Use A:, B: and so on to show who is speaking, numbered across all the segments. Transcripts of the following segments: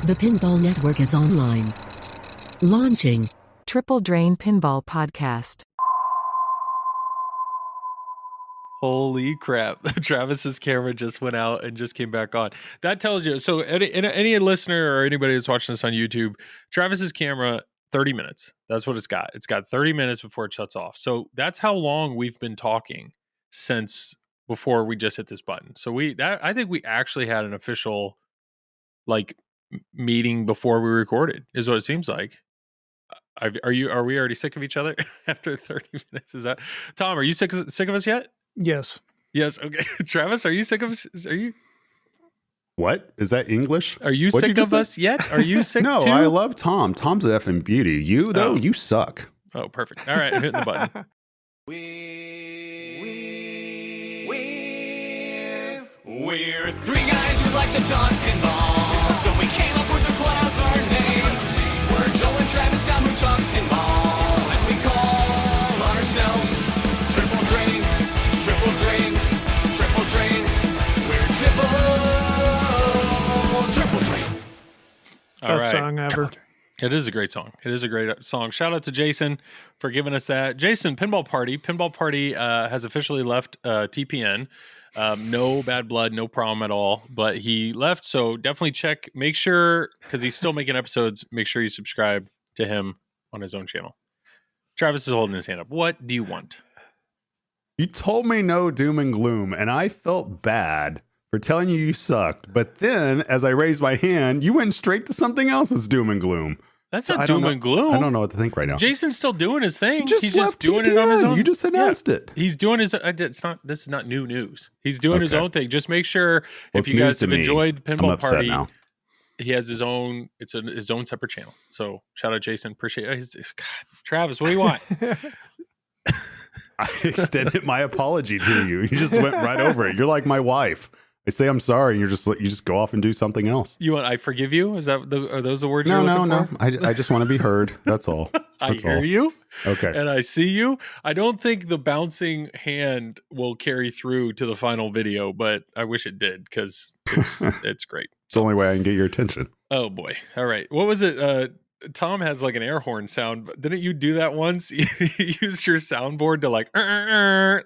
A: The Pinball Network is online. Launching.
B: Triple Drain Pinball Podcast.
C: Holy crap. Travis's camera just went out and just came back on. That tells you. So any listener or anybody who's watching this on YouTube, Travis's camera, 30 minutes. That's what it's got. It's got 30 minutes before it shuts off. So that's how long we've been talking since before we just hit this button. So I think we actually had an official meeting before we recorded, is what it seems like. Are we already sick of each other after 30 minutes? Is that Tom? Are you sick of us yet?
D: Yes.
C: Okay. Travis, are you sick of us? Are you?
E: What is that English?
C: Are you sick of us yet? Are you sick?
E: No,
C: too?
E: I love Tom. Tom's an effing beauty. You though, you suck.
C: Oh, perfect. All right, I'm hitting the button.
F: We're three guys who like to talk pinball, so we came up with a clever name. We're Joel and Travis got who talk pinball, and we call ourselves Triple Drain, Triple Drain, Triple Drain. We're Triple Drain.
D: Best song ever.
C: It is a great song. It is a great song. Shout out to Jason for giving us that. Jason, Pinball Party has officially left TPN. No bad blood, no problem at all. But he left, so definitely make sure, because he's still making episodes, make sure you subscribe to him on his own channel. Travis is holding his hand up. What do you want?
E: You told me no doom and gloom, and I felt bad for telling you sucked. But then, as I raised my hand, you went straight to something else that's doom and gloom.
C: That's not doom and gloom.
E: I don't know what to think right now.
C: Jason's still doing his thing.
E: He's just doing it on his own. You just announced it.
C: He's doing his. This is not new news. He's doing his own thing. Just make sure if you guys have enjoyed Pinball Party, he has his own. It's his own separate channel. So shout out Jason. Appreciate it. God, Travis, what do you want?
E: I extended my apology to you. You just went right over it. You're like my wife. I say I'm sorry, and you just go off and do something else.
C: You want I forgive you? Are those the words?
E: No,
C: you're looking for?
E: I just want to be heard. That's all.
C: I hear you.
E: Okay.
C: And I see you. I don't think the bouncing hand will carry through to the final video, but I wish it did, because it's great.
E: It's the only way I can get your attention.
C: Oh boy. All right. What was it? Tom has like an air horn sound. Didn't you do that once? You used your soundboard to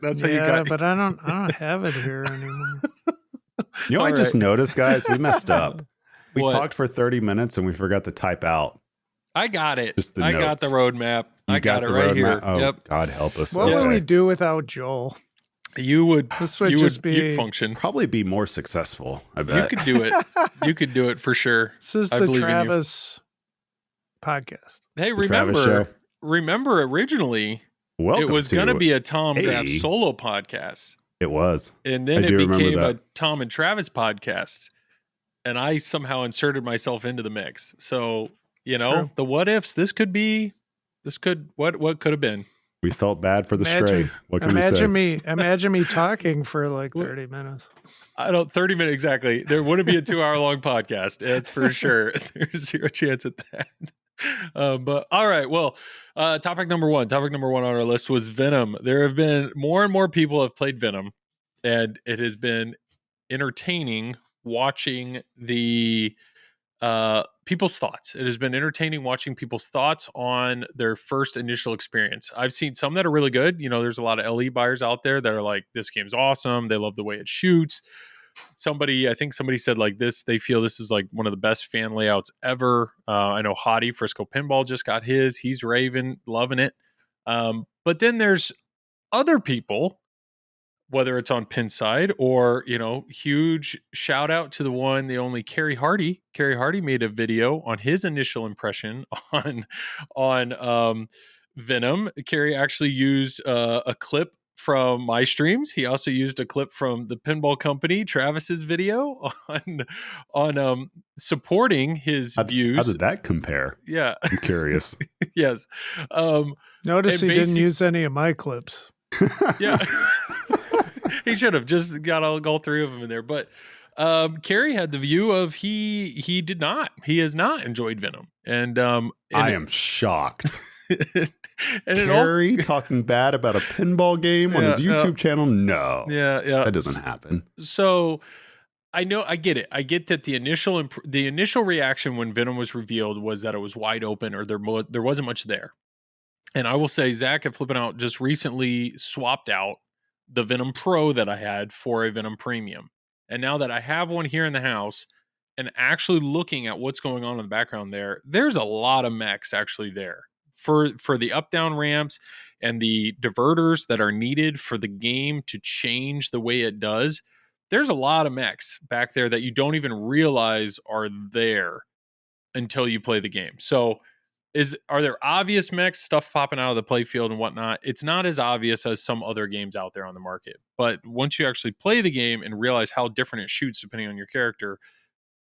C: that's how you got.
D: But I don't have it here anymore.
E: You know, I just noticed, guys, we messed up. We talked for 30 minutes and we forgot to type out.
C: I got it.
E: I
C: got the roadmap. I got it right here.
E: Oh,
C: yep.
E: God help us.
D: What would we do without Joel?
C: You would. You'd function.
E: Probably be more successful. I bet
C: you could do it. You could do it for sure.
D: This is the Travis podcast.
C: Hey, remember originally it was going to be a Tom Graf solo podcast.
E: It was.
C: And then it became a Tom and Travis podcast. And I somehow inserted myself into the mix. So, the what ifs, what could have been.
E: We felt bad for the stray. What can we say?
D: Imagine me talking for like 30 minutes.
C: 30 minutes exactly. There wouldn't be a 2-hour long podcast. That's for sure. There's zero chance at that. But all right, well, topic number one on our list was Venom. There have been more and more people have played Venom, and it has been entertaining watching the people's thoughts. It has been entertaining watching people's thoughts on their first initial experience. I've seen some that are really good. There's a lot of LE buyers out there that are like, this game's awesome. They love the way it shoots. I think somebody said like this, they feel this is like one of the best fan layouts ever. I know Hottie, Frisco Pinball, just got his. He's raving, loving it. But then there's other people, whether it's on Pinside or, huge shout out to the only Kerry Hardy. Kerry Hardy made a video on his initial impression on Venom. Kerry actually used a clip from my streams. He also used a clip from the Pinball Company, Travis's video on supporting his views.
E: How did that compare?
C: Yeah.
E: I'm curious.
C: Yes.
D: Notice he didn't use any of my clips.
C: Yeah. He should have just got all 3 of them in there. But Kerry had the view of he has not enjoyed Venom. And
E: I am shocked.
C: And
E: Kerry talking bad about a pinball game on his YouTube channel? No.
C: Yeah.
E: That doesn't happen.
C: So I know, I get it. I get that the initial reaction when Venom was revealed was that it was wide open or there wasn't much there. And I will say, Zach at Flipping Out just recently swapped out the Venom Pro that I had for a Venom Premium. And now that I have one here in the house and actually looking at what's going on in the background there's a lot of mechs actually there for the up-down ramps and the diverters that are needed for the game to change the way it does. There's a lot of mechs back there that you don't even realize are there until you play the game. So are there obvious mechs, stuff popping out of the playfield and whatnot? It's not as obvious as some other games out there on the market. But once you actually play the game and realize how different it shoots depending on your character,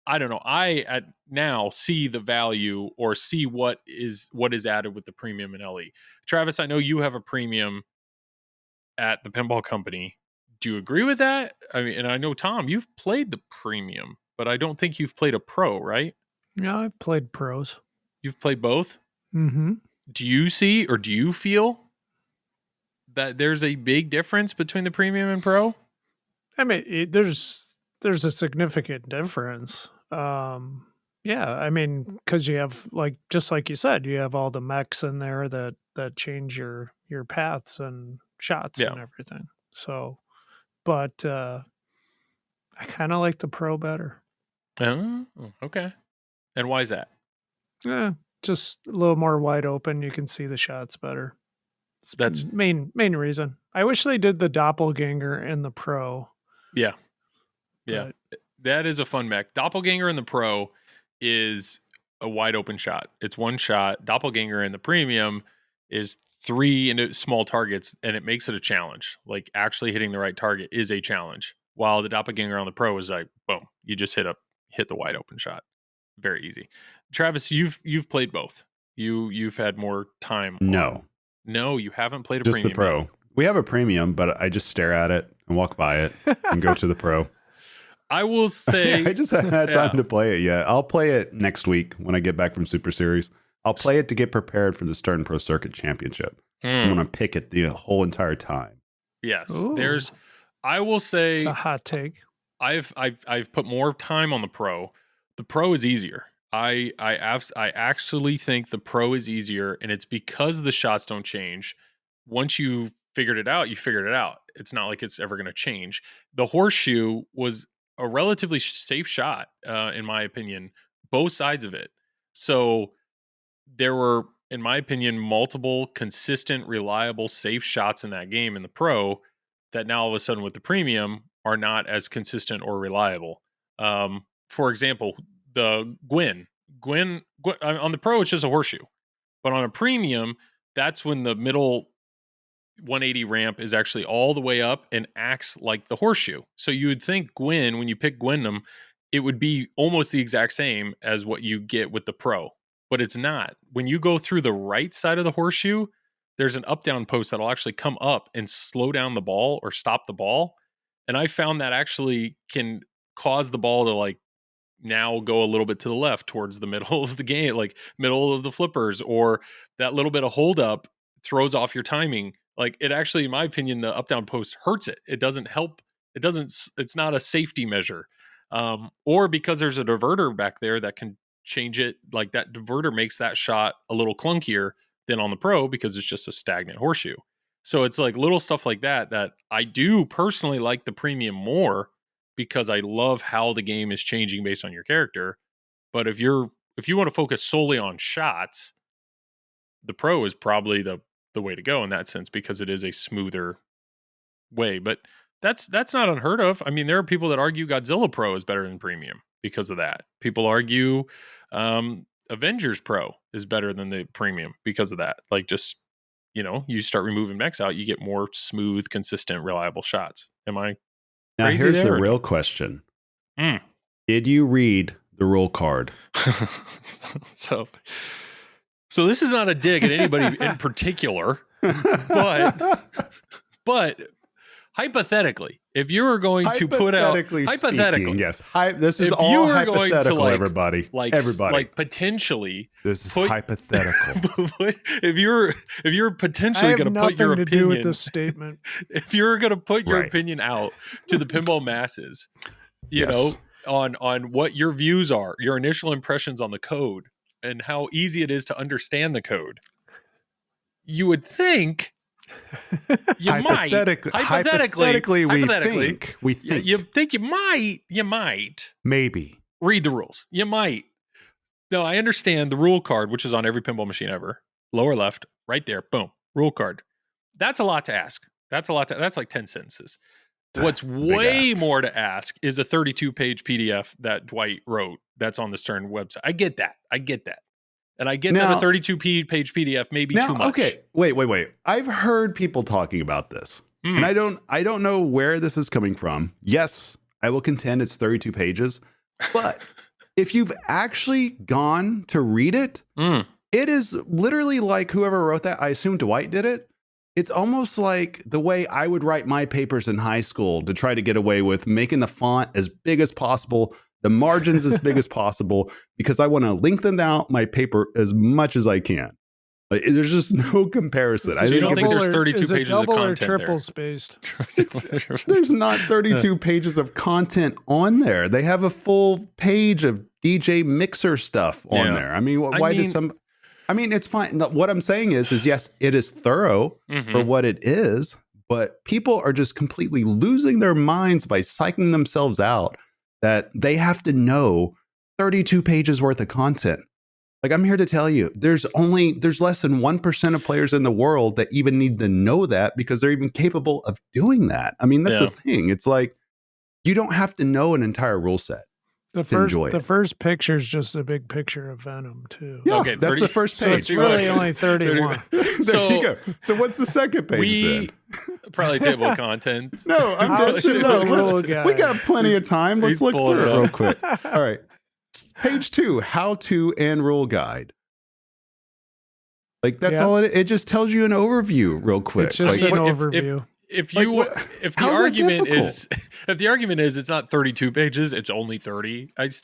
C: I don't know. I now see the value or see what is added with the premium in LE. Travis, I know you have a premium at the pinball company. Do you agree with that? I mean, and I know, Tom, you've played the premium, but I don't think you've played a pro, right?
D: Yeah, I've played pros.
C: You've played both?
D: Mm-hmm.
C: Do you see or do you feel that there's a big difference between the premium and pro?
D: I mean, there's a significant difference. Yeah, I mean, because you have, just like you said, you have all the mechs in there that change your paths and shots and everything. So, but I kind of like the pro better.
C: Oh, okay. And why is that?
D: Yeah, just a little more wide open. You can see the shots better.
C: That's
D: main reason. I wish they did the doppelganger in the pro.
C: Yeah. That is a fun mech. Doppelganger in the pro is a wide open shot. It's one shot. Doppelganger in the premium is 3 into small targets, and it makes it a challenge. Like actually hitting the right target is a challenge. While the doppelganger on the pro is like, boom, you just hit the wide open shot. Very easy. Travis, you've played both. You've had more time.
E: No,
C: you haven't played a
E: just
C: premium.
E: the pro. Yet. We have a premium, but I just stare at it and walk by it and go to the pro.
C: I will say,
E: I just haven't had time to play it yet. I'll play it next week when I get back from Super Series. I'll play it to get prepared for the Start and Pro Circuit Championship. I'm going to pick it the whole entire time.
C: Yes,
D: Ooh.
C: I will say,
D: it's a hot take.
C: I've put more time on the pro. The pro is easier. I actually think the pro is easier, and it's because the shots don't change. Once you figured it out, you figured it out. It's not like it's ever going to change. The horseshoe was a relatively safe shot, in my opinion, both sides of it. So there were, in my opinion, multiple consistent, reliable, safe shots in that game in the pro that now all of a sudden with the premium are not as consistent or reliable. For example, the Gwen on the pro, it's just a horseshoe, but on a premium, that's when the middle 180 ramp is actually all the way up and acts like the horseshoe. So you would think Gwen, when you pick Gwenum, it would be almost the exact same as what you get with the pro, but it's not. When you go through the right side of the horseshoe, there's an up-down post that'll actually come up and slow down the ball or stop the ball. And I found that actually can cause the ball to now go a little bit to the left towards the middle of the game, like middle of the flippers, or that little bit of hold up throws off your timing. It actually, in my opinion, the up down post hurts it. It doesn't help. It's not a safety measure. Or because there's a diverter back there that can change it. Like that diverter makes that shot a little clunkier than on the pro because it's just a stagnant horseshoe. So it's little stuff like that I do personally like the premium more because I love how the game is changing based on your character. But if you want to focus solely on shots, the pro is probably the way to go in that sense because it is a smoother way. But that's not unheard of. I mean, there are people that argue Godzilla Pro is better than premium because of that. People argue Avengers Pro is better than the premium because of that. You start removing mechs out, you get more smooth, consistent, reliable shots. Am I
E: now
C: crazy
E: here's
C: there,
E: the real question. Did you read the rule card?
C: So this is not a dig at anybody in particular, but hypothetically, if you were going to put out hypothetically,
E: yes, this is all hypothetical. Everybody, everybody,
C: potentially,
E: this is hypothetical.
C: if you're potentially going to put your opinion,
D: do with this statement,
C: if you're going to put your opinion out to the pinball masses, you
E: Yes.
C: know, on what your views are, your initial impressions on the code, and how easy it is to understand the code. You would think you might
E: hypothetically, we think
C: you think you might
E: maybe.
C: read the rules. You might. No, I understand the rule card, which is on every pinball machine ever. Lower left, right there, boom, rule card. That's a lot to ask. That's like 10 sentences. What's way more to ask is a 32-page PDF that Dwight wrote that's on the Stern website. I get that. And I get that a 32-page PDF may be too much.
E: Okay, wait. I've heard people talking about this. And I don't know where this is coming from. Yes, I will contend it's 32 pages. But if you've actually gone to read it, it is literally like whoever wrote that, I assume Dwight did it. It's almost like the way I would write my papers in high school to try to get away with making the font as big as possible, the margins as big as possible, because I want to lengthen out my paper as much as I can. Like, there's just no comparison.
C: So you don't think there's 32 pages of content
D: or triple
C: there?
D: spaced?
E: There's not 32 pages of content on there. They have a full page of DJ mixer stuff on there. I mean, it's fine. What I'm saying is yes, it is thorough for what it is, but people are just completely losing their minds by psyching themselves out that they have to know 32 pages worth of content. Like, I'm here to tell you, there's less than 1% of players in the world that even need to know that because they're even capable of doing that. I mean, that's the thing. It's like, you don't have to know an entire rule set.
D: The first picture is just a big picture of Venom too.
E: Yeah, okay, that's the first
D: So
E: page.
D: it's really only 31.
E: There you go. So what's the second page then?
C: Probably table of content.
E: No, we got plenty of time. Let's look through it real quick. All right. Page 2, how to and rule guide. Like, that's all it just tells you an overview real quick.
D: It's just an overview.
C: If the argument is it's not 32 pages, it's only 30. I think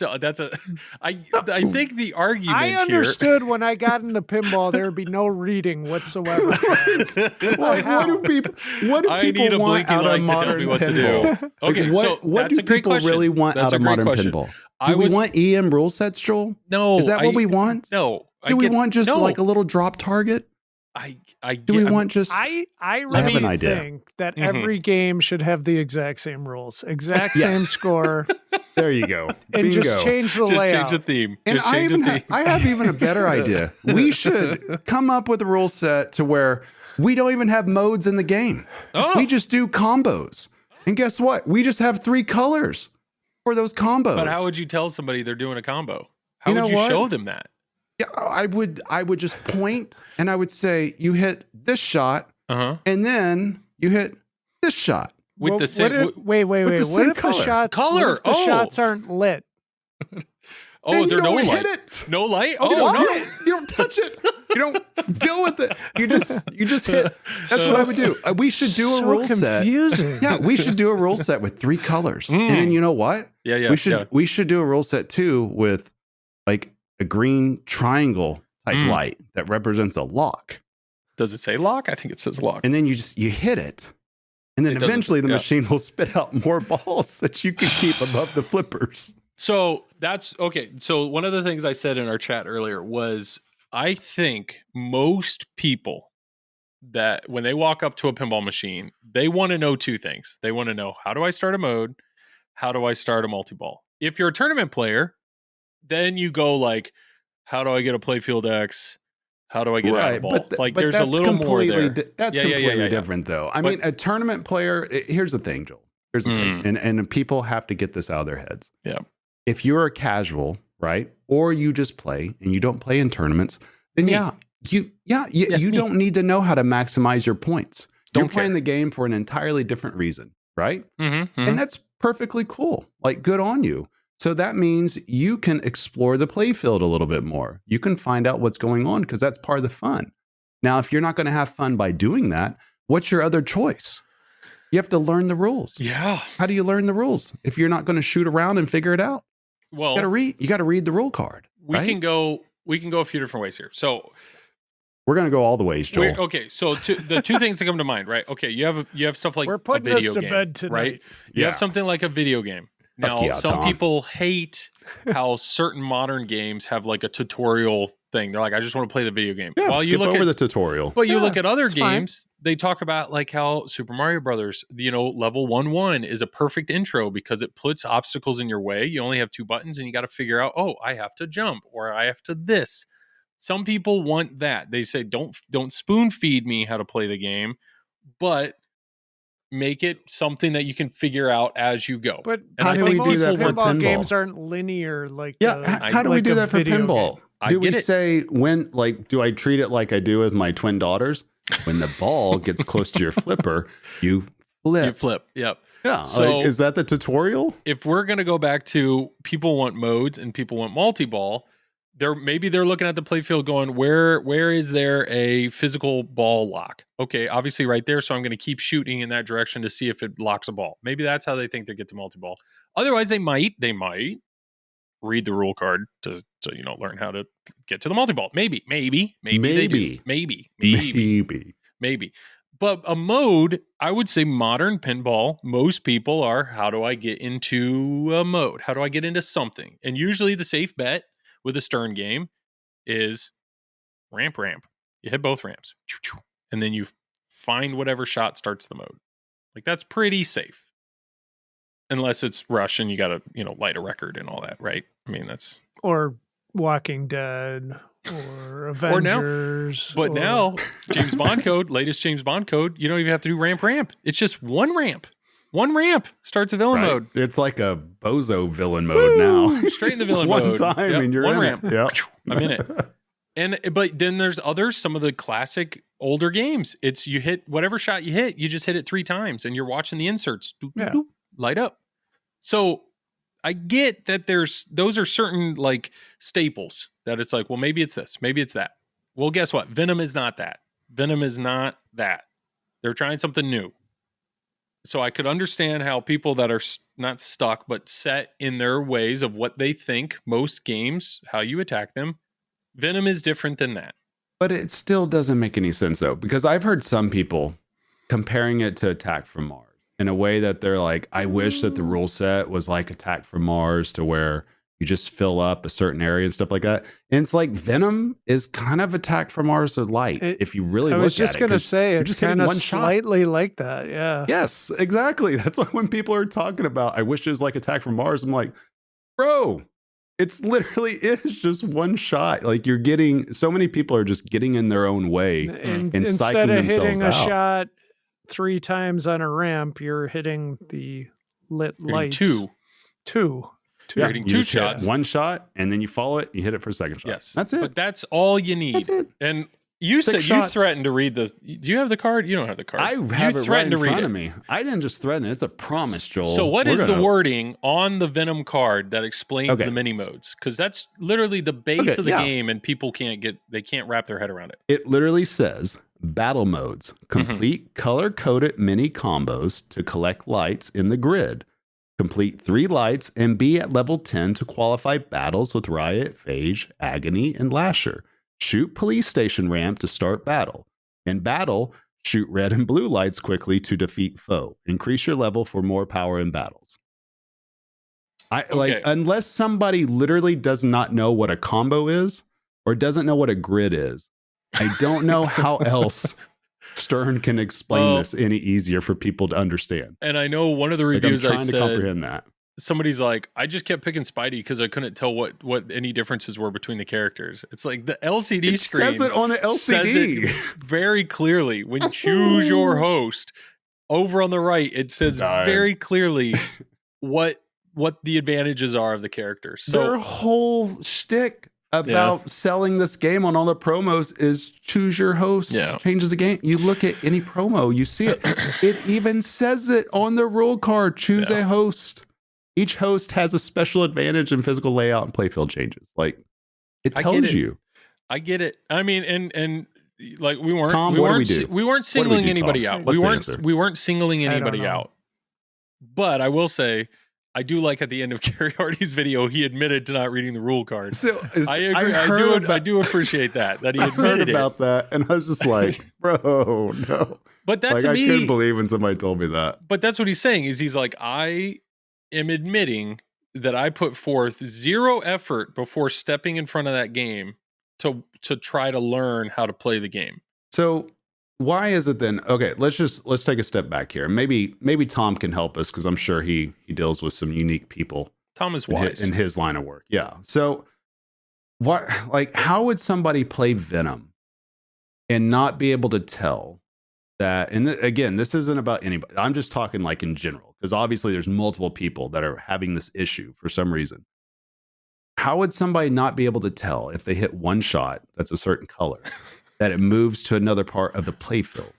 C: the argument
D: I understood when I got into pinball there would be no reading whatsoever.
E: What do people want out of modern pinball?
C: Okay,
E: what do people really want out of modern pinball? Do we want EM rule sets, Joel?
C: No.
E: Is that what we want?
C: No.
E: Do we want just like a little drop target?
C: I
D: really think that every game should have the exact same rules, exact same score.
E: There you go.
D: And just change the layout.
C: Change the theme.
E: And I have even a better idea. We should come up with a rule set to where we don't even have modes in the game. We just do combos. And guess what? We just have 3 colors for those combos.
C: But how would you tell somebody they're doing a combo? How would you show them that?
E: Yeah, I would just point and I would say, you hit this shot, and then you hit this shot.
C: With the same
D: wait. What if the shots aren't lit?
C: They're no light.
E: Hit it.
C: No light?
E: You don't touch it. You don't deal with it. You just hit. That's what I would do. We should do a rule set. Yeah, we should do a rule set with 3 colors. And then you know what?
C: Yeah.
E: We should do a rule set too with like a green triangle type light that represents a lock.
C: Does it say lock? I think it says lock.
E: And then you hit it. And then eventually the machine will spit out more balls that you can keep above the flippers.
C: So that's okay. So one of the things I said in our chat earlier was I think most people that when they walk up to a pinball machine, they want to know 2 things. They want to know, how do I start a mode? How do I start a multi-ball? If you're a tournament player, then you go like, how do I get a playfield X? How do I get out of the ball?
E: But
C: there's a little more there.
E: That's completely different, though. I mean, a tournament player, here's the thing, Joel. Here's the thing. And people have to get this out of their heads.
C: Yeah.
E: If you're a casual, right? Or you just play and you don't play in tournaments, then you don't need to know how to maximize your points. You're playing the game for an entirely different reason, right? And that's perfectly cool. Like, good on you. So that means you can explore the playfield a little bit more. You can find out what's going on because that's part of the fun. Now, if you're not going to have fun by doing that, what's your other choice? You have to learn the rules.
C: Yeah.
E: How do you learn the rules if you're not going to shoot around and figure it out?
C: Well,
E: you got to read the rule card.
C: We can go a few different ways here. So
E: we're going to go all the ways, Joel.
C: Okay, so the 2 things that come to mind, right? Okay, you have stuff like
D: we're putting
C: a video
D: this to
C: game,
D: bed tonight.
C: right? You have something like a video game. Now,
E: yeah,
C: some
E: Tom.
C: people hate how certain modern games have like a tutorial thing. They're like, I just want to play the video game.
E: Yeah,
C: While
E: skip
C: you look
E: over
C: at
E: the tutorial.
C: But you
D: Yeah,
C: look at other
D: it's fine.
C: games, they talk about like how Super Mario Brothers, level 1-1 is a perfect intro because it puts obstacles in your way. You only have 2 buttons and you got to figure out, oh, I have to jump or I have to this. Some people want that. They say, don't spoon feed me how to play the game, but make it something that you can figure out as you go.
D: But
E: How
C: I
E: do
C: think
E: we do that
C: people
E: for
C: want-
D: pinball
E: pinball?
D: games aren't linear like
E: Yeah, how do we
D: like
E: do
D: a
E: that for
D: video
E: pinball?
D: game.
C: I
E: Do we
C: get it.
E: say when, like, do I treat it like I do with my twin daughters? When the ball gets close to your flipper, you flip.
C: You flip. Yep.
E: Yeah.
C: So-
E: like, is that the tutorial?
C: If we're going to go back to people want modes and people want multi-ball, maybe they're looking at the playfield going, where is there a physical ball lock? Okay, obviously right there, so I'm going to keep shooting in that direction to see if it locks a ball. Maybe that's how they think they get to multi-ball. Otherwise, they might read the rule card to learn how to get to the multi-ball. Maybe they do. Maybe. But a mode, I would say modern pinball, most people are, how do I get into a mode? How do I get into something? And usually the safe bet with a Stern game is ramp. You hit both ramps. And then you find whatever shot starts the mode. Like, that's pretty safe. Unless it's Rush and you got to, light a record and all that, right? I mean, that's...
D: Or Walking Dead or Avengers.
C: But now, James Bond code, latest James Bond code, you don't even have to do ramp. It's just one ramp. One ramp starts a villain
E: Right.
C: mode.
E: It's like a bozo villain mode now.
C: Straight in the
E: Just
C: villain
E: one
C: mode.
E: time
C: Yep,
E: and you're
C: one
E: in
C: ramp.
E: it. Yep.
C: I'm in it. But then there's others, some of the classic older games. It's you hit whatever shot you hit, you just hit it 3 times and you're watching the inserts light up. So I get that those are certain like staples that it's like, well, maybe it's this, maybe it's that. Well, guess what? Venom is not that. They're trying something new. So I could understand how people that are not stuck, but set in their ways of what they think most games, how you attack them. Venom is different than that.
E: But it still doesn't make any sense, though, because I've heard some people comparing it to Attack from Mars in a way that they're like, I wish that the rule set was like Attack from Mars, to where you just fill up a certain area and stuff like that. And it's like Venom is kind of Attack from Mars or light, if you really look at it.
D: I was just going to say,
E: you're
D: it's
E: just hitting
D: kind of
E: one shot.
D: slightly like that. Yeah.
E: Yes, exactly. That's why when people are talking about, I wish it was like Attack from Mars, I'm like, bro, it's literally is just one shot. Like, you're getting, so many people are just getting in their own way
D: And
E: and
D: instead
E: psyching
D: of hitting
E: themselves
D: a
E: out.
D: shot 3 times on a ramp, you're hitting the lit
C: Hitting
D: lights.
C: two.
D: Yeah.
C: hitting
E: You
C: 2
E: just hit
C: shots.
E: one shot, and then you follow it, you hit it for a second shot.
C: Yes.
E: That's it.
C: But that's all you need.
E: That's it.
C: And you
E: 6
C: said
E: shots.
C: you threatened to read the... Do you have the card? You don't have the card.
E: I
C: You
E: have it right
C: threatened
E: in
C: to read
E: front
C: it.
E: of me. I didn't just threaten it. It's a promise, Joel.
C: So what
E: We're
C: is the
E: gonna-
C: wording on the Venom card that explains
E: Okay.
C: the mini modes? Because that's literally the base
E: Okay,
C: of the
E: yeah.
C: game, and people can't wrap their head around it.
E: It literally says battle modes,
C: Mm-hmm.
E: complete color-coded mini combos to collect lights in the grid. Complete 3 lights and be at level 10 to qualify battles with Riot, Phage, Agony, and Lasher. Shoot police station ramp to start battle. In battle, shoot red and blue lights quickly to defeat foe. Increase your level for more power in battles.
C: Okay.
E: Unless somebody literally does not know what a combo is or doesn't know what a grid is, I don't know how else Stern can explain this any easier for people to understand.
C: And I know one of the
E: Like, I'm
C: reviews I
E: trying to
C: said,
E: comprehend that.
C: somebody's like, I just kept picking Spidey because I couldn't tell what any differences were between the characters. It's like the LCD
E: It
C: screen
E: says it on the
C: says
E: LCD.
C: it very clearly. When you choose your host, over on the right, it says
E: Darn.
C: very clearly what the advantages are of the characters.
E: Their
C: So
E: whole shtick about selling this game on all the promos is choose your host,
C: Yeah.
E: changes the game. You look at any promo, you see it. It even says it on the rule card, choose a host. Each host has a special advantage in physical layout and playfield changes. Like, it
C: I get
E: tells
C: it.
E: you.
C: I get it. I mean, and like we weren't
E: Tom,
C: we
E: what do
C: weren't
E: we do?
C: we weren't
E: What do we
C: singling
E: do,
C: anybody
E: Tom?
C: out.
E: What's
C: We
E: the
C: weren't
E: answer?
C: we weren't singling
D: I don't
C: anybody
D: know.
C: out. But I will say, I do like at the end of Gary Hardy's video, he admitted to not reading the rule card.
E: So,
C: I agree. I do appreciate that he
E: I heard
C: admitted it.
E: about that, and I was just like, bro, no.
C: But that
E: Like,
C: to
E: I couldn't
C: me,
E: believe when somebody told me that.
C: but that's what he's saying is he's like, am admitting that I put forth zero effort before stepping in front of that game to try to learn how to play the game.
E: So why is it then? Okay, let's take a step back here. Maybe Tom can help us because I'm sure he deals with some unique people.
C: Tom is wise
E: in his line of work. Yeah. So how would somebody play Venom and not be able to tell that? And again, this isn't about anybody. I'm just talking like in general, because obviously there's multiple people that are having this issue for some reason. How would somebody not be able to tell if they hit one shot that's a certain color that it moves to another part of the playfield?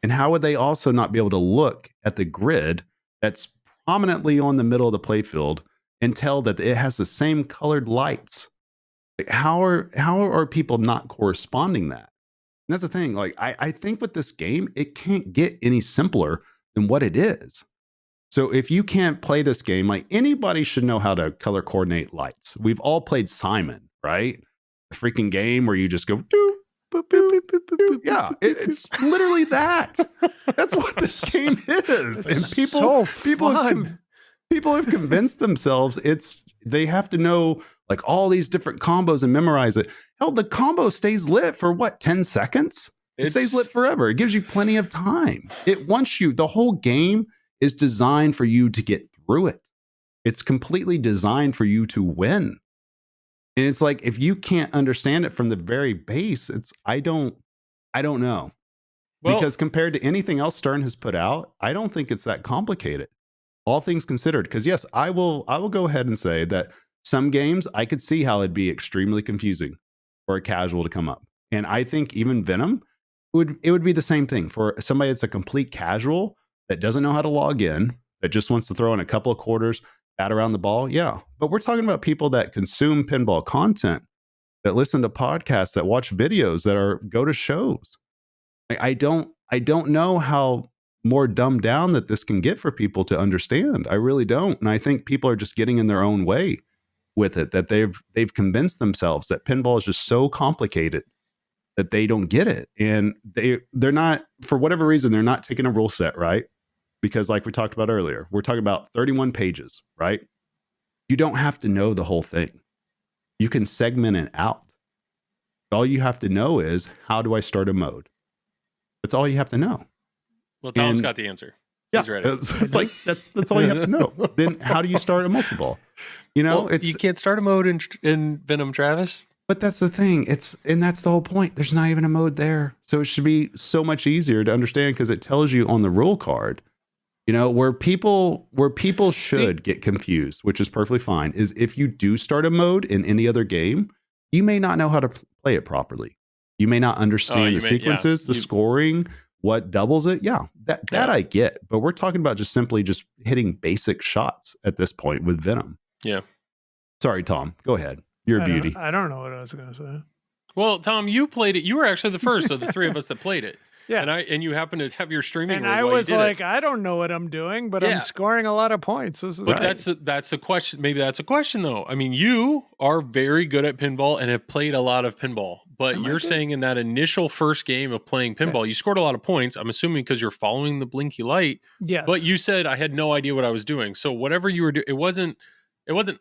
E: And how would they also not be able to look at the grid that's prominently on the middle of the playfield and tell that it has the same colored lights? Like how are people not corresponding that? And that's the thing. Like I think with this game, it can't get any simpler than what it is. So if you can't play this game, like anybody should know how to color coordinate lights. We've all played Simon, right? A freaking game where you just go, doo, boop, boop, boop, boop, boop, boop. Yeah, it's literally that. That's what this game is.
D: It's
E: and
D: fun.
E: People have convinced themselves they have to know like all these different combos and memorize it. Hell, the combo stays lit for what, 10 seconds? It stays lit forever. It gives you plenty of time. The whole game is designed for you to get through it. It's completely designed for you to win. And it's like, if you can't understand it from the very base, I don't know.
C: Well,
E: because compared to anything else Stern has put out, I don't think it's that complicated. All things considered. Because yes, I will go ahead and say that some games I could see how it'd be extremely confusing for a casual to come up. And I think even Venom, it would be the same thing for somebody that's a complete casual that doesn't know how to log in, that just wants to throw in a couple of quarters, bat around the ball. Yeah. But we're talking about people that consume pinball content, that listen to podcasts, that watch videos, that go to shows. I don't know how more dumbed down that this can get for people to understand. I really don't. And I think people are just getting in their own way with it, that they've convinced themselves that pinball is just so complicated that they don't get it. And they're not, for whatever reason, they're not taking a rule set, right? Because like we talked about earlier, we're talking about 31 pages, right? You don't have to know the whole thing. You can segment it out. All you have to know is, how do I start a mode? That's all you have to know.
C: Well, Tom's got the answer.
E: Yeah,
C: He's ready.
E: it's like that's all you have to know. Then how do you start a multi-ball?
C: You can't start a mode in Venom, Travis.
E: But that's the thing. And that's the whole point. There's not even a mode there. So it should be so much easier to understand because it tells you on the rule card. Where people should get confused, which is perfectly fine, is if you do start a mode in any other game, you may not know how to play it properly. You may not understand the sequences, the scoring, what doubles it. Yeah, that I get. But we're talking about just simply just hitting basic shots at this point with Venom.
C: Yeah.
E: Sorry, Tom. Go ahead. You're a beauty.
D: I don't know what I was going to say.
C: Well, Tom, you played it. You were actually the first of the three of us that played it.
D: Yeah.
C: And you happen to have your streaming.
D: And I was like, I don't know what I'm doing, but I'm scoring a lot of points. This is
C: but that's a question. Maybe that's a question though. I mean, you are very good at pinball and have played a lot of pinball, but you're saying in that initial first game of playing pinball, you scored a lot of points. I'm assuming because you're following the blinky light.
D: Yes.
C: But you said I had no idea what I was doing. So whatever you were doing, it wasn't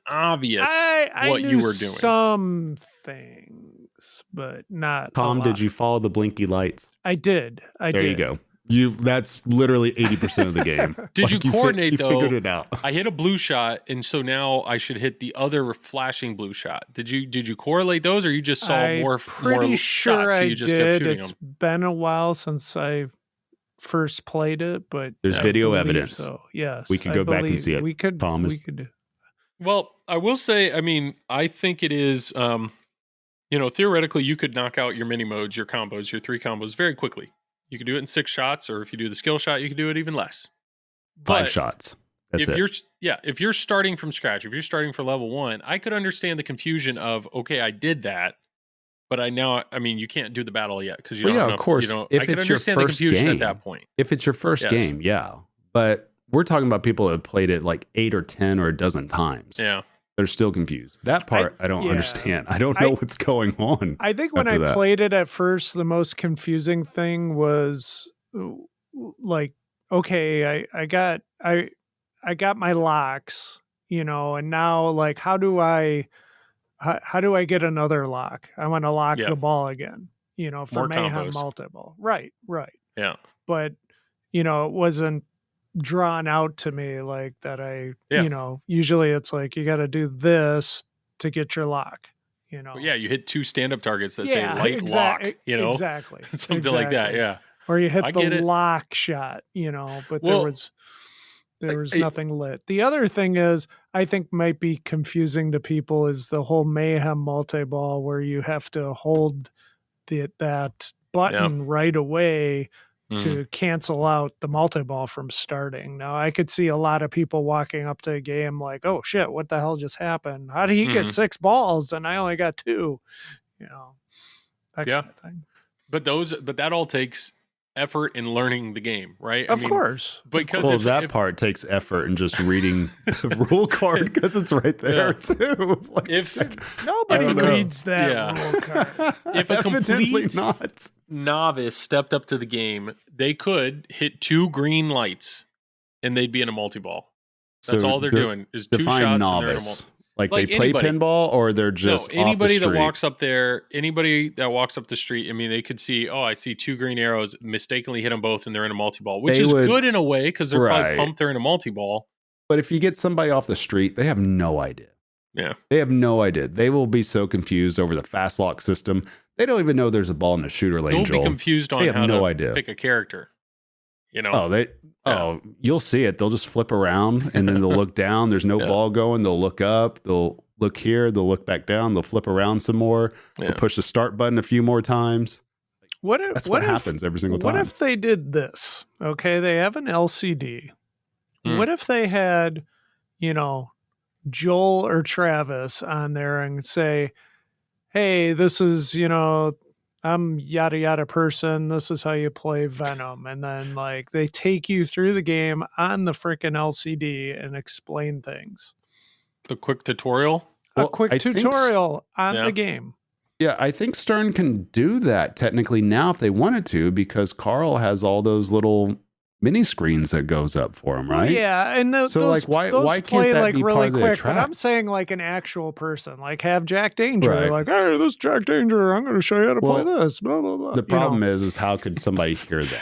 C: obvious what you were doing.
D: Some things, but not.
E: Tom, did you follow the blinky lights?
D: I did.
E: There you go. That's literally 80% of the game.
C: Did you coordinate though?
E: You figured it out.
C: I hit a blue shot, and so now I should hit the other flashing blue shot. Did you correlate those, or you just saw more shots? So you just kept shooting
D: It's been a while since I first played it, but
E: there's video evidence.
D: So yes,
E: we could go back and see it.
D: We could.
C: Well, I will say, I mean, I think it is. Theoretically, you could knock out your mini modes, your combos, your 3 combos very quickly. You could do it in 6 shots, or if you do the skill shot, you could do it even less.
E: 5 shots. That's
C: if you're starting from scratch, if you're starting for level 1, I could understand the confusion of, okay, I did that, but you can't do the battle yet because you don't have enough,
E: of course.
C: I could understand the confusion at that point.
E: If it's your first game, yeah. But we're talking about people that have played it like 8 or 10 or a dozen times.
C: Yeah.
E: They're still confused. That part I don't understand. I don't know what's going on.
D: I think when I played it at first, the most confusing thing was like, okay, I I got my locks, and now like how do I get another lock? I want to lock
C: Yeah.
D: the ball again, for
C: More
D: Mayhem
C: combos.
D: multi-ball. Right.
C: Yeah.
D: But it wasn't drawn out to me like that. Usually it's like you got to do this to get your lock.
C: Well, yeah, you hit 2 stand-up targets that say light
D: lock,
C: lock,
D: exactly,
C: something like that. Yeah.
D: Or you hit
C: I
D: the
C: get it.
D: lock shot, but
C: Well,
D: there was nothing lit. The other thing is, I think might be confusing to people is the whole Mayhem multi-ball where you have to hold that button right away to cancel out the multi-ball from starting. Now, I could see a lot of people walking up to a game like, oh shit, what the hell just happened? How did he get 6 balls and I only got 2? That kind of thing.
C: But that all takes effort in learning the game, right?
D: Of course.
C: Because
E: that part takes effort in just reading the rule card because it's right there too. Like,
D: nobody reads that rule card.
C: If a complete novice stepped up to the game, they could hit 2 green lights and they'd be in a multi-ball. That's all they're doing is 2 shots
E: novice.
C: and they're in a multi.
E: Like they play pinball, or they're just
C: anybody that walks up there, anybody that walks up the street. I mean, they could see, I see 2 green arrows, mistakenly hit them both, and they're in a multi-ball, which is good in a way because they're probably pumped they're in a multi-ball.
E: But if you get somebody off the street, they have no idea.
C: Yeah,
E: they have no idea. They will be so confused over the fast lock system. They don't even know there's a ball in the shooter lane.
C: They'll be confused on how to pick a character.
E: You'll see it. They'll just flip around and then they'll look down. There's no ball going. They'll look up. They'll look here. They'll look back down. They'll flip around some more. They'll push the start button a few more times. That's what happens every single time.
D: What if they did this? Okay, they have an LCD. What if they had, Joel or Travis on there and say, hey, this is, I'm yada yada person. This is how you play Venom. And then like they take you through the game on the freaking LCD and explain things.
C: A quick tutorial?
D: A quick tutorial on the game.
E: Yeah, I think Stern can do that technically now if they wanted to, because Carl has all those little mini screens that goes up for him, right?
D: Well, yeah, and
E: why can't that be
D: really
E: part of
D: quick?
E: the
D: But I'm saying like an actual person, like have Jack Danger, like, hey, this is Jack Danger. I'm going to show you how to play this. Blah blah blah.
E: The problem is how could somebody hear that?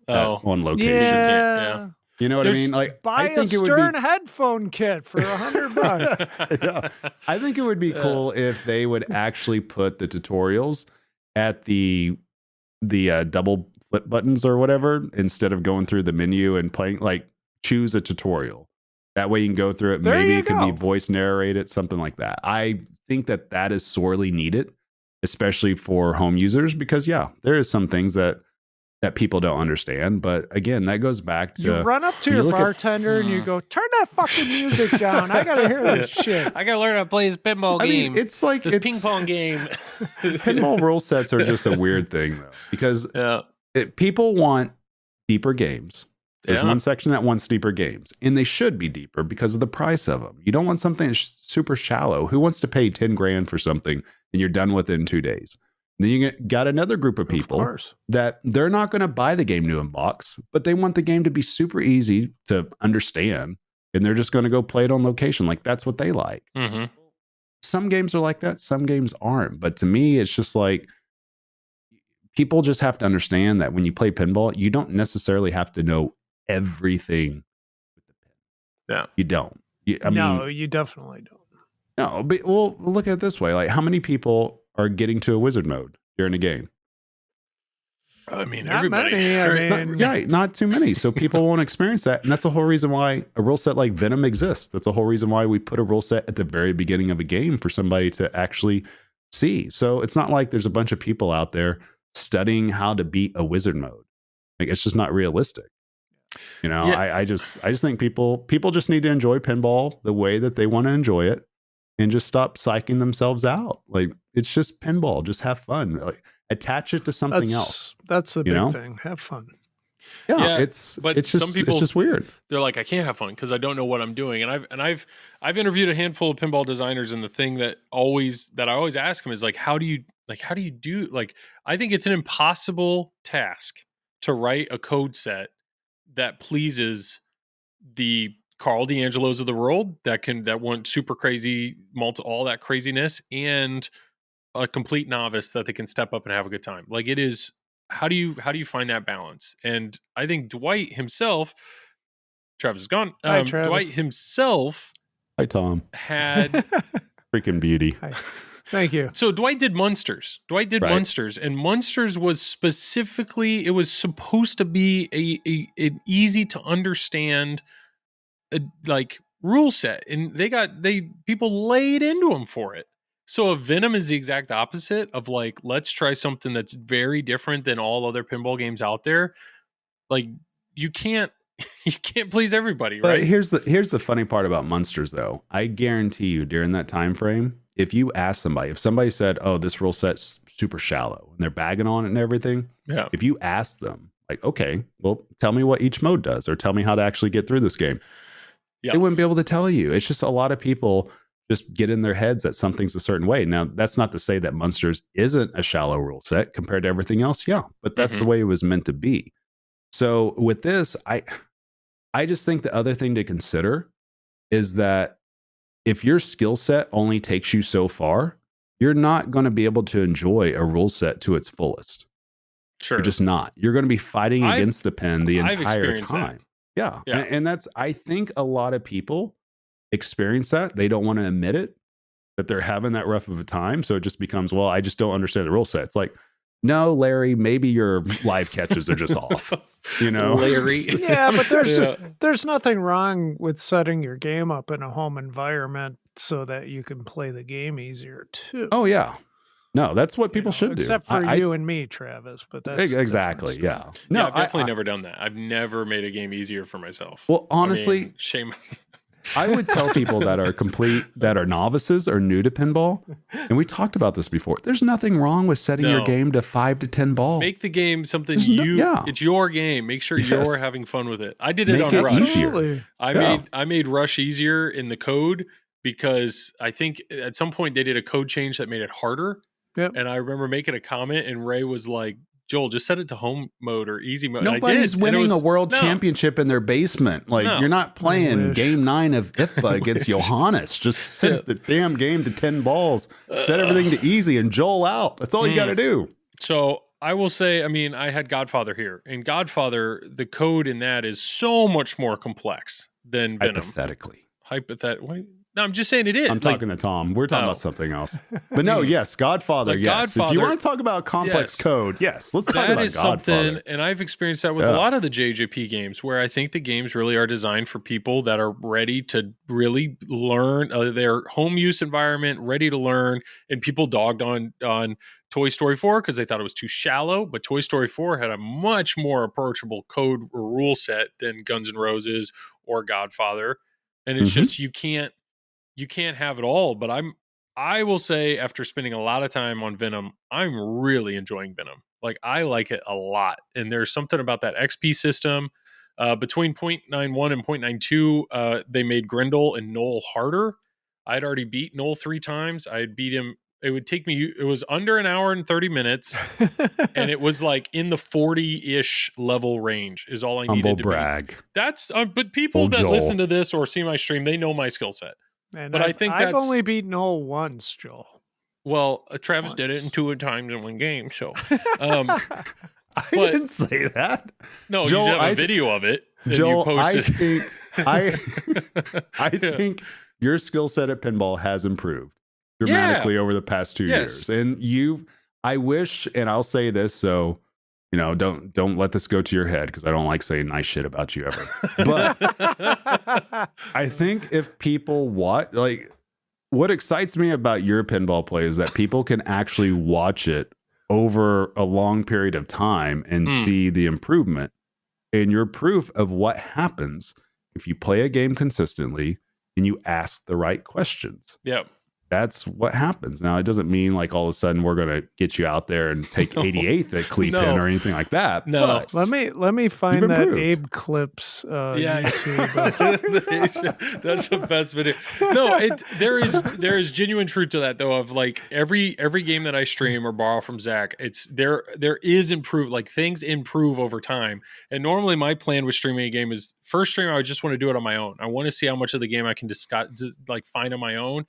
E: On location?
D: Yeah.
E: You know what I mean? Like,
D: buy a Stern headphone kit for $100.
E: Yeah. I think it would be cool if they would actually put the tutorials at the double flip buttons or whatever, instead of going through the menu and playing, like choose a tutorial. That way you can go through it. Maybe it can be voice narrated, something like that. I think that is sorely needed, especially for home users, because there is some things that people don't understand. But again, that goes back to,
D: you run up to your bartender and you go, turn that fucking music down. I gotta hear this shit.
C: I gotta learn how to play this pinball game.
E: I mean, it's like
C: this ping pong game.
E: Pinball rule sets are just a weird thing though, because people want deeper games. There's one section that wants deeper games, and they should be deeper because of the price of them. You don't want something super shallow. Who wants to pay 10 grand for something and you're done with it in 2 days? Then you got another group of people that they're not going to buy the game new in box, but they want the game to be super easy to understand, and they're just going to go play it on location. Like, that's what they like.
C: Mm-hmm.
E: Some games are like that. Some games aren't. But to me, it's just like, people just have to understand that when you play pinball, you don't necessarily have to know everything with the pin.
C: Yeah.
E: You don't.
D: No, you definitely don't.
E: No, but well, look at it this way. Like, how many people are getting to a wizard mode during a game?
C: I mean,
D: not
C: everybody.
D: many.
E: Not too many. So people won't experience that. And that's the whole reason why a rule set like Venom exists. That's the whole reason why we put a rule set at the very beginning of a game for somebody to actually see. So it's not like there's a bunch of people out there studying how to beat a wizard mode. Like, it's just not realistic. You know, I just think people just need to enjoy pinball the way that they want to enjoy it, and just stop psyching themselves out. Like, it's just pinball. Just have fun. Like, attach it to something else.
D: That's the big thing. Have fun.
C: Yeah,
E: it's just,
C: some people,
E: it's just weird.
C: They're like, I can't have fun because I don't know what I'm doing. And I've interviewed a handful of pinball designers, and the thing that I always ask them is like, how do you do? Like, I think it's an impossible task to write a code set that pleases the Carl D'Angelo's of the world that want super crazy, all that craziness, and a complete novice that they can step up and have a good time. Like it is, how do you find that balance? And I think Dwight himself, Travis is gone.
D: Hi, Travis.
C: Dwight himself,
E: Hi, Tom.
C: had
E: Freaking beauty.
D: Hi. Thank you.
C: So Dwight did Munsters. Right. Munsters, and Munsters was specifically, it was supposed to be an easy to understand like rule set, and people laid into him for it. So a Venom is the exact opposite of like, let's try something that's very different than all other pinball games out there. Like you can't please everybody, right?
E: But here's the funny part about Munsters, though. I guarantee you, during that time frame, if you ask somebody, if somebody said, "Oh, this rule set's super shallow," and they're bagging on it and everything,
C: yeah.
E: If you ask them, like, "Okay, well, tell me what each mode does, or tell me how to actually get through this game," they wouldn't be able to tell you. It's just a lot of people just get in their heads that something's a certain way. Now, that's not to say that Munsters isn't a shallow rule set compared to everything else. Yeah, but that's the way it was meant to be. So with this, I just think the other thing to consider is that if your skill set only takes you so far, you're not going to be able to enjoy a rule set to its fullest.
C: Sure.
E: You're just not. You're going to be fighting against the pen the entire time.
C: That.
E: Yeah. And that's, I think a lot of people experience that. They don't want to admit it, that they're having that rough of a time. So it just becomes, well, I just don't understand the rule set. It's like, no, Larry, maybe your live catches are just off. You know,
C: Larry.
D: Yeah, but there's nothing wrong with setting your game up in a home environment so that you can play the game easier too.
E: Oh yeah. No, that's what people should do.
D: Except for you and me, Travis. But that's
E: exactly, yeah. No,
C: I've definitely never done that. I've never made a game easier for myself.
E: Well, honestly,
C: shame.
E: I would tell people that are novices or new to pinball, and we talked about this before. There's nothing wrong with setting your game to 5 to 10 balls.
C: Make the game something it's your game. Make sure you're having fun with it. I did it on Rush.
E: Easier.
C: I made Rush easier in the code because I think at some point they did a code change that made it harder.
D: Yep.
C: And I remember making a comment, and Ray was like, "Joel, just set it to home mode or easy mode."
E: Nobody's winning a world championship in their basement. Like you're not playing game 9 of IFBA against Johannes. Just set the damn game to 10 balls. Set everything to easy and Joel out. That's all you got to do.
C: So I will say, I mean, I had Godfather here, and Godfather, the code in that is so much more complex than Venom.
E: Hypothetically.
C: No, I'm just saying it is.
E: I'm talking to Tom. We're talking about something else. But no, yes, Godfather, yes. If you want to talk about complex code, yes, let's talk about Godfather.
C: And I've experienced that with a lot of the JJP games, where I think the games really are designed for people that are ready to really learn their home use environment, ready to learn. And people dogged on Toy Story 4 because they thought it was too shallow. But Toy Story 4 had a much more approachable code or rule set than Guns N' Roses or Godfather. And it's just, you can't have it all, but I will say, after spending a lot of time on Venom, I'm really enjoying Venom. Like, I like it a lot. And there's something about that XP system. Between 0.91 and 0.92, they made Grendel and Noel harder. I'd already beat Noel 3 times. I had beat him. It was under an hour and 30 minutes. And it was like in the 40-ish level range is all I needed to
E: brag.
C: Be. That's, but people that listen to this or see my stream, they know my skill set.
D: And
C: but I think
D: I've only beaten Noel once, Joel.
C: Well, Travis did it in 2 times in one game, so.
E: I didn't say that.
C: No, Joel, you have a video of it.
E: Joel, I think your skill set at pinball has improved dramatically over the past 2 years. And I wish, and I'll say this, so you know, don't let this go to your head, because I don't like saying nice shit about you ever. But I think if people what excites me about your pinball play is that people can actually watch it over a long period of time and see the improvement. And you're proof of what happens if you play a game consistently and you ask the right questions.
C: Yep.
E: that's what happens. Now, it doesn't mean like all of a sudden we're going to get you out there and take
C: No.
E: 88th at Cleat
C: No.
E: Pin or anything like that.
C: No.
E: But
D: Let me find that
E: improved.
D: Abe Clips
C: Yeah,
D: YouTube.
C: that's the best video. No, there is genuine truth to that though. Of like every game that I stream or borrow from Zach, it's there is improve, like things improve over time. And normally my plan with streaming a game is first stream I just want to do it on my own. I want to see how much of the game I can like find on my own,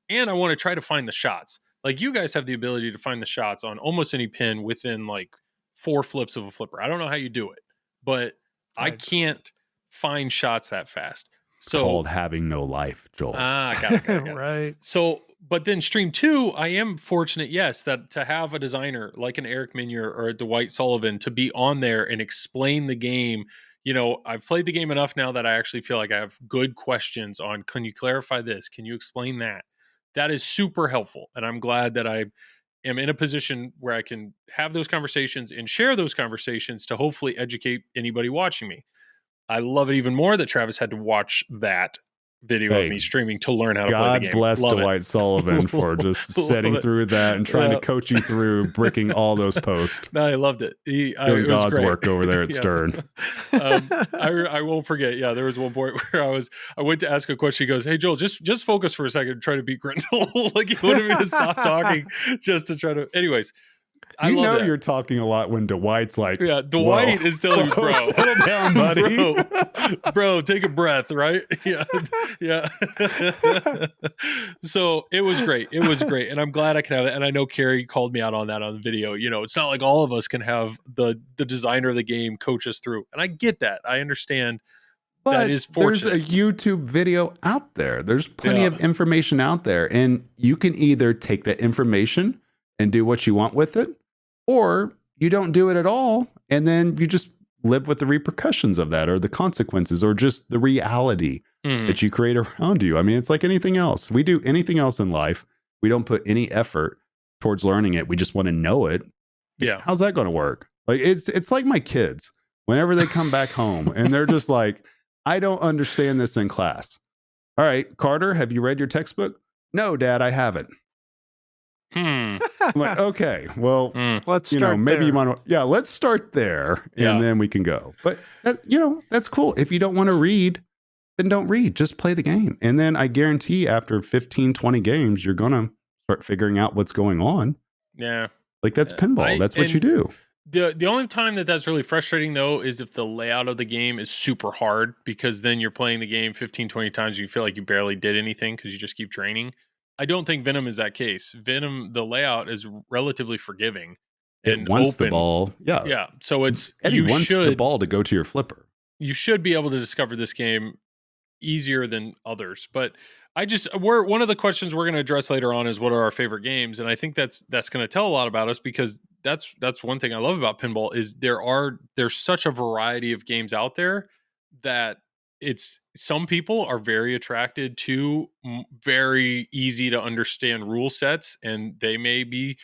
C: and I want to try to find the shots. Like you guys have the ability to find the shots on almost any pin within like 4 flips of a flipper. I don't know how you do it, but I can't find shots that fast. So
E: called having no life, Joel.
C: got it.
D: Right.
C: So, but then stream 2, I am fortunate, yes, that to have a designer like an Eric Minier or a Dwight Sullivan to be on there and explain the game. You know, I've played the game enough now that I actually feel like I have good questions on, can you clarify this? Can you explain that? That is super helpful. And I'm glad that I am in a position where I can have those conversations and share those conversations to hopefully educate anybody watching me. I love it even more that Travis had to watch that video of me streaming to learn how to play the game.
E: God bless
C: Love
E: Dwight Sullivan for just setting through that and trying to coach you through bricking all those posts.
C: No, I loved it.
E: Doing
C: it was
E: God's
C: great.
E: work over there at Stern.
C: I won't forget. Yeah, there was one point where I went to ask a question. He goes, "Hey Joel, just focus for a second and try to beat Grendel." Like he wanted me to stop talking just to try to. Anyways, I
E: You
C: love
E: know
C: that.
E: you're talking a lot when Dwight's like,
C: Yeah, Dwight
E: "Whoa,
C: is telling me, bro,
E: settle down, buddy."
C: bro, take a breath, right? Yeah, yeah. So it was great. It was great, and I'm glad I can have it. And I know Carrie called me out on that on the video. You know, it's not like all of us can have the designer of the game coach us through, and I get that. I understand.
E: But
C: that is
E: there's
C: fortunate.
E: a YouTube video out there. There's plenty of information out there, and you can either take that information and do what you want with it, or you don't do it at all, and then you just live with the repercussions of that, or the consequences, or just the reality that you create around you. I mean, it's like anything else. We do anything else in life. We don't put any effort towards learning it. We just want to know it.
C: Yeah.
E: How's that going to work? Like it's like my kids. Whenever they come back home and they're just like, I don't understand this in class. All right, Carter, have you read your textbook? No, Dad, I haven't. I'm like, okay, well,
D: Let's
E: you
D: start
E: know, maybe
D: there.
E: you want to, let's start there and then we can go. But that's cool. If you don't want to read, then don't read, just play the game. And then I guarantee after 15, 20 games, you're going to start figuring out what's going on.
C: Yeah.
E: Like that's pinball. That's what you do.
C: The only time that's really frustrating though is if the layout of the game is super hard, because then you're playing the game 15, 20 times. You feel like you barely did anything because you just keep draining. I don't think Venom is that case. Venom, the layout is relatively forgiving.
E: It
C: And
E: wants
C: open.
E: the ball. Yeah.
C: Yeah. So it's,
E: Eddie
C: you
E: wants the
C: should,
E: ball to go to your flipper.
C: you should be able to discover this game easier than others. But one of the questions we're going to address later on is what are our favorite games. And I think that's going to tell a lot about us, because that's one thing I love about pinball is there's such a variety of games out there that some people are very attracted to very easy to understand rule sets, and they may be,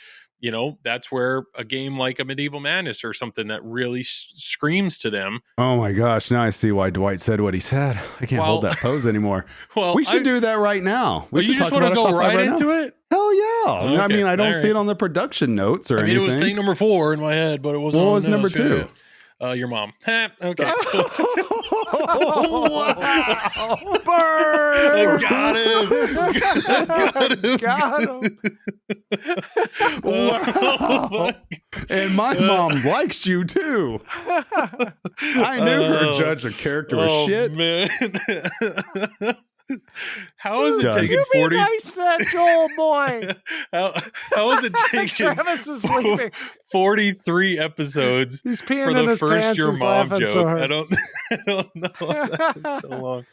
C: that's where a game like a Medieval Madness or something that really screams to them.
E: Oh my gosh. Now I see why Dwight said what he said. I can't hold that pose anymore.
C: Well,
E: we should do that right now.
C: You just want to go right into it?
E: Hell yeah.
C: Okay,
E: I mean, I don't
C: all
E: see
C: right.
E: it on the production notes or anything.
C: It was thing number 4 in my head, but it wasn't.
E: What was number 2?
C: Your mom. Okay. So,
D: Burn!
C: got him.
D: Got him.
E: Wow. And my mom likes you too. I knew her judge of character was shit.
C: Man. How is it
E: Done.
C: taking
D: You be
C: 40?
D: nice to that Joel boy.
C: How is it taking
D: Travis is leaving.
C: 43 episodes
D: He's peeing
C: for
D: in
C: the
D: his
C: first
D: pants.
C: your
D: He's
C: mom
D: laughing
C: joke?
D: so hard.
C: I don't know how that took so long.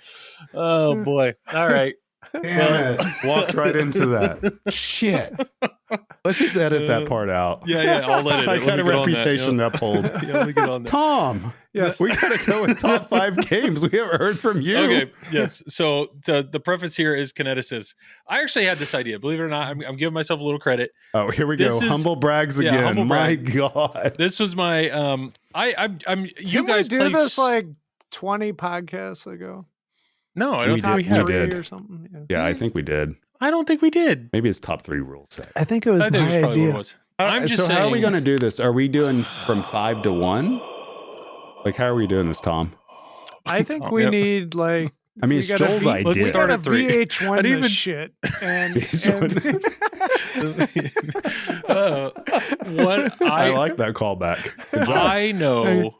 C: Oh boy. All right.
E: Damn it. Walked right into that. Shit. Let's just edit that part out.
C: Yeah, I'll edit it.
E: I
C: Let
E: got
C: me
E: a
C: get on that,
E: reputation to uphold.
C: Yeah, let me get on that.
E: Tom,
D: Yes.
E: we gotta go with top 5 games. We haven't heard from you.
C: Okay, yes. So the preface here is Kineticist. I actually had this idea. Believe it or not, I'm giving myself a little credit.
E: Oh, here we
C: This
E: go.
C: is-
E: Humble brags
C: yeah,
E: again.
C: humble
E: My
C: brag.
E: God.
C: This was my I'm you
D: Didn't
C: guys
D: we do
C: play
D: this like 20 podcasts ago?
C: No, I don't
E: We
C: think we
E: did.
C: have.
E: We did.
D: Or something.
E: Yeah, I think we did.
C: I don't think we did.
E: Maybe it's top 3 rule set.
D: I think it was
C: I think
D: my
C: it's probably
D: idea.
C: what it was. I'm just
E: so
C: saying.
E: how are we going to do this? Are we doing from 5 to 1? Like, how are we doing this, Tom?
D: I think
C: Tom,
D: we
C: yep.
D: need like.
E: I mean,
D: we
E: it's
D: gotta
E: Joel's
D: V-
E: idea.
C: Let's
D: We
C: start
D: gotta
C: at 3.
D: VH1
C: I'd
D: this
C: even-
D: shit, and
C: What
E: I like that callback. Good job.
C: I know.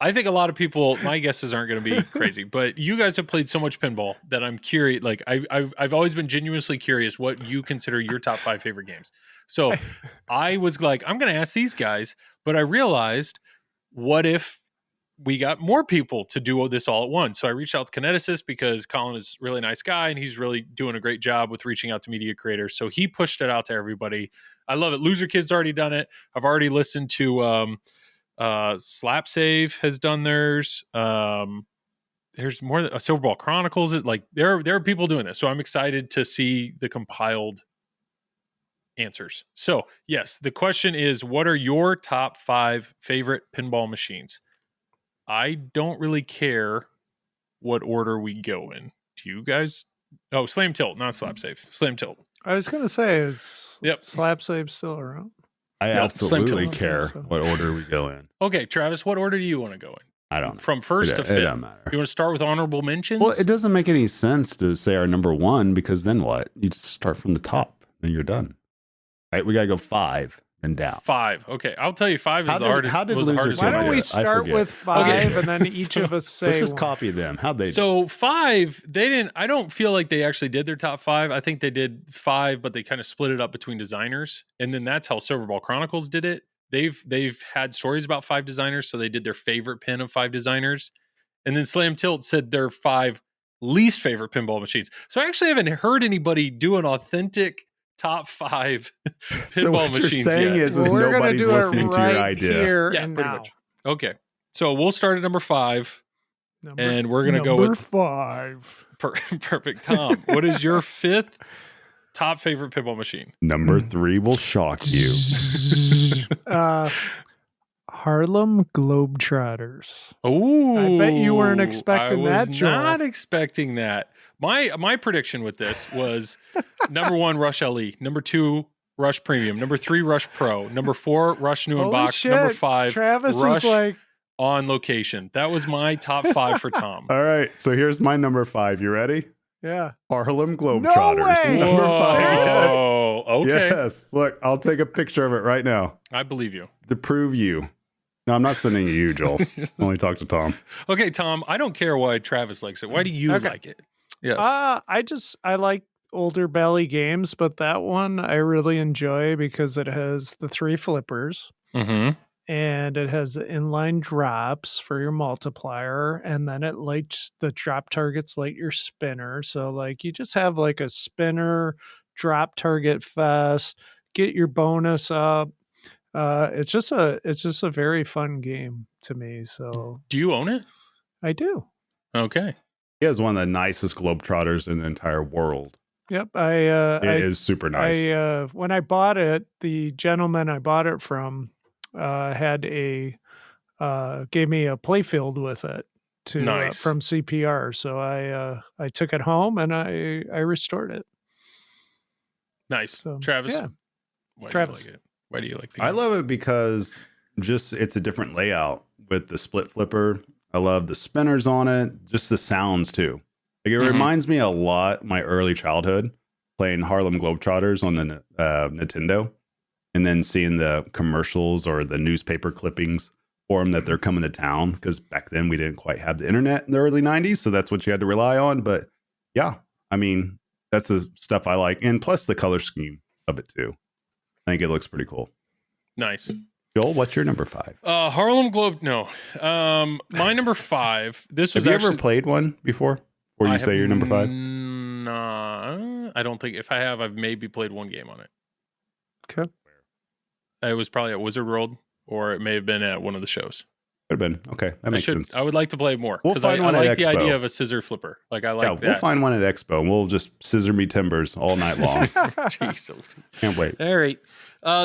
C: I think a lot of people, my guesses aren't going to be crazy, but you guys have played so much pinball that I'm curious. Like I've always been genuinely curious what you consider your top 5 favorite games. So I was like, I'm going to ask these guys, but I realized, what if we got more people to do this all at once? So I reached out to Kineticist because Colin is a really nice guy and he's really doing a great job with reaching out to media creators. So he pushed it out to everybody. I love it. Loser Kid's already done it. I've already listened to Slap Save has done theirs. There's more. Silver Ball Chronicles. Like there are people doing this. So I'm excited to see the compiled answers. So yes, the question is, what are your top 5 favorite pinball machines? I don't really care what order we go in. Do you guys? Oh, Slam Tilt, not Slap Save. Slam Tilt.
D: I was gonna say, is
C: Yep.
D: Slap Save still around?
E: I
C: No,
E: absolutely
D: Slim
E: care
D: Tim.
E: what order we go in.
C: Okay, Travis, what order do you want to go in?
E: I don't know.
C: From first to
E: It
C: fifth.
E: doesn't matter.
C: You want to start with honorable mentions?
E: Well, it doesn't make any sense to say our number 1 because then what? You just start from the top, then you're done. Right? We got to go 5 and down.
C: 5. Okay, I'll tell you 5 is
E: How
C: the
E: did-
C: hardest.
E: how did
C: was the
E: Loser
C: hardest
E: Kid
D: Why
C: one
E: do
C: to
D: don't
E: it?
D: we
C: do.
D: start
E: forget.
D: with 5
C: Okay.
D: and then each of us say
E: Let's just
D: one?
E: copy them. How'd they do?
C: So 5, they didn't. I don't feel like they actually did their top 5. I think they did 5, but they kind of split it up between designers, and then that's how Silver Ball Chronicles did it. They've had stories about 5 designers, so they did their favorite pin of 5 designers, and then Slam Tilt said their 5 least favorite pinball machines. So I actually haven't heard anybody do an authentic top 5 pinball
E: So what you're
C: machines
E: saying
C: yet.
E: is
D: Well, we're gonna
E: nobody's
D: do it
E: listening to your
D: right
E: idea.
D: here
C: Yeah,
D: and
C: pretty
D: now.
C: much. Okay, so we'll start at number 5.
D: Number-
C: And we're gonna go
D: number
C: with-
D: 5.
C: Perfect. Tom, what is your 5th top favorite pinball machine?
E: Number 3 will shock you.
D: Harlem Globetrotters.
C: Oh,
D: I bet you weren't expecting
C: I was
D: that, Joel.
C: not expecting that. My prediction with this was number 1 Rush LE, number 2 Rush Premium, number 3 Rush Pro, number 4 Rush New in
D: Holy
C: Box,
D: shit.
C: number 5
D: Travis
C: Rush
D: is like,
C: on Location. That was my top 5 for Tom.
E: All right, so here's my number 5. You ready?
D: yeah.
E: Harlem Globetrotters.
D: way!
E: Number 5.
C: Whoa, okay.
E: Yes. Look, I'll take a picture of it right now
C: I believe you.
E: to prove you. No, I'm not sending it to you, Joel. Only talk to Tom.
C: Okay, Tom, I don't care why Travis likes it. Why do you
D: Okay.
C: like it? Yes.
D: I like older belly games, but that one I really enjoy because it has the 3 flippers
C: Mm-hmm.
D: and it has inline drops for your multiplier, and then it lights the drop targets light your spinner. So like you just have like a spinner drop target fest, get your bonus up. It's just a very fun game to me. So
C: Do you own it?
D: I do.
C: Okay.
E: He has one of the nicest Globetrotters in the entire world.
D: Yep.
E: It is super nice.
D: When I bought it, the gentleman I bought it from had gave me a playfield with it
C: Nice.
D: from CPR. So I took it home and I restored it.
C: Nice.
D: So,
C: Travis.
D: yeah.
C: Why
D: Travis.
C: do you like it? Why do you like the
E: I
C: game?
E: love it because just it's a different layout with the split flipper. I love the spinners on it, just the sounds too. Like it
C: Mhm.
E: reminds me a lot my early childhood playing Harlem Globetrotters on the Nintendo, and then seeing the commercials or the newspaper clippings for them that they're coming to town. Because back then we didn't quite have the internet in the early '90s, so that's what you had to rely on. But yeah, I mean that's the stuff I like, and plus the color scheme of it too. I think it looks pretty cool.
C: Nice.
E: Joel, what's your number 5?
C: Harlem Globe. No. My number 5. This was
E: Have you
C: actually.
E: ever played one before? Or you
C: I
E: say
C: have
E: you're number 5?
C: Nah, I don't think. If I have, I've maybe played one game on it.
D: Okay.
C: It was probably at Wizard World, or it may have been at one of the shows.
E: Could have been. Okay, that makes sense.
C: I would like to play more
E: We'll
C: because I
E: find one at
C: like the
E: Expo.
C: idea of a scissor flipper. Like I like
E: Yeah,
C: that.
E: we'll find one at Expo and we'll just scissor me timbers all night long.
C: Jeez.
E: Can't wait.
C: All right.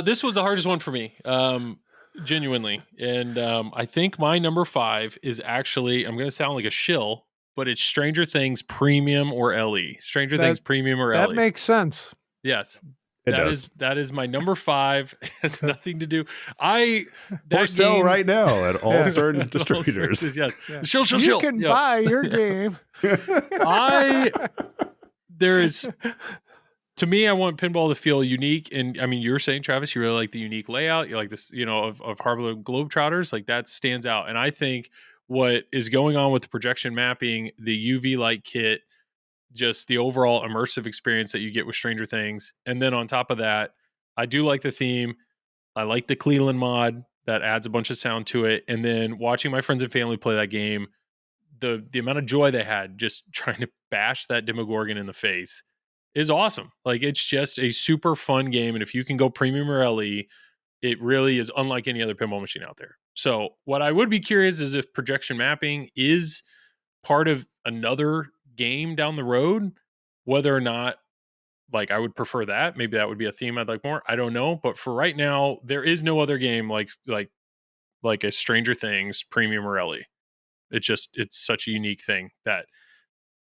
C: This was the hardest one for me, genuinely. And I think my number 5 is actually, I'm going to sound like a shill, but it's Stranger Things Premium or LE. Stranger Things Premium or LE.
D: That makes sense.
C: Yes.
E: It does.
C: That is my number 5. It has nothing to do.
E: For sale right now at all Stern distributors.
C: Yes.
D: Yeah.
C: Shill.
D: You can buy your game.
C: To me, I want pinball to feel unique. And I mean, you're saying, Travis, you really like the unique layout. You like this, of Harlem Globetrotters. Like that stands out. And I think what is going on with the projection mapping, the UV light kit, just the overall immersive experience that you get with Stranger Things. And then on top of that, I do like the theme. I like the Cleveland mod that adds a bunch of sound to it. And then watching my friends and family play that game, the amount of joy they had just trying to bash that Demogorgon in the face is awesome. Like it's just a super fun game. And if you can go premium or LE, it really is unlike any other pinball machine out there. So what I would be curious is if projection mapping is part of another game down the road, whether or not like I would prefer that. Maybe that would be a theme I'd like more. I don't know. But for right now, there is no other game like a Stranger Things Premium or LE. It's such a unique thing that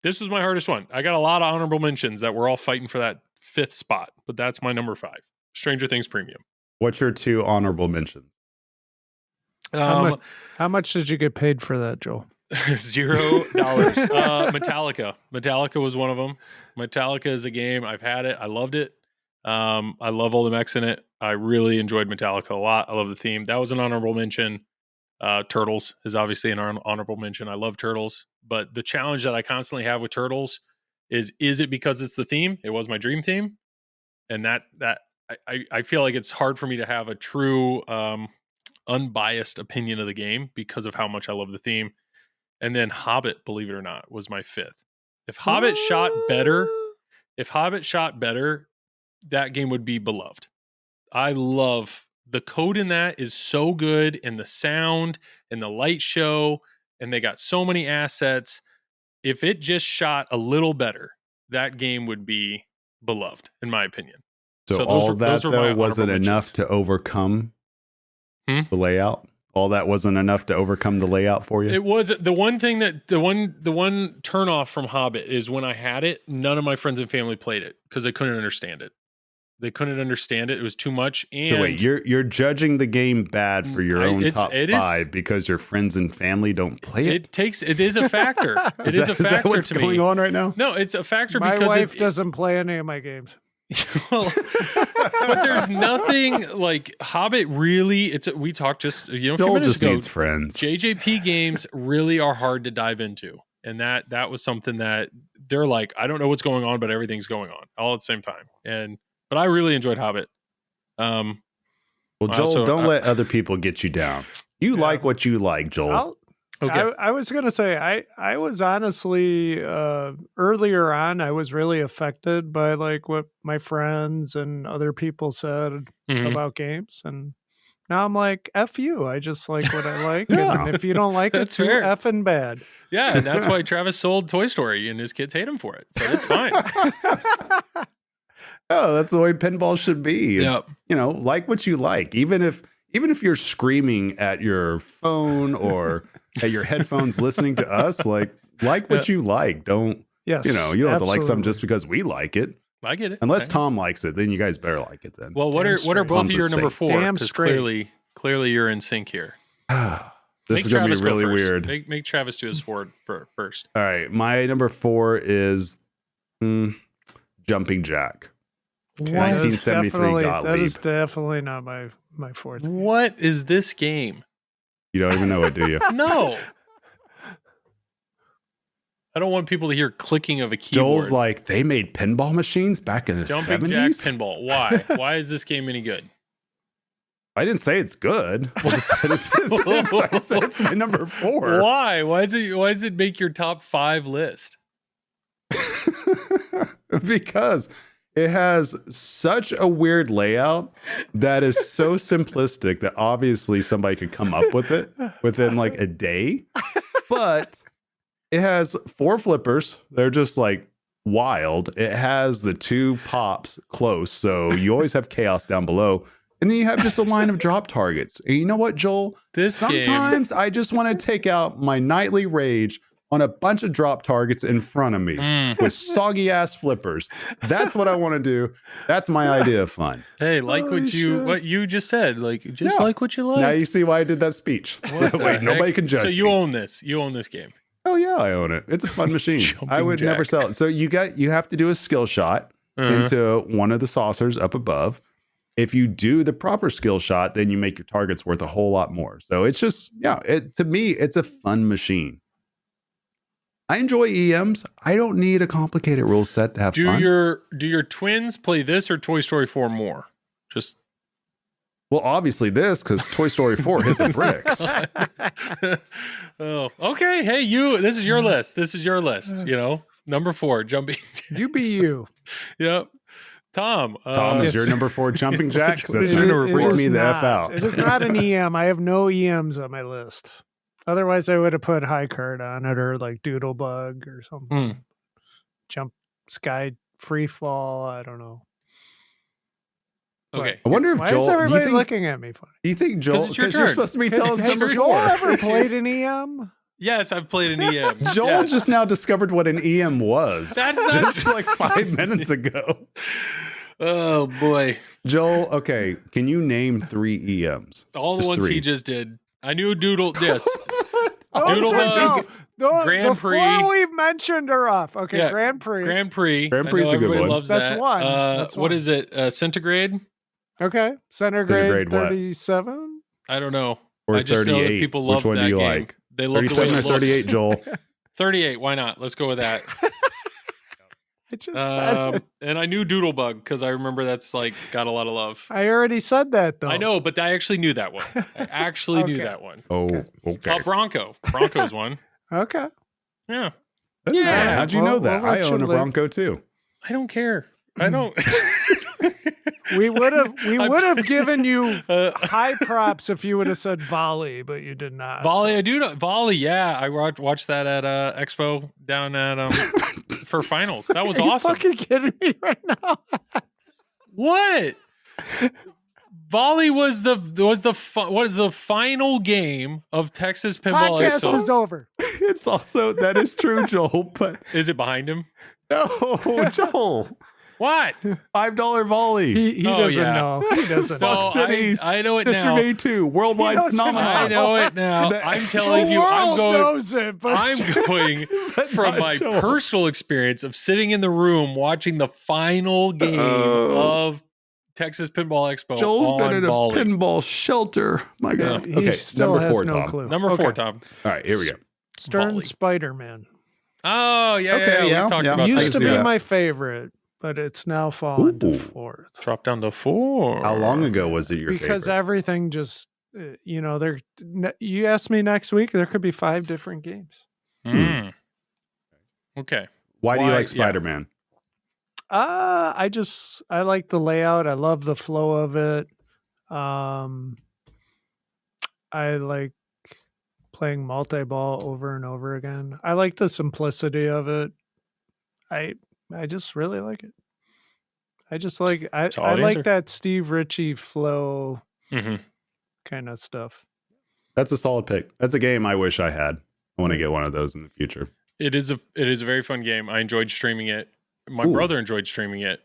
C: this was my hardest one. I got a lot of honorable mentions that we're all fighting for that 5th spot, but that's my number 5. Stranger Things Premium.
E: What's your 2 honorable mentions?
D: How much did you get paid for that, Joel?
C: $0. Metallica was one of them. Metallica is a game. I've had it. I loved it. I love all the mechs in it. I really enjoyed Metallica a lot. I love the theme. That was an honorable mention. Turtles is obviously an honorable mention. I love Turtles, but the challenge that I constantly have with Turtles is it because it's the theme? It was my dream theme. And that I feel like it's hard for me to have a true, unbiased opinion of the game because of how much I love the theme. And then Hobbit, believe it or not, was my 5th. If Hobbit shot better, that game would be beloved. I love the code in that is so good, and the sound and the light show, and they got so many assets. If it just shot a little better, that game would be beloved, in my opinion.
E: So all that though wasn't enough to overcome the layout. All that wasn't enough to overcome the layout for you.
C: It was the one thing that the one turnoff from Hobbit is when I had it, none of my friends and family played it because they couldn't understand it. They couldn't understand it. It was too much. And
E: so wait, you're judging the game bad for your own top 5 because your friends and family don't play it?
C: It is a factor. It is a factor. Is that what's
E: going on right now?
C: No, it's a factor
D: my
C: because
D: my wife doesn't play any of my games.
C: Well, but there's nothing like Hobbit really. We talked just a few minutes
E: just
C: ago.
E: Needs friends.
C: JJP games really are hard to dive into, and that was something that they're like, I don't know what's going on, but everything's going on all at the same time. But I really enjoyed Hobbit.
E: Well, Joel, don't let other people get you down. You like what you like, Joel.
D: Okay. I was going to say, I was honestly, earlier on, I was really affected by like what my friends and other people said about games. And now I'm like, F you. I just like what I like. And if you don't like it, it's fair. Effing bad.
C: Yeah. And that's why Travis sold Toy Story and his kids hate him for it. So it's fine.
E: Oh, that's the way pinball should be. Yep. Like what you like. Even if you're screaming at your phone or at your headphones listening to us, like what you like. Don't you don't have to like something just because we like it.
C: I get it.
E: Unless Tom likes it, then you guys better like it then.
C: Well, what are both of your number 4?
D: Damn straight.
C: Clearly you're in sync here.
E: This is going to be really weird.
C: Make Travis do his forward first.
E: All right. My number 4 is Jumping Jack. 1973 Gottlieb.
D: That is definitely not my 4th.
C: What is this game?
E: You don't even know it, do you?
C: No. I don't want people to hear clicking of a keyboard.
E: Joel's like, they made pinball machines back in the 70s?
C: Jumping Jack Pinball. Why? Why is this game any good?
E: I didn't say it's good. I said it's my number 4.
C: Why? Why does it make your top 5 list?
E: Because it has such a weird layout that is so simplistic that obviously somebody could come up with it within like a day. But it has 4 flippers. They're just like wild. It has the 2 pops close. So you always have chaos down below. And then you have just a line of drop targets. And you know what, Joel? Sometimes I just want to take out my nightly rage on a bunch of drop targets in front of me with soggy ass flippers. That's what I want to do. That's my idea of fun.
C: Hey, like
D: Holy
C: what you just said. Like, just
E: Yeah.
C: like what you like.
E: Now you see why I did that speech.
C: What the
E: Wait, nobody
C: heck?
E: can judge
C: So you
E: me.
C: own this. You own this game.
E: Oh yeah, I own it. It's a fun machine. I would
C: Jumping
E: never
C: jack.
E: sell it. So you have to do a skill shot into one of the saucers up above. If you do the proper skill shot, then you make your targets worth a whole lot more. So it's just, to me, it's a fun machine. I enjoy EMs. I don't need a complicated rule set to have fun.
C: Do your twins play this or Toy Story 4 more? Just
E: Well, obviously this, because Toy Story 4 hit the bricks.
C: oh, okay. Hey, this is your list. This is your list. Number 4, jumping.
D: You be you.
C: Yep. Tom.
E: Tom, is
D: Yes.
E: your number 4 jumping jacks? That's
D: It
E: going to
D: is- it
E: freak
D: is
E: me the F
D: not.
E: out.
D: It is not an EM. I have no EMs on my list. Otherwise, I would have put High Card on it or like Doodlebug or something. Jump Sky Free Fall. I don't know.
C: Okay.
E: I wonder if
D: Why
E: Joel.
D: is
E: do
D: everybody
E: you think,
D: looking at me funny?
E: do you think Joel?
C: 'Cause it's your
E: Because you're
C: turn.
E: supposed to be telling us
D: Has
E: number
D: Joel
E: 4.
D: ever played an EM?
C: Yes, I've played an EM.
E: Joel
C: Yes.
E: just now discovered what an EM was.
C: That's not
E: just like 5 minutes ago.
C: Oh boy.
E: Joel, okay, can you name 3 EMs?
C: All the
E: Just
C: ones
E: 3.
C: he just did. I knew Doodle. Yes.
D: Those
C: Doodlebug,
D: are- no,
C: Grand
D: the 4
C: Prix.
D: we've mentioned are off. Okay,
C: Yeah,
D: Grand Prix.
C: Grand Prix.
E: Grand
C: I
E: Prix is
C: know
E: a good
C: everybody
E: one.
C: Loves
D: That's
C: that.
D: one. That's
C: What
D: one.
C: is it? Centigrade?
D: Okay, Center
E: Centigrade
D: Grade
E: what?
D: 37.
C: I don't know.
E: Or
C: I just know that
E: 38?
C: people
E: Which
C: love
E: one
C: that
E: do you
C: game.
E: like?
C: They love the way
E: 37
C: it
E: or 38,
C: looks.
E: Joel?
C: 38. Why not? Let's go with that.
D: I just said it.
C: And I knew Doodlebug because I remember that's like got a lot of love.
D: I already said that though.
C: I know, but I actually knew that one. I actually knew
D: Okay.
C: that one.
E: Oh, okay.
C: Bronco. Bronco's one.
D: Okay.
C: Yeah.
E: That is
C: Yeah.
E: fun. How'd you know
D: We'll
E: that? I
D: let
E: own
D: you
E: a
D: live.
E: Bronco too.
C: I don't care. I don't.
D: We would have given you
C: Uh,
D: high props if you would have said volley, but you did not.
C: Volley, I do know. Volley, yeah. I watched that at Expo down at for finals. That was
D: Are you
C: awesome.
D: fucking kidding me right now?
C: What? Volley was the final game of Texas Pinball
D: Podcast
C: Expo.
D: is over.
E: It's also, that is true, Joel, but
C: Is it behind him?
E: no, Joel.
C: What?
E: $5 volley.
D: He
C: Oh,
D: doesn't
C: yeah.
D: know. He doesn't
C: No,
D: know.
E: Fox Cities.
C: I know it
E: District
C: now.
E: A2, worldwide
D: He knows it
E: phenomenon.
C: I know it now.
E: The-
C: I'm
D: The
C: telling you, I'm
D: world
C: going.
D: knows it, but
C: I'm going
E: But
C: from
E: not
C: my
E: Joel.
C: personal experience of sitting in the room watching the final game
E: Oh.
C: of Texas Pinball Expo.
E: Joel's
C: on
E: been in a
C: Volley.
E: pinball shelter. My God.
D: he
E: Okay,
D: still
E: number
D: has
E: 4,
D: no
E: Tom.
D: clue.
C: Number
D: Okay.
C: 4, Tom.
E: All right, here we go.
D: Stern
C: Volley.
D: Spider-Man.
C: Oh yeah,
E: Okay, yeah,
C: We've talked
E: yeah.
C: about
E: I
D: Used
E: can
D: to
E: see
D: be
E: that.
D: my favorite, but it's now fallen to
E: Ooh.
D: 4th.
C: Drop down to 4.
E: How long ago was it your
D: Because
E: favorite?
D: everything just, you ask me next week, there could be 5 different games.
C: Okay.
E: Why do you
C: why-
E: like
C: yeah.
E: Spider-Man?
D: I like the layout. I love the flow of it. I like playing multi-ball over and over again. I like the simplicity of it. I just really like it. I just like I
C: Solid
D: like
C: answer.
D: that Steve Ritchie flow
C: Mm-hmm.
D: kind of stuff.
E: That's a solid pick. That's a game I wish I had. I want to get one of those in the future.
C: It is a very fun game. I enjoyed streaming it. My
E: Ooh.
C: brother enjoyed streaming it.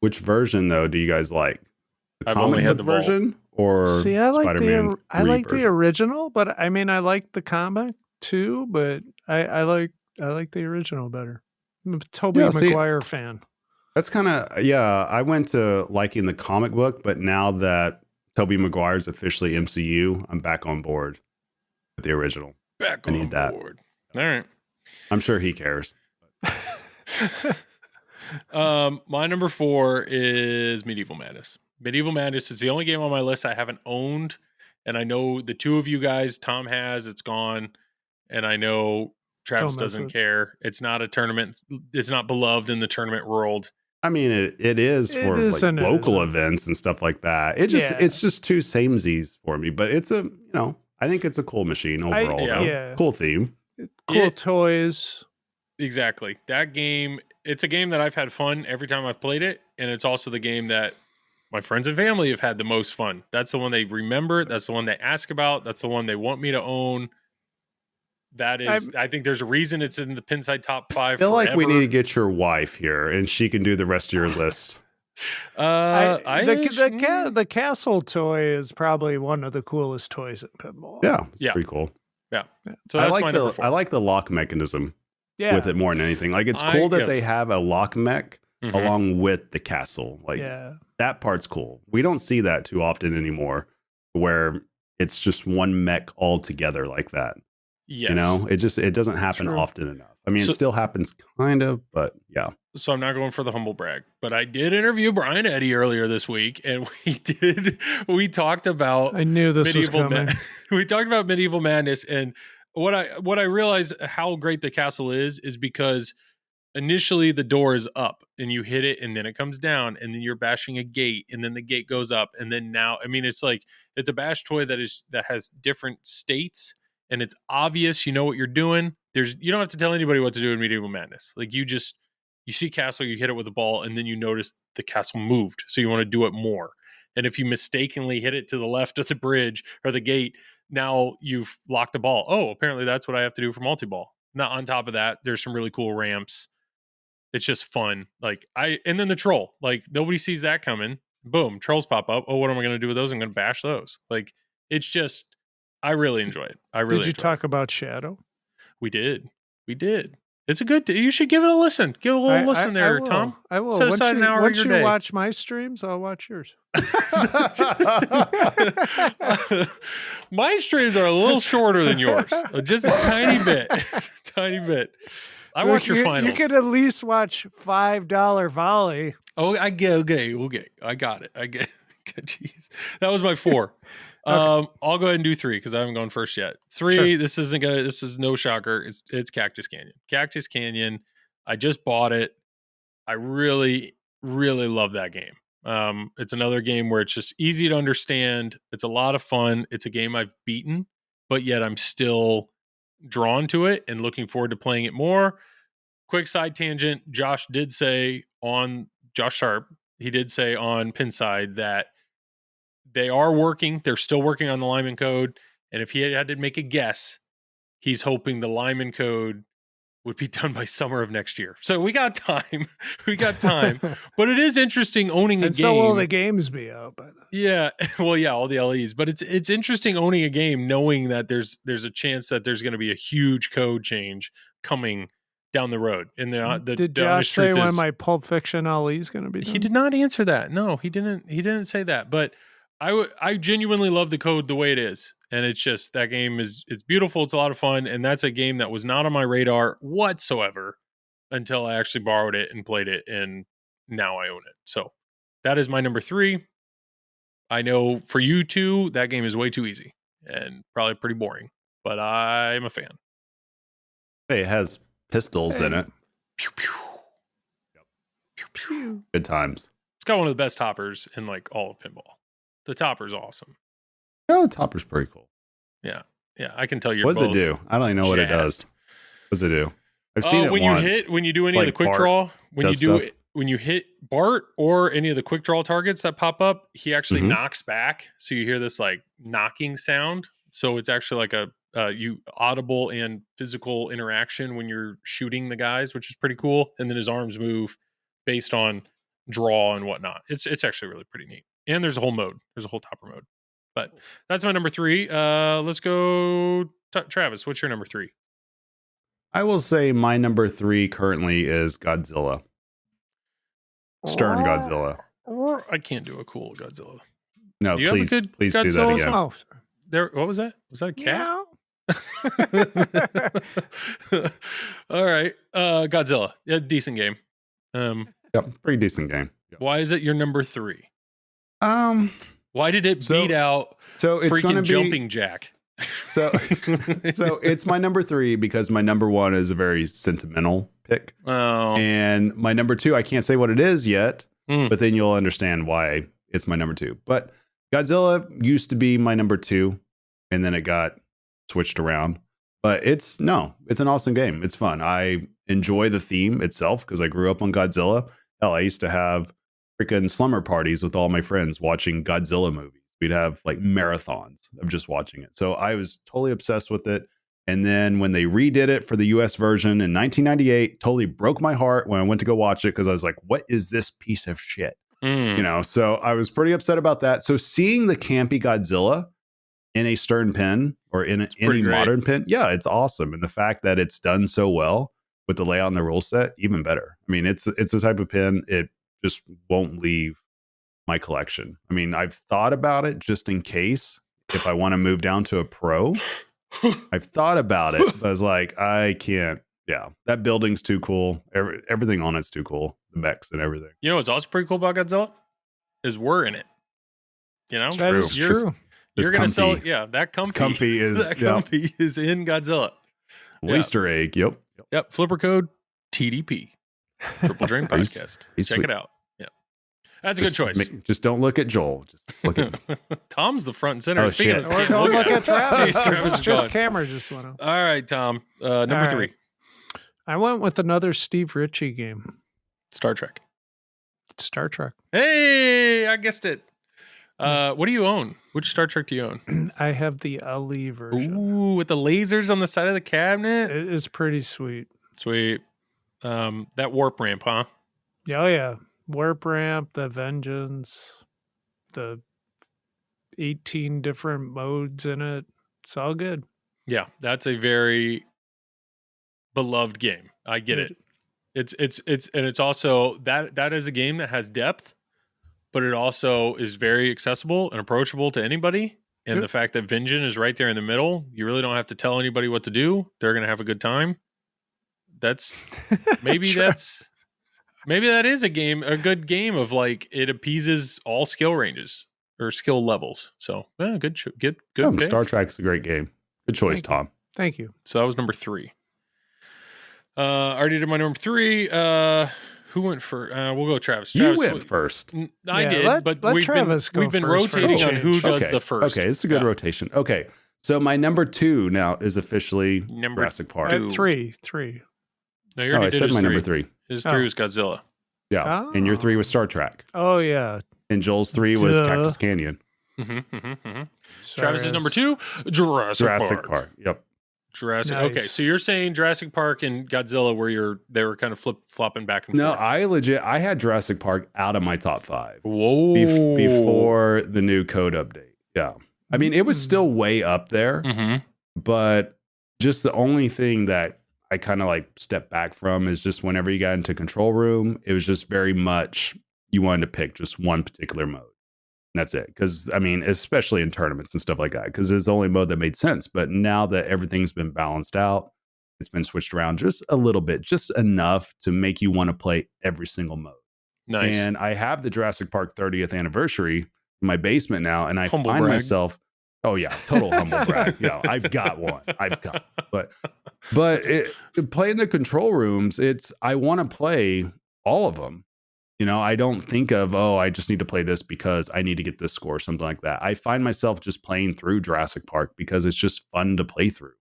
E: Which version though do you guys like? The
C: I've only
E: comic
C: had
E: book
C: the Vault.
E: version or
D: See, I like
E: Spider-Man?
D: I like
E: version?
D: the original, but I mean I like the comic too, but I like the original better. I'm a Tobey
E: Yeah, see-
D: Maguire fan.
E: That's kind of, yeah. I went to liking the comic book, but now that Tobey Maguire's officially MCU, I'm back on board with the original.
C: Back
E: I
C: on
E: need that.
C: board. All right.
E: I'm sure he cares.
C: My number 4 is Medieval Madness. Medieval Madness is the only game on my list I haven't owned, and I know the 2 of you guys, Tom has, it's gone, and I know Travis
D: Don't mess
C: doesn't
D: with-
C: care. It's not a tournament. It's not beloved in the tournament world.
E: I mean, it is
D: It
E: for
D: is
E: like
D: and it
E: local
D: isn't.
E: events and stuff like that.
D: Yeah.
E: It's just too samesies for me, but it's I think it's a cool machine overall.
C: yeah.
E: though.
D: Yeah.
E: Cool theme.
D: Cool
C: It-
D: toys.
C: Exactly. That game, it's a game that I've had fun every time I've played it, and it's also the game that my friends and family have had the most fun. That's the one they remember. That's the one they ask about. That's the one they want me to own. that is, I think there's a reason it's in the Pinside top 5.
E: I feel like we
C: forever.
E: need to get your wife here, and she can do the rest of your list.
D: The castle toy is probably one of the coolest toys in pinball.
E: Yeah, it's pretty cool.
C: Yeah. So that's my number 4.
E: I like the lock mechanism with it more than anything. Like, it's cool that they have a lock mech along with the castle. Like, that part's cool. We don't see that too often anymore, where it's just one mech all together like that.
C: Yes.
E: You know, it doesn't happen often enough. I mean, it still happens kind of, but yeah.
C: So I'm not going for the humble brag, but I did interview Brian Eddy earlier this week, and we talked about
D: I knew this was coming.
C: We talked about Medieval Madness, and what I realized how great the castle is because initially the door is up and you hit it and then it comes down and then you're bashing a gate and then the gate goes up and then now, I mean, it's like, it's a bash toy that has different states and it's obvious, you know what you're doing. You don't have to tell anybody what to do in Medieval Madness. Like, you see castle, you hit it with a ball and then you notice the castle moved. So you want to do it more. And if you mistakenly hit it to the left of the bridge or the gate, now you've locked the ball. Oh, apparently that's what I have to do for multi-ball. Now, on top of that, there's some really cool ramps. It's just fun. And then the troll, like, nobody sees that coming. Boom, trolls pop up. Oh, what am I going to do with those? I'm going to bash those. Like, it's just, I really enjoy it.
D: Did you talk about Shadow?
C: We did. It's a good, you should give it a listen. Give it a little listen there, Tom.
D: I will.
C: Set aside an hour of your day.
D: Once you watch my streams, I'll watch yours.
C: My streams are a little shorter than yours. Just a tiny bit. Tiny bit. I watch your finals.
D: You can at least watch $5 volley.
C: Oh, okay. I got it. Jeez. That was my 4.
D: Okay.
C: I'll go ahead and do 3 because I haven't gone first yet. 3, sure. This is no shocker. It's Cactus Canyon. Cactus Canyon. I just bought it. I really, really love that game. It's another game where it's just easy to understand. It's a lot of fun. It's a game I've beaten, but yet I'm still drawn to it and looking forward to playing it more. Quick side tangent. Josh Sharp, he did say on Pinside that they're still working on the Lyman code. And if he had to make a guess, he's hoping the Lyman code would be done by summer of next year. So we got time. But it is interesting owning a game.
D: So will the games be out by then?
C: Yeah. Well, yeah, all the LEs. But it's interesting owning a game knowing that there's a chance that there's going to be a huge code change coming down the road. And
D: did Josh say when my Pulp Fiction LE is going to be done?
C: He did not answer that. No, he didn't say that. But I genuinely love the code the way it is. And it's just, that game it's beautiful. It's a lot of fun. And that's a game that was not on my radar whatsoever until I actually borrowed it and played it. And now I own it. So that is my number 3. I know for you two, that game is way too easy and probably pretty boring, but I'm a fan.
E: Hey, it has pistols in it.
C: Pew, pew.
E: Yep. Pew, pew. Good times.
C: It's got one of the best toppers in like all of pinball. The topper's awesome.
E: Oh, the topper's pretty cool.
C: Yeah. I can tell you're
E: What does
C: both
E: it do? I don't even know what it does. What does it do? I've seen it
C: when
E: once.
C: When you do any
E: like
C: of the quick
E: Bart
C: draw, when you hit Bart or any of the quick draw targets that pop up, he actually knocks back. So you hear this like knocking sound. So it's actually like a audible and physical interaction when you're shooting the guys, which is pretty cool. And then his arms move based on draw and whatnot. It's actually really pretty neat. And there's a whole mode. There's a whole topper mode. But that's my number 3. Let's go, Travis. What's your number 3?
E: I will say my number 3 currently is Godzilla. Stern Godzilla.
C: I can't do a cool Godzilla.
E: No,
C: do you
E: please
C: have a good
E: do
C: Godzilla
E: that again.
D: Oh,
C: there. What was that? Was that a cat? All right, Godzilla. Yeah, decent game.
E: Yep, pretty decent game. Yep.
C: Why is it your number 3? Why did it beat out
E: it's
C: freaking Jumping Jack?
E: So it's my number 3 because my number 1 is a very sentimental pick.
C: Oh.
E: And my number 2, I can't say what it is yet, but then you'll understand why it's my number 2. But Godzilla used to be my number 2, and then it got switched around. But it's an awesome game. It's fun. I enjoy the theme itself because I grew up on Godzilla. Hell, I used to have freaking slumber parties with all my friends watching Godzilla movies. We'd have like marathons of just watching it. So I was totally obsessed with it. And then when they redid it for the US version in 1998, totally broke my heart when I went to go watch it because I was like, what is this piece of shit? You know, so I was pretty upset about that. So seeing the campy Godzilla in a Stern pin or in any modern pin, yeah, it's awesome. And the fact that it's done so well with the layout and the rule set, even better. I mean, it's a type of pin, it just won't leave my collection. I mean, I've thought about it just in case if I want to move down to a pro. I've thought about it, but I was like, I can't. Yeah, that building's too cool. Everything on it's too cool. The mechs and everything.
C: You know what's also pretty cool about Godzilla is we're in it. You know,
D: That is true.
C: You're going to sell it. Yeah, that comfy
E: is
C: in Godzilla.
E: Easter egg. Yep.
C: Flipper code TDP. Triple Drain Podcast. Check it out. Yeah, that's a good choice.
E: Just don't look at Joel. Just look at me.
C: Tom's the front and center.
E: Oh,
C: Speaking
E: shit.
C: of,
D: Or don't look at Travis.
C: Jeez, Travis
D: It's
C: is
D: just
C: gone.
D: camera just went up.
C: All right, Tom. Number
D: All
C: 3,
D: right. I went with another Steve Ritchie game.
C: Star Trek.
D: Star Trek.
C: Hey, I guessed it. What do you own? Which Star Trek do you own?
D: I have the Ali version.
C: Ooh, with the lasers on the side of the cabinet.
D: It is pretty sweet.
C: Sweet. That warp ramp, huh?
D: Oh yeah. Warp ramp, the Vengeance, the 18 different modes in it. It's all good.
C: Yeah, that's a very beloved game. I get it. It's also that is a game that has depth, but it also is very accessible and approachable to anybody. And
D: Yep.
C: the fact that Vengeance is right there in the middle, you really don't have to tell anybody what to do. They're going to have a good time. That's maybe
D: Sure.
C: maybe that is a good game of like it appeases all skill ranges or skill levels. So good pick.
E: Star Trek's a great game. Good choice,
D: Thank you.
E: Tom.
D: Thank you.
C: So that was number 3. I already did my number 3. Who went first? We'll go Travis.
E: You
C: Travis
E: went first.
C: I
D: Yeah,
C: did,
D: let
C: but we've
D: Travis go
C: been
D: first for a
C: rotating on who
D: change.
C: does
E: Okay.
C: the first.
E: Okay, it's a good rotation. Okay, so my number 2 now is officially
C: Number
E: Jurassic Park.
C: two.
D: Three.
C: No, you
E: Oh,
C: already
E: I
C: did
E: said
C: his
E: my
C: 3.
E: number 3.
C: His
D: Oh.
C: 3 was Godzilla.
E: Yeah, and your 3 was Star Trek,
D: Oh yeah.
E: and Joel's 3 was
D: Duh.
E: Cactus Canyon.
C: Travis is number 2.
E: Jurassic Park. Yep.
C: Jurassic.
D: Nice.
C: Okay, so you're saying Jurassic Park and Godzilla, where they were kind of flip-flopping back and
E: No,
C: forth.
E: I had Jurassic Park out of my top 5
C: Whoa.
E: before the new code update. Yeah, I mean it was still way up there,
C: Mhm.
E: but just the only thing that I kind of like stepped back from is just whenever you got into control room, it was just very much you wanted to pick just one particular mode. And that's it. Because I mean, especially in tournaments and stuff like that, because it's the only mode that made sense. But now that everything's been balanced out, it's been switched around just a little bit, just enough to make you want to play every single mode.
C: Nice.
E: And I have the Jurassic Park 30th anniversary in my basement now, and I
C: Humble
E: find
C: brag.
E: myself, oh yeah, total humble brag. Yeah, I've got one. But playing the control rooms, I want to play all of them. You know, I don't think of, I just need to play this because I need to get this score or something like that. I find myself just playing through Jurassic Park because it's just fun to play through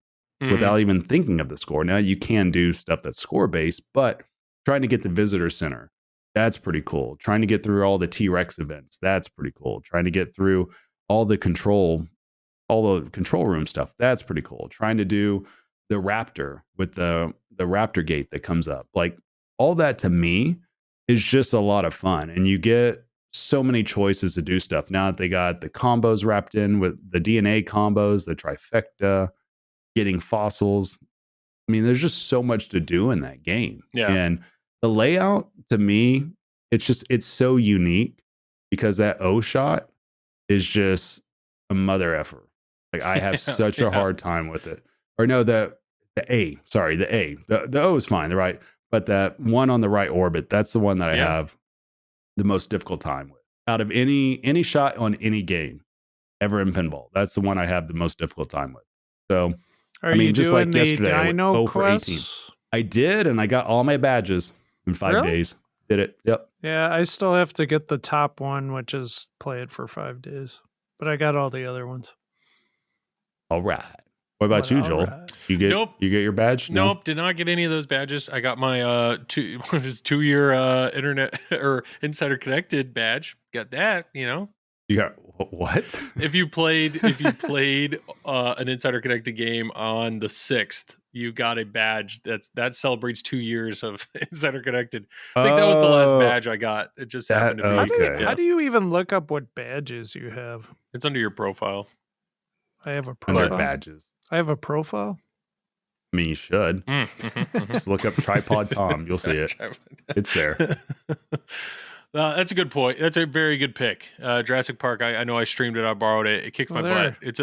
E: without even thinking of the score. Now, you can do stuff that's score based, but trying to get the visitor center, that's pretty cool. Trying to get through all the T-Rex events, that's pretty cool. Trying to get through all the control room stuff, that's pretty cool. Trying to do the Raptor with the Raptor gate that comes up, like all that to me is just a lot of fun, and you get so many choices to do stuff. Now that they got the combos wrapped in with the DNA combos, the trifecta, getting fossils. I mean, there's just so much to do in that game.
C: Yeah.
E: And the layout to me, it's so unique because that O shot is just a mother effer. Like I have such a hard time with it. Or no, the A. Sorry, the A. The O is fine, right? But that one on the right orbit, that's the one that I have the most difficult time with. Out of any shot on any game ever in pinball, that's the one I have the most difficult time with. So,
D: Are you
E: just
D: doing
E: like
D: the
E: yesterday, I went
D: Dino
E: 0 for 18.
D: quests?
E: I did, and I got all my badges in 5
D: Really?
E: days. Did it. Yep.
D: Yeah, I still have to get the top one, which is play it for 5 days. But I got all the other ones.
E: All right. What about you, Joel?
D: Right.
E: You get
C: Nope.
E: you get your badge? No?
C: Nope, did not get any of those badges. I got my 2-year internet or Insider Connected badge. Got that,
E: You got what?
C: If you played an Insider Connected game on the 6th, you got a badge that celebrates 2 years of Insider Connected. I think that was the last badge I got. It just happened to be.
E: Okay.
D: How do you even look up what badges you have?
C: It's under your profile.
D: I have a
E: Under
D: profile.
E: badges.
D: I have a profile.
E: I mean, you should. Just look up Tripod Tom. You'll see it. It's there.
C: That's a good point. That's a very good pick. Jurassic Park. I know I streamed it. I borrowed it. It kicked my butt. It's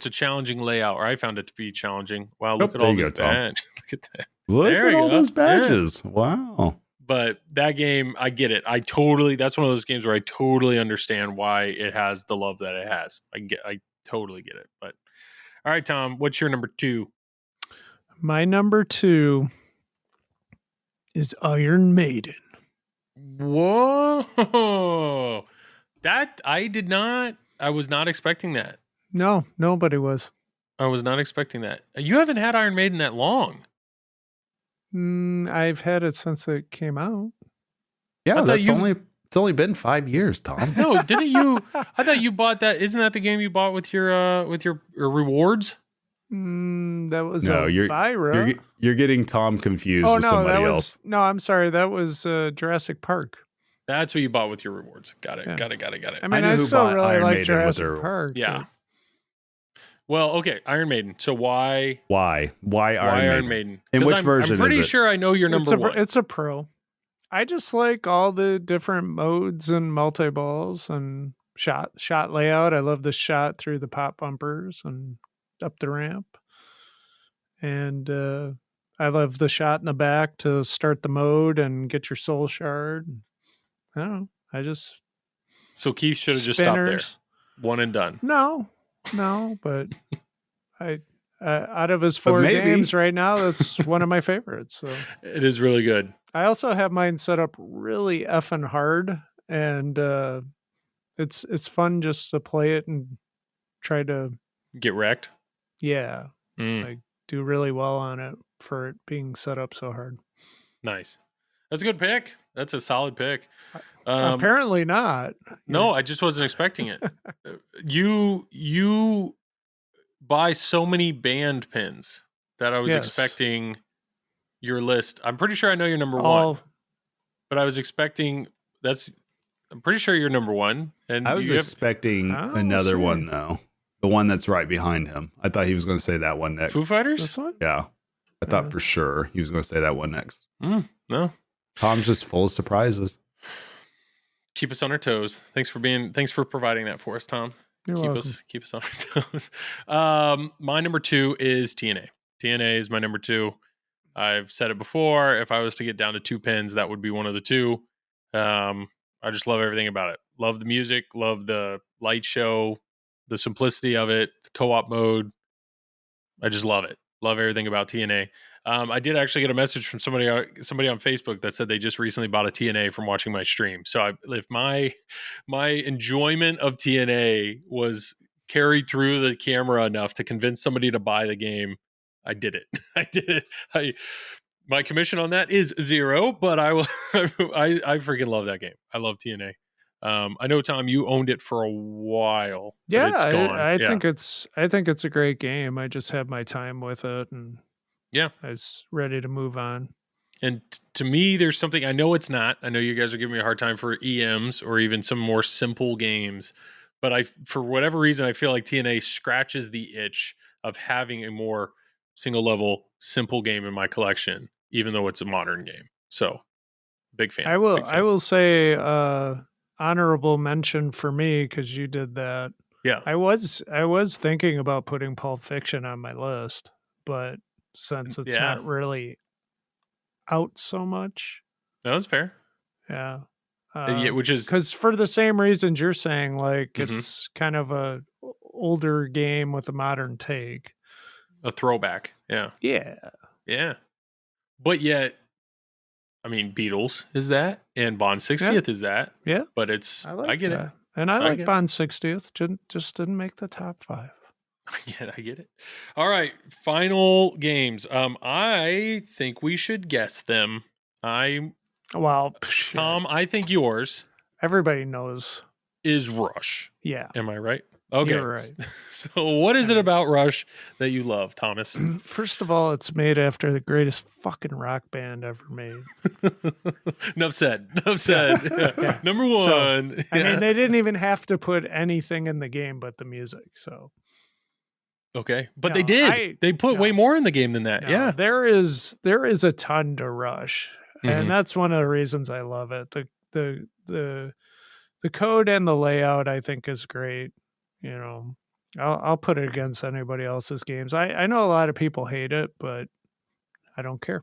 C: a challenging layout, or I found it to be challenging. Wow, look at all this badge. Look at that.
E: Look
C: There
E: at
C: you
E: all
C: go.
E: those badges. Yeah. Wow.
C: But that game, I get it. That's one of those games where I totally understand why it has the love that it has. I totally get it. But all right, Tom, what's your number 2?
D: My number 2 is Iron Maiden.
C: Whoa. That I was not expecting that.
D: No, nobody was.
C: I was not expecting that. You haven't had Iron Maiden that long.
D: I've had it since it came out.
E: Yeah, it's only been 5 years, Tom.
C: No, didn't you? I thought you bought that. Isn't that the game you bought with your rewards?
D: That was
E: you're
D: Elvira.
E: You're getting Tom confused
D: Oh
E: with
D: no,
E: somebody
D: that was
E: else.
D: no. I'm sorry, that was Jurassic Park.
C: That's what you bought with your rewards. Got it.
D: Yeah.
C: Got it.
D: I mean,
E: know
D: I
E: who
D: still
E: bought
D: really
E: Iron
D: like
E: Maiden with
D: Jurassic
E: their-
D: Park.
C: Yeah. Well, okay, Iron Maiden. So why
E: Why
C: Iron Maiden?
E: In
C: 'Cause
E: which version
C: I'm pretty
E: is it?
C: sure I know your number one.
D: It's a pro. I just like all the different modes and multi-balls and shot layout. I love the shot through the pop bumpers and up the ramp. And I love the shot in the back to start the mode and get your soul shard. I don't know.
C: So Keith should have just stopped there.
D: Spinners.
C: One and done.
D: No, but I out of his 4
E: maybe.
D: games right now, that's one of my favorites. So
C: It is really good.
D: I also have mine set up really effing hard, and it's fun just to play it and try to
C: Get wrecked.
D: like do really well on it for it being set up so hard.
C: Nice. That's a good pick. That's a solid pick.
D: Apparently not.
C: No, I just wasn't expecting it. You buy so many band pins that I was
D: Yes.
C: expecting your list. I'm pretty sure I know your number
D: All
C: one, but I was expecting I'm pretty sure you're number one. And
E: I was
C: you have-
E: expecting
D: Oh,
E: another
D: sure.
E: one though. The one that's right behind him. I thought he was going to say that one next.
C: Foo Fighters?
D: this one.
E: Yeah. I thought
D: Yeah.
E: for sure he was going to say that one next.
C: No.
E: Tom's just full of surprises.
C: Keep us on our toes. Thanks for providing that for us, Tom.
D: You're
C: keep
D: welcome.
C: us on our toes. My number 2 is TNA. TNA is my number 2. I've said it before. If I was to get down to 2 pins, that would be one of the 2. I just love everything about it. Love the music, love the light show, the simplicity of it, the co-op mode. I just love it. Love everything about TNA. I did actually get a message from somebody on Facebook that said they just recently bought a TNA from watching my stream. So if my enjoyment of TNA was carried through the camera enough to convince somebody to buy the game, I did it. I did it. My commission on that is 0, but I will. I freaking love that game. I love TNA. I know, Tom, you owned it for a while. But
D: Yeah,
C: it's gone.
D: I think it's a great game. I just had my time with it, and
C: Yeah.
D: I was ready to move on.
C: And to me, there's something, I know it's not. I know you guys are giving me a hard time for EMs or even some more simple games, but for whatever reason, I feel like TNA scratches the itch of having a more single level, simple game in my collection, even though it's a modern game. So, big fan.
D: I will.
C: Big fan.
D: I will say honorable mention for me because you did that.
C: Yeah.
D: I was thinking about putting Pulp Fiction on my list, but since it's
C: Yeah.
D: not really out so much,
C: That was fair.
D: yeah.
C: Yeah, which is
D: Because for the same reasons you're saying, like
C: Mhm.
D: it's kind of a older game with a modern take.
C: a throwback. Yeah.
D: Yeah.
C: Yeah. But yet, I mean, Beatles is that, and Bond 60th is that.
D: Yeah.
C: But it's,
D: I like
C: I get
D: that. And I
C: I
D: like
C: get it.
D: Bond 60th. Just didn't make the top 5.
C: it. I get it. All right. Final games. I think we should guess them.
D: Well,
C: Tom, I think yours.
D: everybody knows
C: is Rush.
D: Yeah.
C: Am I right? Okay.
D: You're right.
C: So what is it about Rush that you love, Thomas?
D: First of all, it's made after the greatest fucking rock band ever made.
C: Enough said.
D: Yeah.
C: Number one.
D: So, I mean, they didn't even have to put anything in the game but the music. So
C: Okay. But
D: No,
C: they did. They put way more in the game than that.
D: no,
C: Yeah.
D: there is a ton to Rush,
C: Mhm.
D: and that's one of the reasons I love it. The code and the layout I think is great. You know, I'll put it against anybody else's games. I know a lot of people hate it, but I don't care.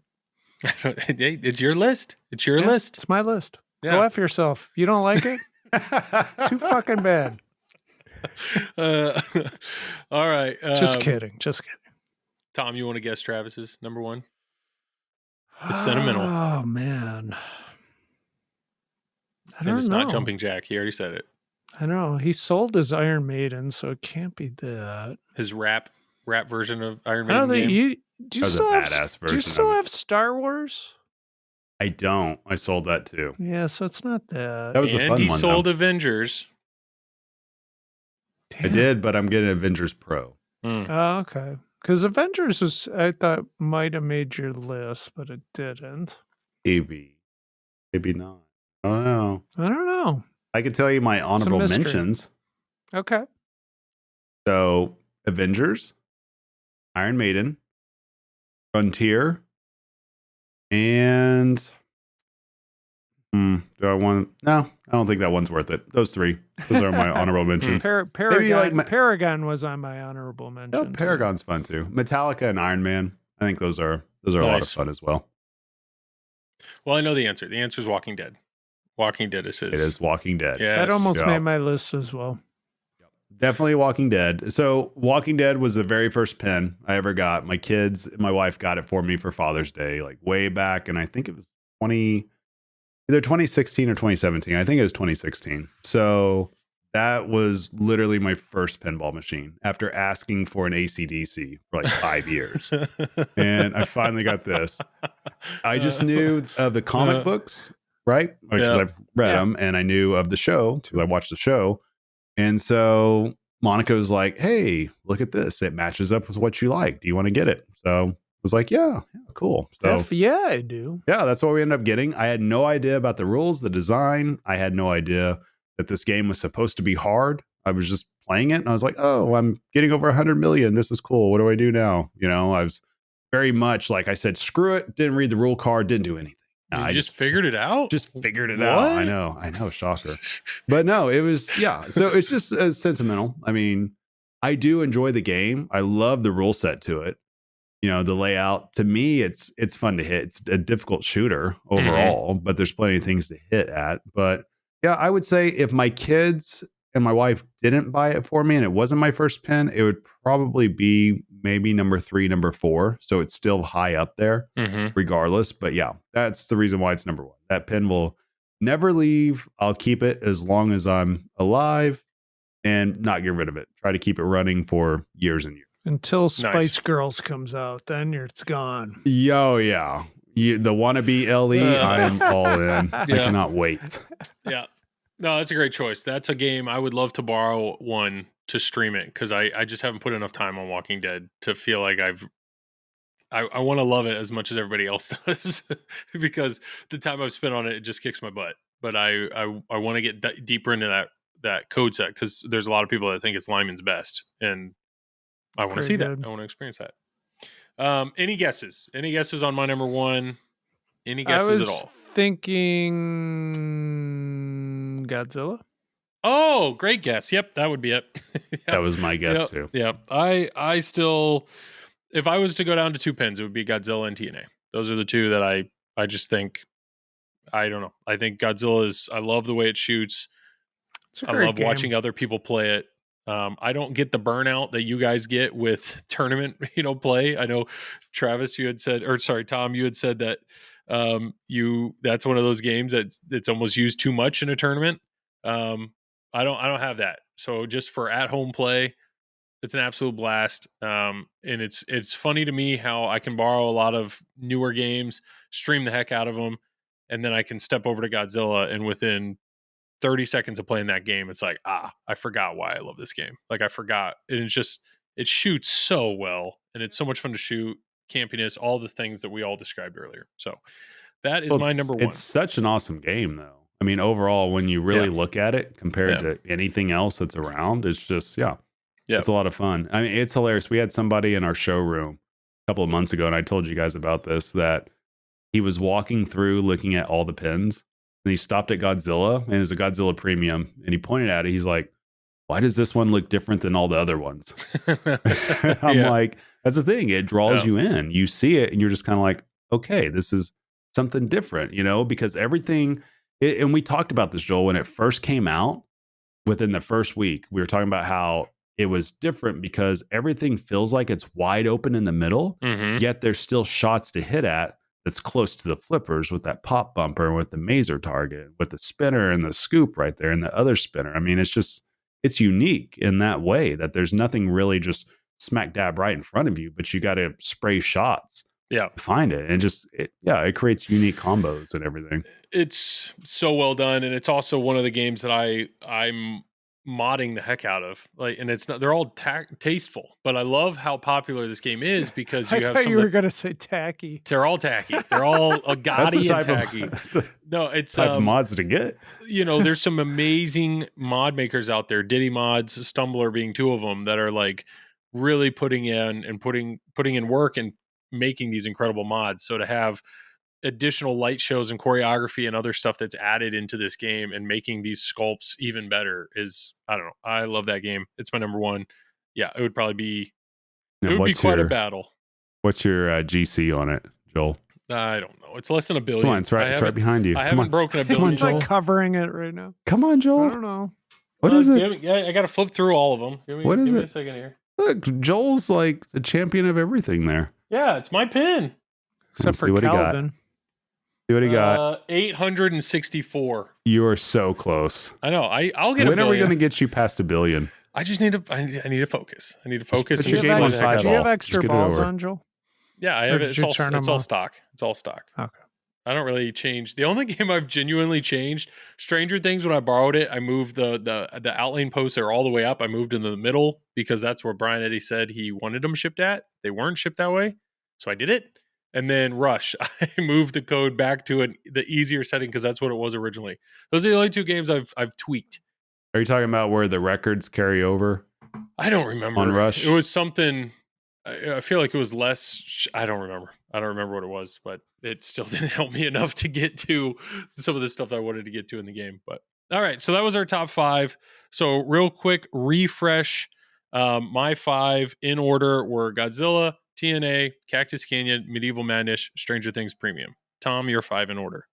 C: Hey, it's your list. It's your
D: Yeah,
C: list.
D: It's my list.
C: Yeah.
D: Go F yourself. You don't like it? Too fucking bad.
C: All right.
D: Just kidding. Just kidding.
C: Tom, you want to guess Travis's number one? It's sentimental.
D: Oh man. I
C: And
D: don't
C: it's
D: know.
C: not Jumping Jack. He already said it.
D: I know. He sold his Iron Maiden, so it can't be that.
C: His rap version of Iron
D: I don't
C: Maiden
D: think
C: game.
D: do you
E: That was a
D: still have
E: badass
D: do you
E: version
D: still
E: of it.
D: have Star Wars?
E: I don't. I sold that too.
D: Yeah, so it's not
E: That
D: that.
E: was a
C: And
E: fun
C: he
E: one.
C: sold
E: Though.
C: Avengers.
E: I did, but I'm getting Avengers Pro.
C: Mm.
D: Oh, okay. Because Avengers was I thought might have made your list, but it didn't.
E: Maybe not. I don't know.
D: I don't know.
E: I could tell you my honorable
D: mystery.
E: mentions.
D: Okay.
E: So Avengers, Iron Maiden, Frontier, and do I want? No, I don't think that one's worth it. Those three. Those are my honorable mentions.
D: Paragon,
E: like
D: Paragon was on my honorable mention.
E: Oh,
D: too.
E: Paragon's fun too. Metallica and Iron Man. I think those are a lot of
C: Nice.
E: fun as well.
C: Well, I know the answer. The answer is Walking Dead. Walking Dead is his.
E: It is Walking Dead.
C: Yes.
D: That almost
E: Yeah.
D: made my list as well.
E: Definitely Walking Dead. So Walking Dead was the very first pen I ever got. My kids, my wife got it for me for Father's Day, like way back, and I think it was either 2016 or 2017. I think it was 2016. So that was literally my first pinball machine after asking for an AC/DC for like 5 years. And I finally got this. I just knew of the comic books, right? Because
C: Yeah.
E: I've read them, and I knew of the show because I watched the show. And so Monica was like, "Hey, look at this. It matches up with what you like. Do you want to get it?" So I was like, yeah, cool. So
D: Yeah, I do.
E: yeah, that's what we ended up getting. I had no idea about the rules, the design. I had no idea that this game was supposed to be hard. I was just playing it, and I was like, "Oh, I'm getting over 100 million. This is cool. What do I do now?" You know, I was very much like I said, "Screw it." Didn't read the rule card. Didn't do anything.
C: You just figured it out?
E: Just figured it out. I know, shocker. But no, it was, yeah. So it's just sentimental. I mean, I do enjoy the game. I love the rule set to it. You know, the layout, to me, it's fun to hit. It's a difficult shooter overall, but there's plenty of things to hit at. But yeah, I would say if my kids and my wife didn't buy it for me and it wasn't my first pen, it would probably be maybe number 3, number 4. So it's still high up there regardless. But yeah, that's the reason why it's number 1. That pen will never leave. I'll keep it as long as I'm alive and not get rid of it. Try to keep it running for years and years.
D: Until Spice
C: Nice.
D: Girls comes out, then it's gone.
E: Yo, yeah. The wannabe LE, I'm all in. I
C: Yeah.
E: cannot wait.
C: Yeah. No, that's a great choice. That's a game I would love to borrow one to stream it because I just haven't put enough time on Walking Dead to feel like I want to love it as much as everybody else does because the time I've spent on it just kicks my butt. But I want to get deeper into that code set because there's a lot of people that think it's Lyman's best, and I want to see
D: Pretty good.
C: that. I want to experience that. Any guesses? Any guesses on my number 1? Any
D: I
C: guesses
D: was
C: at all?
D: thinking Godzilla.
C: Oh, great guess. Yep, that would be it. Yep.
E: That was my guess too.
C: Yeah. I still, if I was to go down to 2 pins, it would be Godzilla and TNA. Those are the two that I just think, I don't know. I think Godzilla is, I love the way it shoots.
D: It's a
C: I
D: great
C: love
D: game.
C: watching other people play it. I don't get the burnout that you guys get with tournament, play. I know Travis, Tom, you had said that that's one of those games that's almost used too much in a tournament. I don't have that. So just for at home play, it's an absolute blast. And it's funny to me how I can borrow a lot of newer games, stream the heck out of them, and then I can step over to Godzilla and within 30 seconds of playing that game, it's like, I forgot why I love this game. Like I forgot. And it's just, it shoots so well and it's so much fun to shoot, campiness, all the things that we all described earlier. So that is my number one.
E: It's such an awesome game though. I mean, overall, when you really look at it compared to anything else that's around, it's just, it's a lot of fun. I mean, it's hilarious. We had somebody in our showroom a couple of months ago, and I told you guys about this, that he was walking through looking at all the pins, and he stopped at Godzilla, and it's a Godzilla Premium, and he pointed at it. He's like, why does this one look different than all the other ones? I'm like, that's the thing. It draws you in. You see it, and you're just kind of like, okay, this is something different, because everything, and we talked about this, Joel, when it first came out, within the first week, we were talking about how it was different because everything feels like it's wide open in the middle, yet there's still shots to hit at that's close to the flippers with that pop bumper, with the mazer target, with the spinner and the scoop right there and the other spinner. I mean, it's unique in that way that there's nothing really just smack dab right in front of you, but you got to spray shots to find it. And it creates unique combos and everything.
C: It's so well done. And it's also one of the games that I'm modding the heck out of, like, and it's not, they're all tasteful, but I love how popular this game is because you have
D: you were gonna say tacky.
C: They're all tacky. They're all gaudy and tacky. No, it's
E: type of mods to get.
C: There's some amazing mod makers out there. Diddy Mods, Stumbler being two of them, that are like really putting in work and making these incredible mods. So to have additional light shows and choreography and other stuff that's added into this game and making these sculpts even better is, I don't know. I love that game. It's my number one. Yeah, it would probably be, quite a battle.
E: What's your GC on it, Joel?
C: I don't know. It's less than $1 billion.
E: Come on, it's right behind you.
C: I haven't broken $1 billion.
D: He's like covering it right now.
E: Come on, Joel.
D: I don't know.
E: What is it?
C: I got to flip through all of them. Give me a second here.
E: Look, Joel's like the champion of everything there.
C: Yeah, it's my pin.
D: Except for Calvin.
E: See what he got.
C: 864.
E: You are so close.
C: I know. I'll get.
E: When are we going to get you past $1 billion?
C: I just need to. I need to focus. I need to focus.
D: Do you have extra balls on, Joel?
C: Yeah, I have it. It's all stock. It's all stock.
D: Okay.
C: I don't really change. The only game I've genuinely changed, Stranger Things, when I borrowed it, I moved the outlane posts are all the way up. I moved into the middle because that's where Brian Eddy said he wanted them shipped at. They weren't shipped that way, so I did it. And then Rush, I moved the code back to the easier setting because that's what it was originally. Those are the only two games I've tweaked.
E: Are you talking about where the records carry over?
C: I don't remember.
E: On Rush?
C: It was something, I feel like it was less, I don't remember. I don't remember what it was, but it still didn't help me enough to get to some of the stuff that I wanted to get to in the game. But all right, so that was our top 5. So real quick refresh. My 5 in order were Godzilla, TNA, Cactus Canyon, Medieval Madness, Stranger Things Premium. Tom, your 5 in order.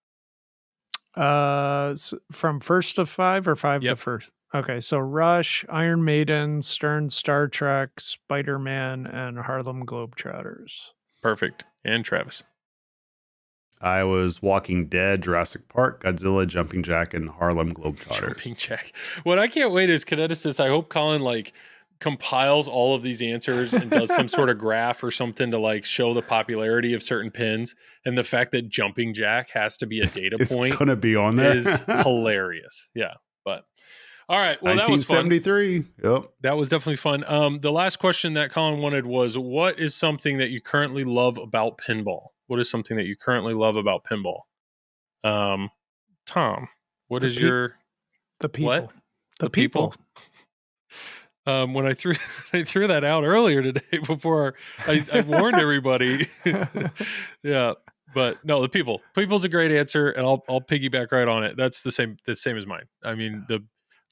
D: From first to 5 or 5 to first? Okay, so Rush, Iron Maiden, Stern Star Trek, Spider-Man, and Harlem Globetrotters.
C: Perfect. And Travis?
E: I was Walking Dead, Jurassic Park, Godzilla, Jumping Jack, and Harlem Globetrotters.
C: Jumping Jack. What I can't wait is Kineticist. I hope Colin compiles all of these answers and does some sort of graph or something to show the popularity of certain pins, and the fact that Jumping Jack has to be a data point.
E: It's gonna be on there.
C: Is hilarious. Yeah, but all right. Well, that was fun.
E: 1973. Yep,
C: that was definitely fun. The last question that Colin wanted was, what is something that you currently love about pinball? What is something that you currently love about pinball? Tom, what is your
D: the people?
C: What?
D: The people.
C: When I threw that out earlier today before I warned everybody. Yeah, but no, the people. People's a great answer, and I'll piggyback right on it. That's the same as mine. I mean,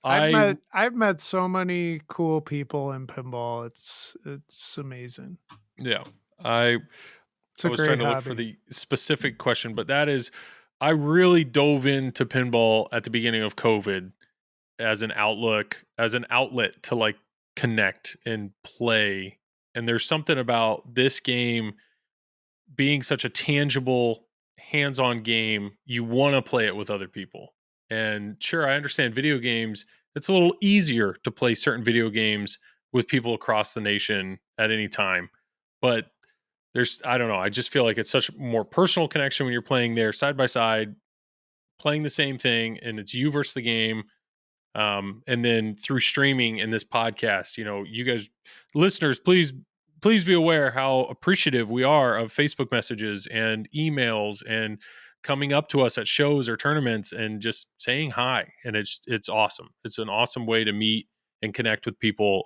D: I've met so many cool people in pinball. It's amazing.
C: Yeah, I was trying to look for the specific question, but that is, I really dove into pinball at the beginning of COVID as an outlet to connect and play. And there's something about this game being such a tangible, hands-on game. You want to play it with other people. And sure, I understand video games. It's a little easier to play certain video games with people across the nation at any time. But I don't know. I just feel like it's such a more personal connection when you're playing there side by side, playing the same thing, and it's you versus the game. And then through streaming and this podcast, you guys, listeners, please be aware how appreciative we are of Facebook messages and emails and coming up to us at shows or tournaments and just saying hi. And it's awesome. It's an awesome way to meet and connect with people,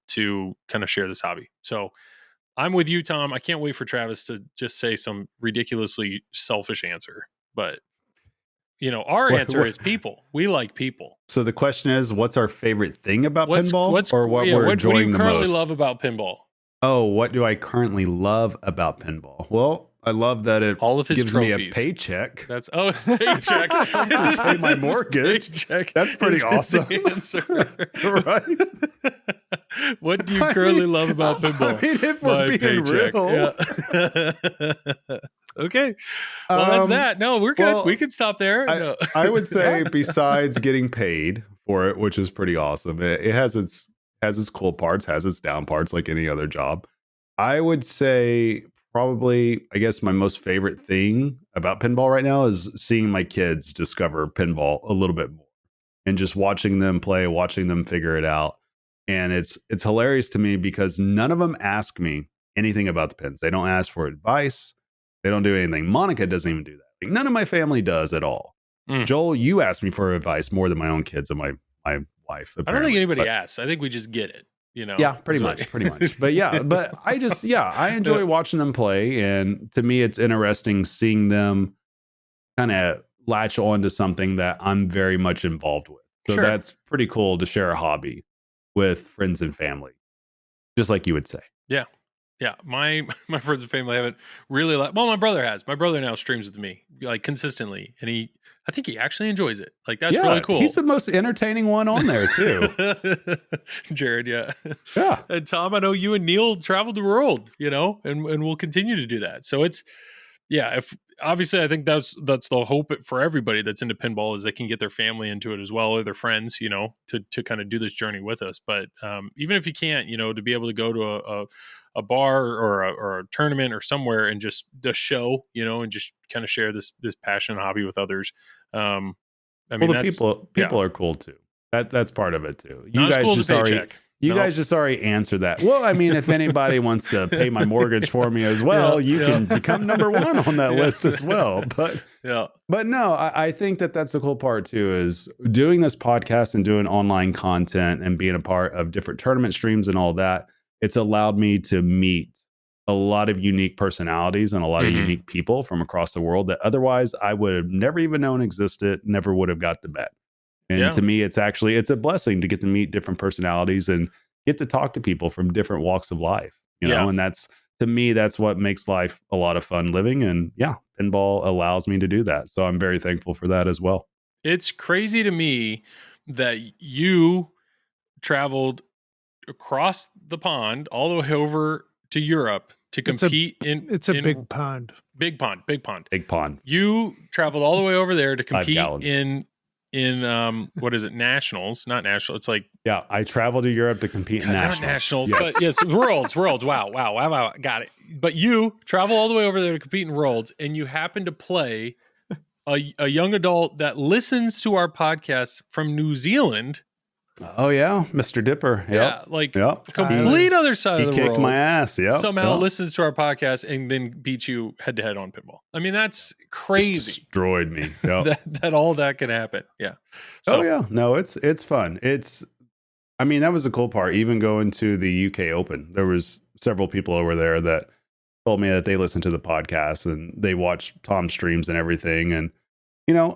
C: to kind of share this hobby. So I'm with you, Tom. I can't wait for Travis to just say some ridiculously selfish answer, but our answer is people. We like people.
E: So the question is, what's our favorite thing about pinball, or what
C: we're
E: we're
C: enjoying the most? What do you currently love about pinball?
E: Oh, what do I currently love about pinball? Well, I love that it
C: all of his
E: gives
C: trophies.
E: me a paycheck.
C: His paycheck.
E: To pay my mortgage. That's pretty awesome. Right?
C: What do you currently love about pinball?
E: I mean, if we're being real.
C: Yeah. Okay. Well, that's that. No, we're good.
E: Well,
C: we could stop there.
E: I would say besides getting paid for it, which is pretty awesome, it has its cool parts, has its down parts like any other job. I would say probably, I guess my most favorite thing about pinball right now is seeing my kids discover pinball a little bit more and just watching them play, watching them figure it out. And it's hilarious to me because none of them ask me anything about the pins. They don't ask for advice. They don't do anything. Monica doesn't even do that. Like, none of my family does at all. Joel, you asked me for advice more than my own kids and my wife. Apparently.
C: I don't think anybody asks. I think we just get it.
E: Yeah, pretty much. But I enjoy watching them play, and to me, it's interesting seeing them kind of latch on to something that I'm very much involved with. So that's pretty cool to share a hobby with friends and family, just like you would say.
C: Yeah, my friends and family haven't really my brother has. My brother now streams with me like consistently, and I think he actually enjoys it. Like, that's really cool.
E: He's the most entertaining one on there too.
C: Jared, yeah.
E: And
C: Tom, I know you and Neil traveled the world, and we'll continue to do that. So it's, if obviously I think that's the hope for everybody that's into pinball is they can get their family into it as well, or their friends, to kind of do this journey with us. But even if you can't, to be able to go to a bar or a tournament or somewhere and just the show, and just kind of share this passion and hobby with others.
E: People are cool too. That's part of it too.
C: You guys
E: just already answered that. Well, I mean, if anybody wants to pay my mortgage for me as well, you can become number one on that list as well. But no, I think that's the cool part too, is doing this podcast and doing online content and being a part of different tournament streams and all that. It's allowed me to meet a lot of unique personalities and a lot of unique people from across the world that otherwise I would have never even known existed, never would have got to bet. And to me, it's a blessing to get to meet different personalities and get to talk to people from different walks of life, know, and to me, that's what makes life a lot of fun living. And pinball allows me to do that. So I'm very thankful for that as well.
C: It's crazy to me that you traveled across the pond all the way over to Europe to compete
D: It's a big pond.
C: Big pond. You traveled all the way over there to compete in what is it? Nationals, not national. It's like,
E: I traveled to Europe to compete in nationals.
C: Not nationals, but yes, worlds. Wow. Got it. But you travel all the way over there to compete in worlds, and you happen to play a young adult that listens to our podcast from New Zealand.
E: Oh yeah, Mr. Dipper.
C: Complete other side of the world.
E: He kicked my ass.
C: Somehow listens to our podcast and then beats you head to head on pinball. I mean, that's crazy.
E: Just destroyed me.
C: that all that can happen. Yeah. So,
E: no, it's fun. I mean, that was the cool part. Even going to the UK Open, there was several people over there that told me that they listened to the podcast and they watched Tom's streams and everything. And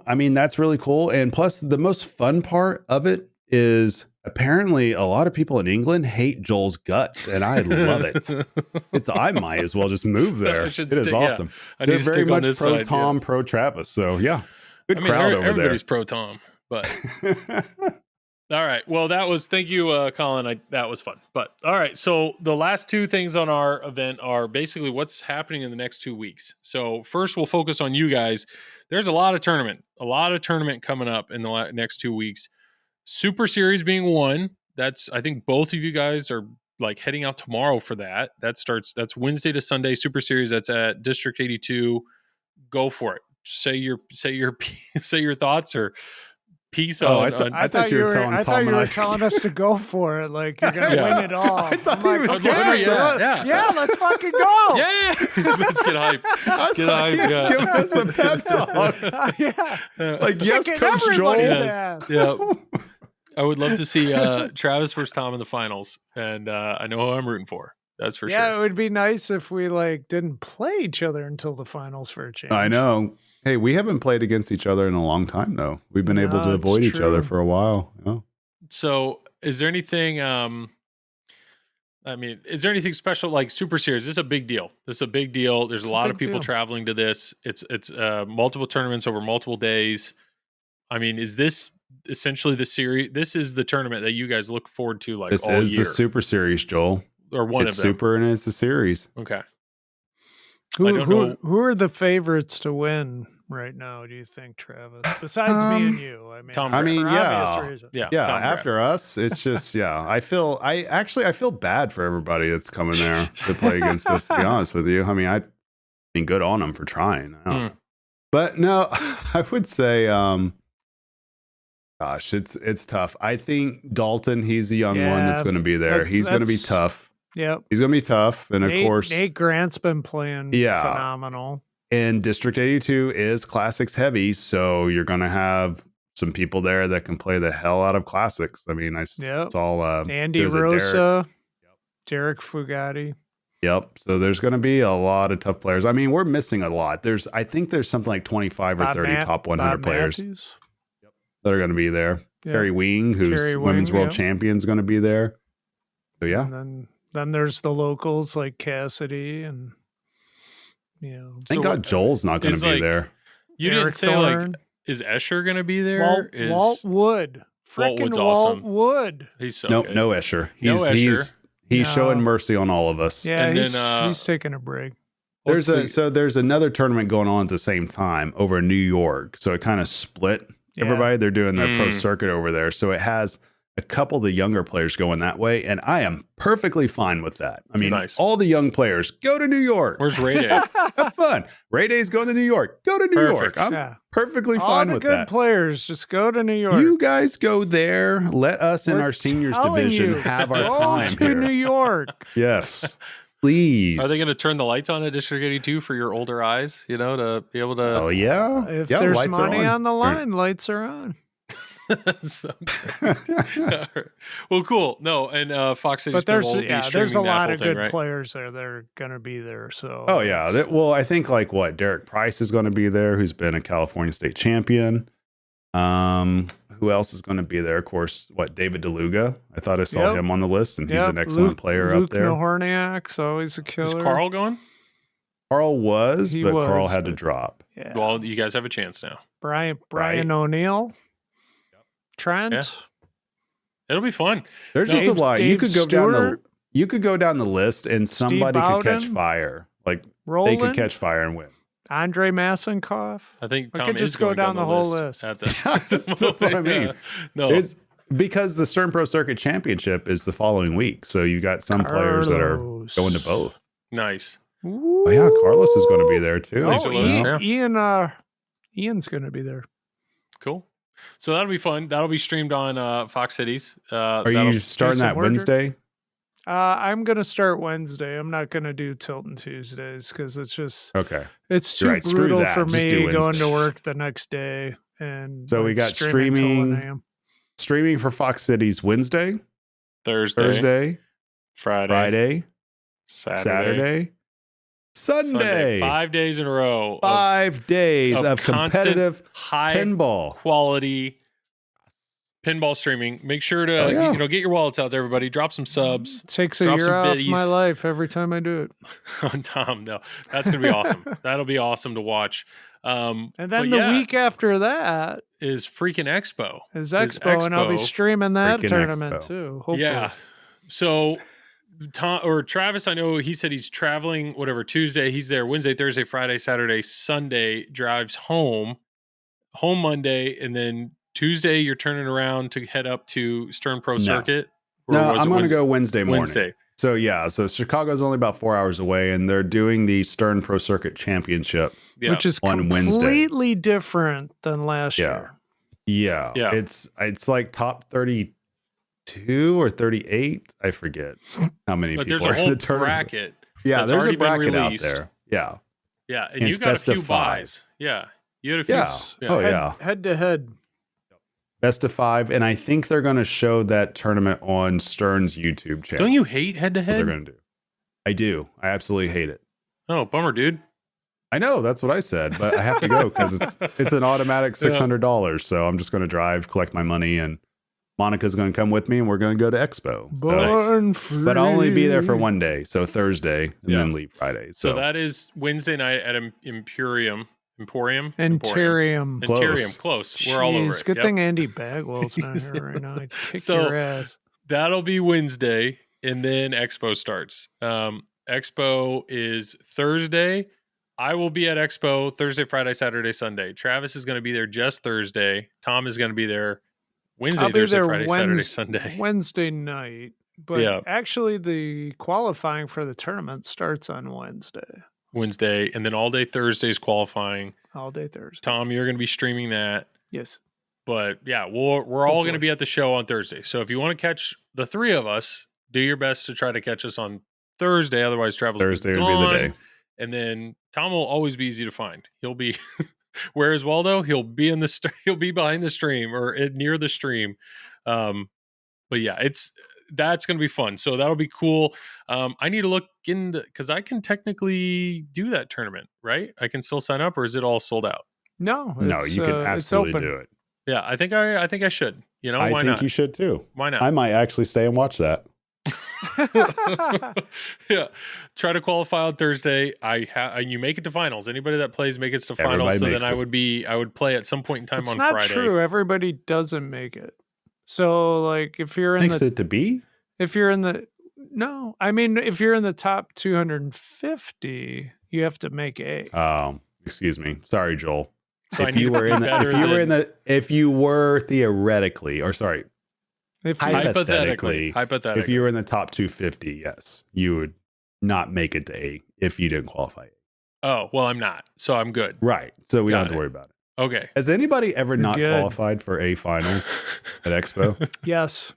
E: I mean, that's really cool. And plus, the most fun part of it is apparently a lot of people in England hate Joel's guts, and I love it. I might as well just move there. It is awesome. They're very much pro Tom, pro Travis. So good crowd over there.
C: Everybody's pro Tom, but all right. Well, thank you, Colin. That was fun. But all right. So the last two things on our event are basically what's happening in the next 2 weeks. So first, we'll focus on you guys. There's a lot of tournament coming up in the next 2 weeks. Super Series being one. I think both of you guys are like heading out tomorrow for that. That's Wednesday to Sunday Super Series. That's at District 82. Go for it. say your say your thoughts or piece
E: Oh,
C: on.
E: I thought you were telling
D: I
E: Tom
D: thought you
E: and
D: were
E: I.
D: telling us to go for it. Like you're gonna
C: Yeah.
D: win it all.
E: I thought
D: I'm
E: he was
D: like,
E: giving
D: okay,
C: us
D: yeah, let's fucking go.
C: Yeah, let's get hype.
E: I
C: Get
E: thought he
C: hype.
E: was
C: Yeah.
E: giving us a pep talk.
D: Yeah.
E: Like, yes,
D: Kicking
E: Coach Joel.
D: everybody's
C: Yes.
D: ass.
C: Yeah. I would love to see Travis versus Tom in the finals, and I know who I'm rooting for. That's for
D: Yeah,
C: sure.
D: it would be nice if we like didn't play each other until the finals for a change.
E: I know. Hey, we haven't played against each other in a long time, though. We've been able to
D: No, it's
E: avoid each other
D: true.
E: for a while. Yeah.
C: So, is there anything? I mean, is there anything special like Super Series? This is a big deal. This is a big deal. There's a lot of
D: big
C: people
D: deal.
C: traveling to this. It's multiple tournaments over multiple days. I mean, is this essentially the series? This is the tournament that you guys look forward to like
E: This
C: all
E: is
C: year,
E: the Super Series, Joel.
C: or one
E: It's
C: of them.
E: Super and it's a series.
C: Okay.
D: Who,
C: I don't know.
D: who are the favorites to win right now, do you think, Travis? Besides me and you. I mean,
C: Tom
E: I
C: Graf.
E: mean,
D: for
E: yeah.
D: obvious reasons.
C: Yeah.
E: Yeah,
C: Tom Graf.
E: after us, it's just I feel bad for everybody that's coming there to play against us. To be honest with you, I mean, good on them for trying. I don't know. But no, I would say, gosh, it's tough. I think Dalton, he's the young one that's
D: Yeah,
E: going to be there. He's going to be tough.
D: Yep.
E: He's going to be tough, and of course,
D: Nate Grant's been playing phenomenal.
E: and District 82 is classics heavy, so you're going to have some people there that can play the hell out of classics. I mean,
D: Yep.
E: it's all
D: Andy
E: there's a Derek.
D: Rosa, Derek Fugatti.
E: Yep. So there's going to be a lot of tough players. I mean, we're missing a lot. I think there's something like 25 or 30 top 100
D: Bob
E: players
D: Matthews.
E: that are going to be there.
D: Yeah.
E: Terry Wing, who's
D: Terry
E: women's
D: Wing,
E: world
D: yeah.
E: champion, is going to be there. So yeah,
D: And then there's the locals like Cassidy and
E: thank God Joel's not going to
C: is,
E: be
C: like,
E: there.
C: You
D: Eric
C: didn't say like,
D: Thorne.
C: is Escher going to be there?
D: Walt Wood.
C: Walt
D: Freaking
C: Wood's
D: Walt
C: awesome.
D: Wood.
C: He's so
E: No,
C: good.
E: no Escher.
C: No Escher.
E: He's
D: No.
E: showing mercy on all of us.
D: Yeah,
C: And
D: he's
C: then,
D: he's taking a break.
C: What's
E: There's another tournament going on at the same time over in New York. So it kind of split
D: Yeah.
E: everybody. They're doing their pro
C: Mm.
E: circuit over there. So it has a couple of the younger players going that way, and I am perfectly fine with that. I mean,
C: Nice.
E: all the young players go to New York.
C: Where's Ray Day?
E: Have fun. Ray Day's going to New York. Go to New
C: Perfect.
E: York. I'm
D: Yeah.
E: perfectly
D: All
E: fine
D: the
E: with
D: good
E: that.
D: players just go to New York.
E: You guys go there. Let us in
D: We're
E: our seniors
D: telling
E: division
D: you,
E: have our
D: go
E: time
D: to
E: here.
D: New York.
E: Yes, please.
C: Are they going to turn the lights on at District 82 for your older eyes? You know, to be able to.
E: Oh yeah.
D: If
E: Yeah,
D: there's
E: lights are
D: money on the line, lights are on.
C: So- All right. Well, cool. No, and Fox City
D: But there's
C: will be
D: there's a
C: streaming the
D: lot
C: Apple
D: of
C: thing,
D: good
C: right?
D: players there that are going to be there. So
E: Oh yeah. Well, I think like what Derek Price is going to be there, who's been a California state champion. Who else is going to be there? Of course, what David DeLuga. I thought I saw
D: Yep.
E: him on the list, and he's an excellent player
D: Luke
E: up there.
D: Nahorniak's always a
C: Is
D: killer.
C: Carl going?
E: Carl was,
D: He
E: but
D: was,
E: Carl had to
D: but-
E: drop.
D: Yeah.
C: Well, you guys have a chance now.
D: Brian
E: Right.
D: O'Neill. Trent.
C: Yeah. It'll be fun.
E: There's just a
D: Dave-
E: lot. You
D: Dave
E: could go down the
D: Stewart.
E: you could go down the list, and somebody could catch
D: Bowden.
E: fire. Like they
D: Roland.
E: could catch fire and win.
D: Andre Massenkoff.
C: I think
D: We
C: Tom
D: could
C: is
D: just go
C: going
D: down the whole
C: list.
D: list.
C: At the
E: That's what I mean.
C: Yeah. No,
E: It's because the Stern Pro Circuit Championship is the following week, so you got some players that are
D: Carlos.
E: going to both.
C: nice.
E: Oh yeah, Carlos is going to be there too.
C: Thanks,
D: Oh,
C: Carlos.
D: Ian,
C: Yeah.
D: Ian's going to be there.
C: Cool. So that'll be fun. That'll be streamed on Fox Cities.
E: Are you starting
D: some
E: that
D: order.
E: Wednesday?
D: I'm going to start Wednesday. I'm not going to do Tilton Tuesdays because it's just
E: Okay.
D: it's
E: You're
D: too
E: right. Screw
D: brutal
E: that.
D: for
E: Just
D: me
E: do
D: going
E: Wednesday.
D: to work the next day. And
E: So we
D: like,
E: got
D: till
E: streaming
D: 1 a.m.
E: Streaming for Fox Cities Wednesday, Thursday, Friday, Saturday, Sunday.
C: 5 days in a row.
E: 5 days of
C: constant
E: competitive
C: high
E: pinball.
C: quality pinball streaming. Make sure to
E: Oh, yeah.
C: get your wallets out there, everybody. Drop some subs
D: It takes a
C: Drop
D: year
C: some
D: off
C: biddies.
D: my life every time I do it.
C: on Tom. No, that's gonna be awesome. That'll be awesome to watch.
D: And
C: but
D: then the
C: yeah,
D: week after that
C: is freaking Expo.
D: is Expo, and I'll be
C: Expo.
D: streaming that
E: Freaking
D: tournament
E: Expo.
D: too. Hopefully.
C: Yeah. So Tom or Travis, I know he said he's traveling whatever Tuesday. He's there Wednesday, Thursday, Friday, Saturday, Sunday, drives home Monday, and then Tuesday you're turning around to head up to Stern Pro
E: No.
C: Circuit. Or
E: No,
C: was
E: I'm
C: it
E: going to
C: Wednesday?
E: go Wednesday morning.
C: Wednesday.
E: So Chicago's only about 4 hours away, and they're doing the Stern Pro Circuit Championship.
C: Yeah.
D: Which is
E: on
D: completely different than last year.
E: Yeah. It's like top 32 or 38. I forget how many
C: but
E: people
C: there's
E: are
C: a whole
E: in the tournament.
C: bracket.
E: Yeah,
C: that's
E: there's a
C: already been
E: bracket out
C: released.
E: there. Yeah.
C: Yeah, and
E: And
C: you
E: it's
C: got a
E: best of
C: few
E: 5.
C: buys. Yeah, you had a few.
E: Yeah. Oh, yeah.
D: Head to head.
E: Best of 5. And I think they're going to show that tournament on Stern's YouTube channel.
C: Don't you hate head to
E: What they're
C: head?
E: going to do. I do. I absolutely hate it.
C: Oh, bummer, dude.
E: I know, that's what I said, but I have to go because it's an automatic $600. So I'm just going to drive, collect my money, and Monica's going to come with me, and we're going to go to Expo.
D: Born free.
E: But I'll only be there for one day, so Thursday, and then leave Friday.
C: So that is Wednesday night at Emporium.
D: Close.
C: We're all over it.
D: Good thing Andy Bagwell's not here right now. I'd kick your ass.
C: That'll be Wednesday, and then Expo starts. Expo is Thursday. I will be at Expo Thursday, Friday, Saturday, Sunday. Travis is going to be there just Thursday. Tom is going to be there Wednesday, Thursday, Friday, Saturday, Sunday.
D: Wednesday night. But actually, the qualifying for the tournament starts on Wednesday,
C: and then all day Thursday is qualifying.
D: All day Thursday.
C: Tom, you're going to be streaming that.
D: Yes.
C: But yeah, we're all going to be at the show on Thursday. So if you want to catch the three of us, do your best to try to catch us on Thursday. Otherwise, Thursday will be the day. And then Tom will always be easy to find. He'll be where is Waldo? He'll be he'll be behind the stream or near the stream. But yeah, that's going to be fun. So that'll be cool. I need to look into because I can technically do that tournament, right? I can still sign up, or is it all sold out?
D: No,
E: you can absolutely do it.
C: Yeah, I think I should. You know, why not?
E: I think you should too.
C: Why not?
E: I might actually stay and watch that.
C: Yeah, try to qualify on Thursday. You make it to finals. Anybody that plays make it to finals. So then I would play at some point in time on Friday.
D: It's not true. Everybody doesn't make it. So like if you're in
E: if you're in the if you're in the top 250, you have to make A. Excuse me. Sorry, Joel.
C: So
E: if you were theoretically, or sorry, hypothetically, if you were in the top 250, yes, you would not make it to A if you didn't qualify.
C: Oh, well, I'm not, so I'm good.
E: Right. So we don't have to worry about it.
C: Okay.
E: Has anybody ever not qualified for A finals at Expo?
D: Yes.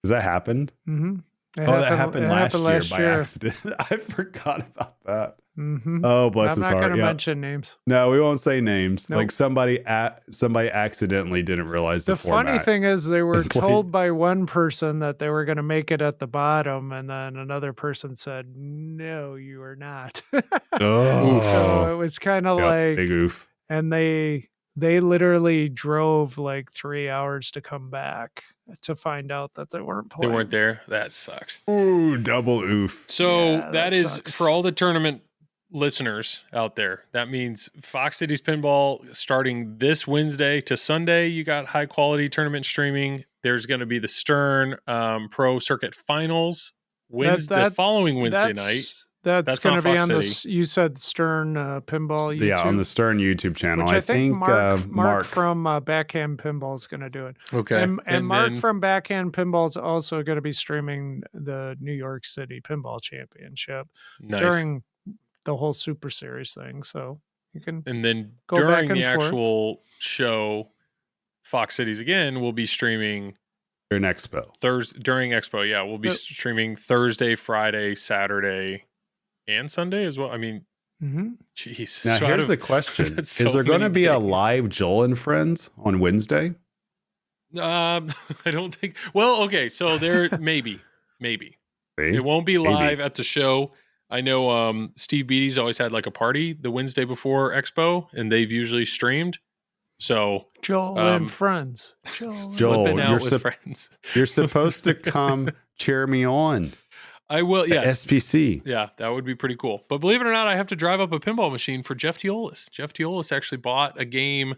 E: Has that happened?
D: Mm-hmm.
E: That happened last year by accident. I forgot about that.
D: Mm-hmm.
E: Oh, bless his heart.
D: I'm not going to mention names.
E: No, we won't say names. Nope. Like somebody accidentally didn't realize the format.
D: Funny thing is they were told by one person that they were going to make it at the bottom, and then another person said, no, you are not. So it was kind of like
E: big oof.
D: And they literally drove like 3 hours to come back to find out that they weren't playing.
C: They weren't there. That sucks.
E: Ooh, double oof.
C: So that is sucks. For all the tournament listeners out there. That means Fox Cities Pinball starting this Wednesday to Sunday. You got high quality tournament streaming. There's going to be the Stern Pro Circuit Finals the following Wednesday night.
D: That's going to be on you said Stern Pinball YouTube?
E: Yeah, on the Stern YouTube channel.
D: Which I think Mark from Backhand Pinball is going to do it.
C: Okay.
D: And Mark from Backhand Pinball is also going to be streaming the New York City Pinball Championship during the whole Super Series thing. So you can
C: and then
D: go
C: during
D: back and
C: the
D: forth.
C: actual show, Fox Cities again will be streaming
E: during Expo.
C: During Expo, yeah. We'll be streaming Thursday, Friday, Saturday, and Sunday as well. I mean, jeez.
E: Now, here's the question. Is there going to be a live Joel and Friends on Wednesday?
C: I don't think. Well, okay. So there, maybe. It won't be live at the show. I know Steve Beatty's always had like a party the Wednesday before Expo, and they've usually streamed. So
D: Joel and Friends.
E: Joel,
C: with friends.
E: You're supposed to come cheer me on.
C: I will, yes.
E: SPC.
C: Yeah, that would be pretty cool. But believe it or not, I have to drive up a pinball machine for Jeff Teolis. Jeff Teolis actually bought a game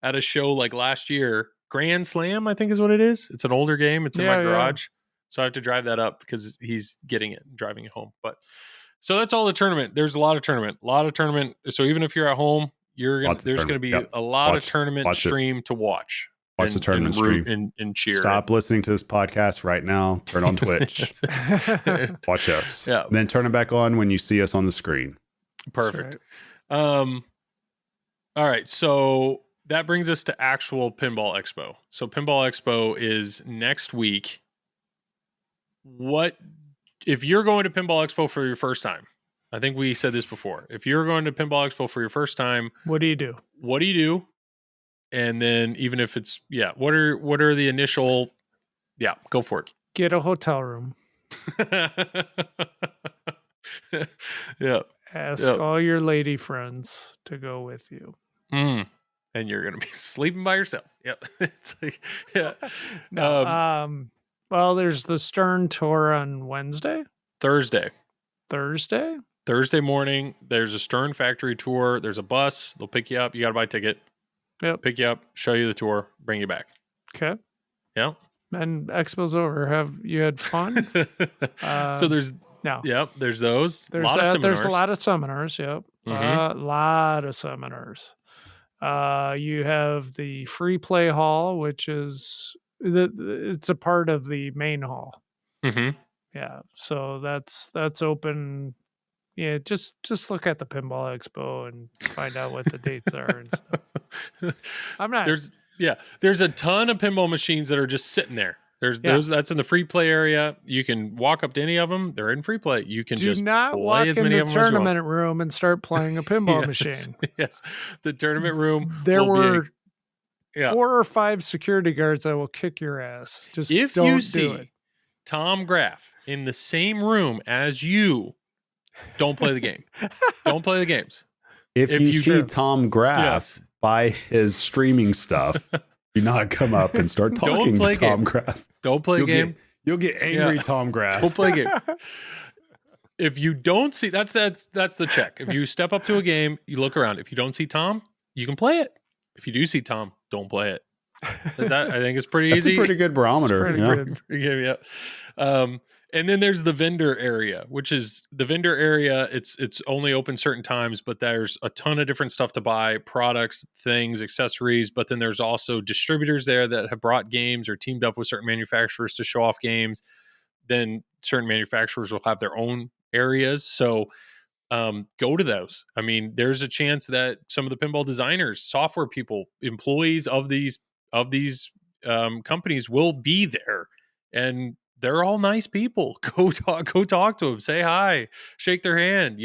C: at a show like last year. Grand Slam, I think is what it is. It's an older game. It's in my garage. So I have to drive that up because he's getting it and driving it home. But so that's all the tournament. There's a lot of tournament. So even if you're at home, there's going to be a lot of tournament stream to watch.
E: Watch the tournament
C: root
E: stream
C: and cheer.
E: Stop listening to this podcast right now. Turn on Twitch. Watch us.
C: Yeah.
E: Then turn it back on when you see us on the screen.
C: Perfect. All right. So that brings us to actual Pinball Expo. So Pinball Expo is next week. What if you're going to Pinball Expo for your first time? I think we said this before. If you're going to Pinball Expo for your first time,
D: What do you do?
C: what do you do? And then even if it's what are the initial go for it.
D: Get a hotel room.
C: Yeah.
D: Ask all your lady friends to go with you.
C: And you're gonna be sleeping by yourself. Yep. It's like, yeah.
D: No, well, there's the Stern tour on Wednesday.
C: Thursday morning, there's a Stern factory tour. There's a bus. They'll pick you up. You got to buy a ticket.
D: Yep.
C: Pick you up, show you the tour, bring you back.
D: Okay.
C: Yeah.
D: And Expo's over. Have you had fun?
C: So there's there's those.
D: There's a lot of seminars. Yep. A lot of seminars. You have the free play hall, which is it's a part of the main hall.
C: Mm-hmm.
D: Yeah. So that's open. Yeah, just look at the Pinball Expo and find out what the dates are and stuff. I'm not.
C: There's a ton of pinball machines that are just sitting there. Those that's in the free play area. You can walk up to any of them. They're in free play. You can
D: do
C: just
D: not
C: play
D: walk
C: as
D: in
C: many
D: the
C: of them as you want.
D: tournament room and start playing a pinball machine.
C: Yes, the tournament room.
D: There were
C: be
D: 4 or 5 security guards that will kick your ass. Just
C: if
D: don't
C: you
D: do
C: see
D: it.
C: Tom Graf in the same room as you, don't play the game. Don't play the games.
E: If you see Tom Graf buy his streaming stuff, do not come up and start talking to Tom Graf.
C: Don't play a game.
E: You'll get angry, Tom Graf.
C: Don't play a game. If you don't see, that's the check. If you step up to a game, you look around. If you don't see Tom, you can play it. If you do see Tom, don't play it. I think it's pretty easy.
E: That's a pretty good barometer.
D: It's pretty good.
C: Yeah. And then there's the vendor area, which is the vendor area. It's only open certain times, but there's a ton of different stuff to buy, products, things, accessories. But then there's also distributors there that have brought games or teamed up with certain manufacturers to show off games. Then certain manufacturers will have their own areas. So go to those. I mean, there's a chance that some of the pinball designers, software people, employees of these companies will be there, and they're all nice people. Go talk to them, say hi, shake their hand.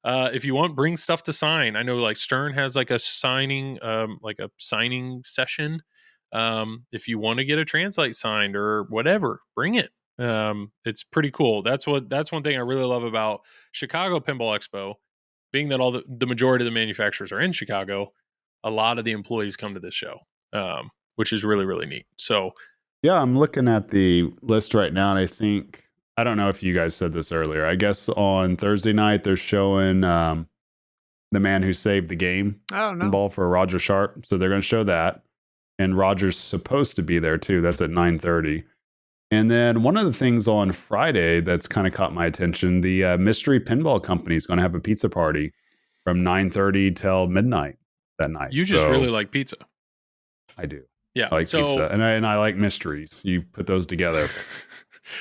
C: If you want, bring stuff to sign. I know like Stern has like a signing session. If you want to get a Translate signed or whatever, bring it. It's pretty cool. That's one thing I really love about Chicago Pinball Expo, being that all the majority of the manufacturers are in Chicago. A lot of the employees come to this show, which is really, really neat. So
E: yeah, I'm looking at the list right now, and I don't know if you guys said this earlier. I guess on Thursday night they're showing The Man Who Saved the Game pinball for Roger Sharp. So they're going to show that, and Roger's supposed to be there too. That's at 9:30. And then one of the things on Friday that's kind of caught my attention, the Mystery Pinball Company is going to have a pizza party from 9:30 till midnight that night.
C: You just really like pizza.
E: I do.
C: Yeah,
E: I like pizza, and I like mysteries. You put those together.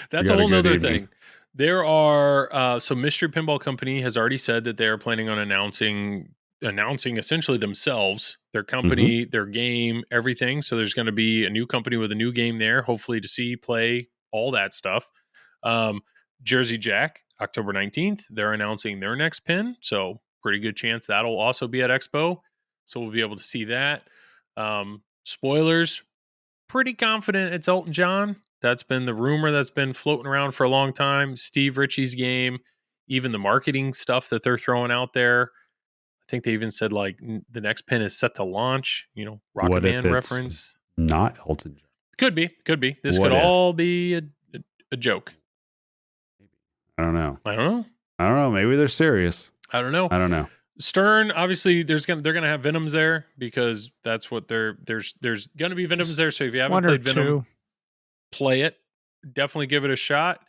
C: That's a whole nother thing. There are so Mystery Pinball Company has already said that they are planning on announcing essentially themselves, their company, their game, everything. So there's going to be a new company with a new game there, hopefully to see, play, all that stuff. Jersey Jack, October 19th, they're announcing their next pin. So pretty good chance that'll also be at Expo. So we'll be able to see that. Spoilers, pretty confident it's Elton John. That's been the rumor that's been floating around for a long time. Steve Ritchie's game, even the marketing stuff that they're throwing out there. I think they even said like the next pin is set to launch, Rocket Man reference.
E: Not Elton John.
C: Could be. This could all be a joke.
E: I don't know.
C: I don't know.
E: Maybe they're serious.
C: I don't know. Stern, obviously, they're gonna have Venoms there because that's what there's gonna be Venoms there. So if you haven't played Venom, play it. Definitely give it a shot.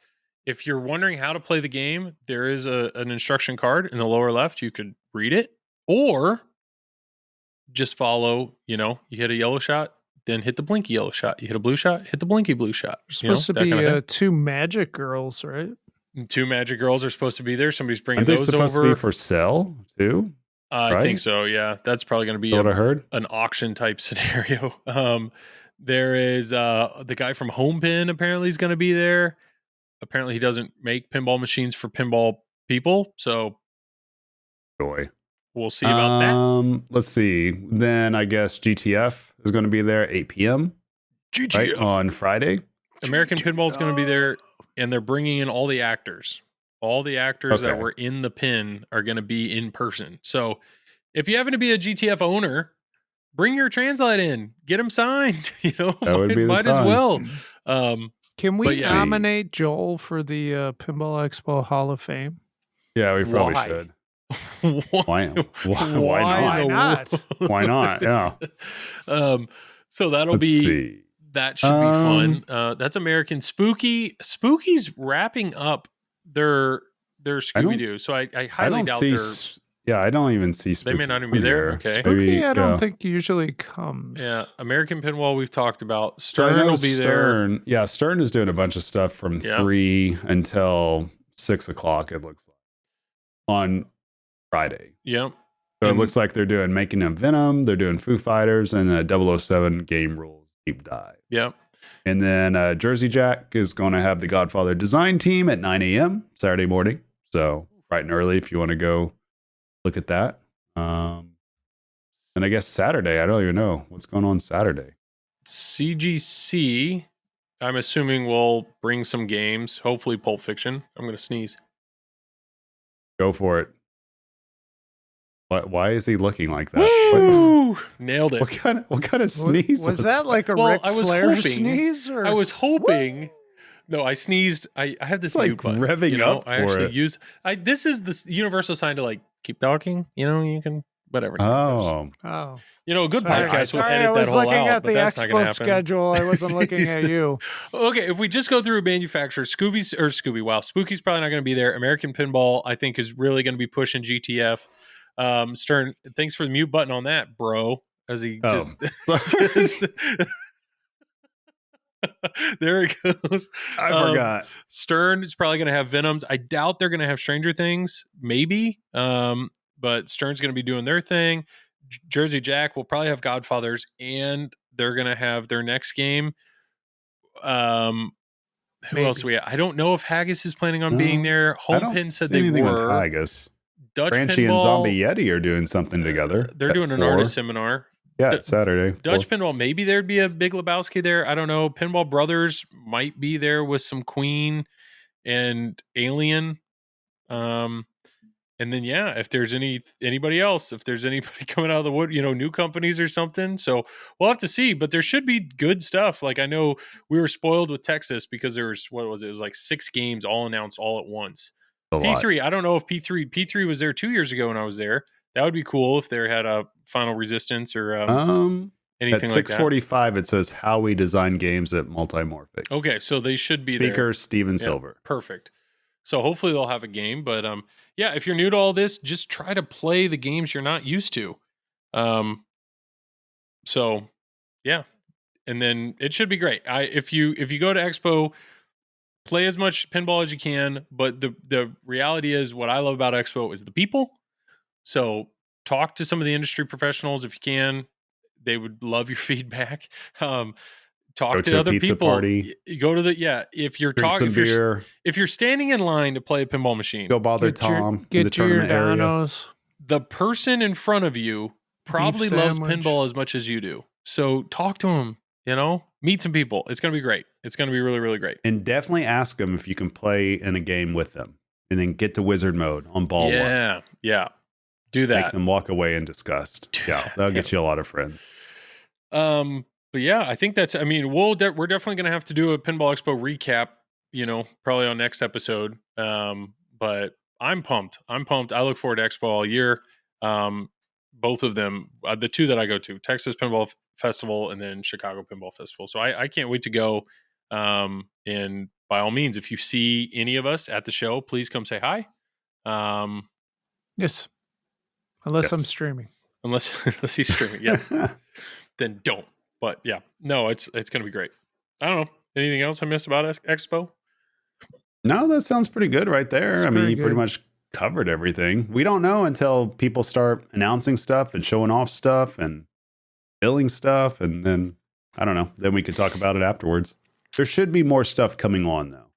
C: If you're wondering how to play the game, there is an instruction card in the lower left. You could read it or just follow. You hit a yellow shot, then hit the blinky yellow shot. You hit a blue shot, hit the blinky blue shot.
D: There's supposed to
C: that
D: be
C: kind of thing.
D: 2 magic girls, right?
C: 2 magic girls are supposed to be there. Somebody's bringing
E: Aren't they
C: those
E: supposed
C: over.
E: to be for sale too?
C: I think
E: right?
C: so. Yeah, that's probably going to be
E: What I heard.
C: an auction type scenario. There is the guy from Home Pin apparently is going to be there. Apparently he doesn't make pinball machines for pinball people, so
E: Joy.
C: we'll see about that.
E: Let's see. Then I guess GTF is going to be there 8 p.m.
C: GTF.
E: right on Friday.
C: American Pinball is going to be there, and they're bringing in all the actors. All the actors that
E: Okay.
C: were in the pin are going to be in person. So if you happen to be a GTF owner, bring your translate in, get them signed.
E: That would be the
C: might as
E: time.
C: well.
D: Can we
C: But yeah.
D: nominate Joel for the Pinball Expo Hall of Fame?
E: Yeah, we probably
C: Why?
E: should.
C: Why?
E: Why
D: not?
E: Why not? Yeah.
C: So that'll
E: Let's
C: be
E: see.
C: that should be fun. That's American Spooky. Spooky's wrapping up their Scooby Doo. So I
E: I
C: highly
E: don't
C: doubt
E: see.
C: they're.
E: Yeah, I don't even see.
C: They may
E: Spooky
C: not even be
E: on
C: there.
E: here.
C: Okay.
D: Spooky, I don't
E: yeah.
D: think usually comes.
C: Yeah, American Pinball we've talked about.
E: So I
C: Stern
E: know
C: will be there.
E: Stern. Yeah, Stern is doing a bunch of stuff from
C: Yeah.
E: 3 until 6 o'clock. It looks like on Friday.
C: Yep.
E: So it
C: And-
E: looks like they're making a Venom. They're doing Foo Fighters and a 007 game rules deep dive.
C: Yep.
E: And then Jersey Jack is going to have the Godfather design team at 9 a.m. Saturday morning. So bright and early if you want to go look at that. And I guess Saturday, I don't even know what's going on Saturday.
C: CGC, I'm assuming will bring some games. Hopefully Pulp Fiction. I'm going to sneeze.
E: Go for it. Why is he looking like that?
C: Woo! Nailed it.
E: What kind of sneeze
D: Was that like a Ric
C: I was
D: Flair
C: hoping-
D: sneeze? Or?
C: I was hoping. No, I sneezed. I have this
E: It's like
C: mute button.
E: revving
C: you know?
E: up
C: I
E: for
C: actually
E: it.
C: use. This is the universal sign to like keep talking. You know, you can whatever.
E: Oh,
D: Oh,
C: You know, a good
D: sorry.
C: podcast would
D: Sorry,
C: edit
D: I
C: that
D: was
C: whole
D: looking
C: out,
D: at
C: but
D: the
C: that's not going to
D: expo
C: happen.
D: schedule. I wasn't looking at you.
C: Okay, if we just go through manufacturers, Spooky's probably not going to be there. American Pinball, I think, is really going to be pushing GTF. Stern, thanks for the mute button on that, bro. As he just there it goes.
E: I forgot.
C: Stern is probably going to have Venoms. I doubt they're going to have Stranger Things, maybe. But Stern's going to be doing their thing. Jersey Jack will probably have Godfathers, and they're going to have their next game. Who
D: Maybe.
C: else do we have? I don't know if Haggis is planning on being
E: No,
C: there.
E: I
C: Home
E: don't
C: Pin said
E: see
C: they
E: anything with
C: were.
E: Haggis.
C: Dutch
E: Franchi and
C: Pinball,
E: Zombie Yeti are doing something together.
C: They're
E: at
C: doing an
E: 4.
C: artist seminar.
E: Yeah,
C: D-
E: it's Saturday.
C: Dutch Pinball, maybe there'd be a Big Lebowski there. I don't know. Pinball Brothers might be there with some Queen and Alien. And then if there's anybody else, if there's anybody coming out of the wood, new companies or something. So we'll have to see. But there should be good stuff. Like I know we were spoiled with Texas because there was it was like 6 games all announced all at once.
E: A lot.
C: P3, I don't know if P3 was there 2 years ago when I was there. That would be cool if they had a Final Resistance or
E: At
C: anything like that.
E: 6:45, it says how we design games at Multimorphic.
C: Okay, so they should be there.
E: Speaker Steven
C: Yeah,
E: Silver.
C: Perfect. So hopefully they'll have a game. But if you're new to all this, just try to play the games you're not used to. So yeah, and then it should be great. If you go to Expo, play as much pinball as you can. But the reality is, what I love about Expo is the people. So talk to some of the industry professionals if you can. They would love your feedback. Talk
E: Go
C: to
E: to a
C: other
E: pizza
C: people.
E: party.
C: You go to the if you're
E: Drink
C: talking
E: some beer.
C: if you're standing in line to play a pinball machine,
E: Go bother
D: Get your-
E: Tom in the
D: Get your
E: tournament area.
D: donos.
C: the person in front of you probably loves
D: sandwich.
C: pinball as much as you do. So talk to them, meet some people. It's going to be great. It's going to be really, really great.
E: And definitely ask them if you can play in a game with them. And then get to wizard mode on ball 1.
C: Yeah. Do
E: Make
C: that.
E: them walk away in disgust.
C: Do
E: Yeah,
C: that,
E: that'll get you a lot of friends.
C: But yeah, I think that's, we're definitely going to have to do a Pinball Expo recap, probably on next episode. But I'm pumped. I look forward to Expo all year. Both of them, the 2 that I go to, Texas Pinball Festival and then Chicago Pinball Festival. So I can't wait to go. And by all means, if you see any of us at the show, please come say hi.
D: Yes. Unless I'm
E: Yes.
D: streaming.
C: Unless he's streaming. Yes. Then don't. But yeah, no, it's going to be great. I don't know. Anything else I missed about Expo?
E: No, that sounds pretty good right there.
D: It's
E: I mean,
D: pretty
E: you pretty
D: good.
E: much covered everything. We don't know until people start announcing stuff and showing off stuff and billing stuff. And then, I don't know, then we could talk about it afterwards. There should be more stuff coming on, though.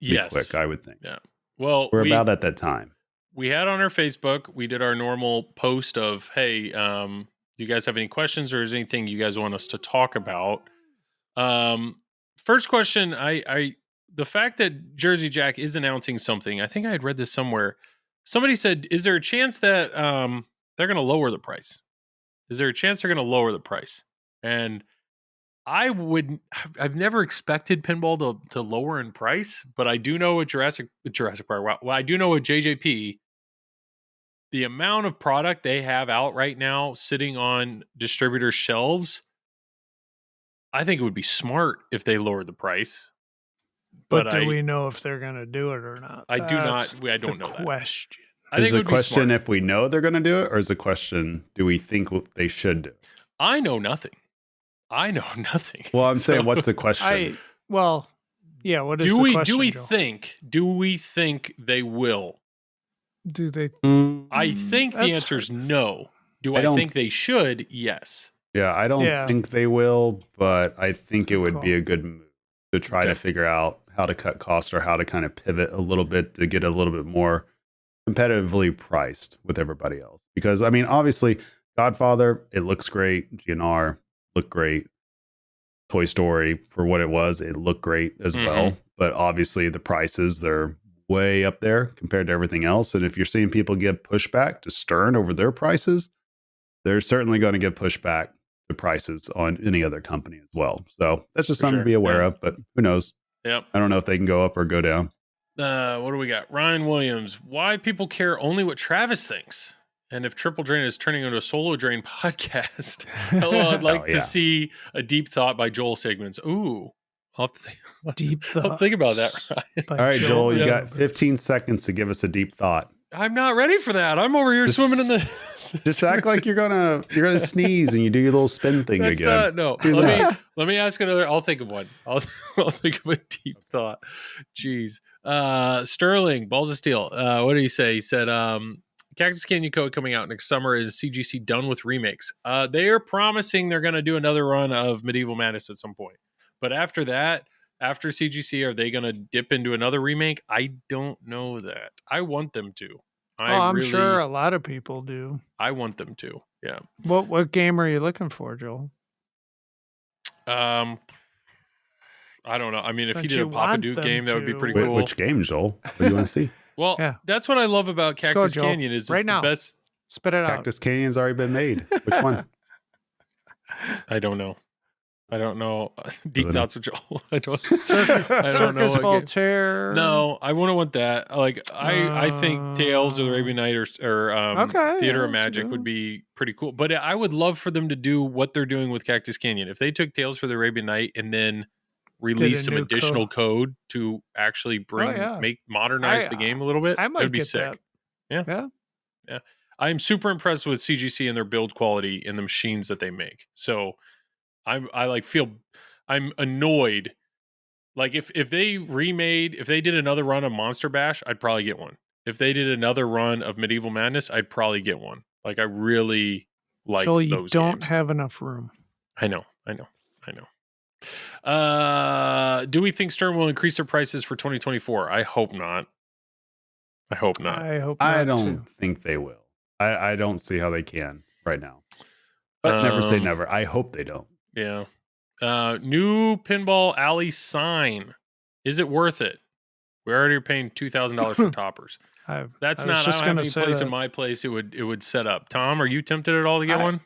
E: Be
C: Yes.
E: quick, I would think.
C: Yeah. Well,
E: We're about at that time.
C: We had on our Facebook, we did our normal post of, hey, do you guys have any questions or is there anything you guys want us to talk about? First question, the fact that Jersey Jack is announcing something, I think I had read this somewhere. Somebody said, is there a chance that they're going to lower the price? Is there a chance they're going to lower the price? And I've never expected pinball to lower in price, but I do know with Jurassic Park, well, I do know with JJP, the amount of product they have out right now sitting on distributor shelves, I think it would be smart if they lowered the price.
D: But do we know if they're going to do it or not?
C: I don't know that.
D: Question.
C: I think
E: Is
C: it
E: the
C: would be
E: question
C: smart.
E: if we know they're going to do it, or is the question, do we think they should do it?
C: I know nothing.
E: Well, I'm saying, what's the question?
D: What is the question,
C: do we
D: Joel?
C: think they will?
D: Do they?
C: I think the
D: That's
C: answer is
D: hard to
C: no. Do
E: I
C: I
E: don't-
C: think they should? Yes.
E: Yeah, I don't think they will, but I think it would
D: Cool.
E: be a good move to try to figure out how to cut costs or how to kind of pivot a little bit to get a little bit more competitively priced with everybody else. Because, I mean, obviously, Godfather, it looks great. GNR looked great. Toy Story, for what it was, it looked great as well. But obviously, the prices, they're way up there compared to everything else. And if you're seeing people give pushback to Stern over their prices, they're certainly going to give pushback to prices on any other company as well. So that's just something to be aware of, but who knows?
C: Yep.
E: I don't know if they can go up or go down.
C: What do we got? Ryan Williams. Why people care only what Travis thinks? And if Triple Drain is turning into a solo drain podcast. Hello, I'd like to see a deep thought by Joel Sigmans. Ooh. I'll have to
D: Deep thought.
C: I'll think about that, Ryan.
E: All right, Joel, you got 15 seconds to give us a deep thought.
C: I'm not ready for that. I'm over here swimming in the
E: Just act like you're gonna sneeze and you do your little spin thing
C: That's
E: again.
C: not, no.
E: Do that.
C: Let me ask another. I'll think of one. I'll think of a deep thought. Jeez. Sterling, Balls of Steel. What did he say? He said, Cactus Canyon Code coming out next summer. Is CGC done with remakes? They are promising they're going to do another run of Medieval Madness at some point. But after that, after CGC, are they going to dip into another remake? I don't know that. I want them to.
D: I'm sure a lot of people do.
C: I want them to. Yeah.
D: What game are you looking for, Joel?
C: I don't know. I mean, if he
D: Since
C: did a
D: you
C: Papa
D: want
C: Duke
D: them
C: game, that would be
D: to.
C: pretty
E: Wait,
C: cool.
E: which game, Joel? What do you want to see?
C: Well,
D: Yeah.
C: that's what I love about
D: Let's go,
C: Cactus
D: Joel.
C: Canyon is
D: Right
C: it's
D: now.
C: the best.
D: Spit it out.
E: Cactus Canyon's already been made. Which one?
C: I don't know. Deep thoughts with Joel. I don't know.
D: Circus
C: what game.
D: Voltaire.
C: No, I wouldn't want that. Like I think Tales of the Arabian Night or
D: Okay,
C: Theater of
D: that's
C: Magic
D: good.
C: would be pretty cool. But I would love for them to do what they're doing with Cactus Canyon. If they took Tales for the Arabian Night and then release some
D: new
C: additional code to actually modernize the game a little bit,
D: I might
C: that'd be
D: get
C: sick.
D: that.
C: Yeah. I'm super impressed with CGC and their build quality and the machines that they make. So I'm annoyed. Like if they did another run of Monster Bash, I'd probably get one. If they did another run of Medieval Madness, I'd probably get one. Like I really like
D: Joel, you
C: those
D: don't
C: games.
D: have enough room.
C: I know. Do we think Stern will increase their prices for 2024? I hope not.
D: I hope not.
E: I don't
D: too.
E: think they will. I don't see how they can right now. But never say never. I hope they don't.
C: Yeah. New Pinball Alley sign. Is it worth it? We already are paying $2,000 for toppers. That's
D: I was
C: not.
D: just
C: I don't have
D: gonna
C: any
D: say
C: place
D: that.
C: in my place. It would set up. Tom, are you tempted at all to get one?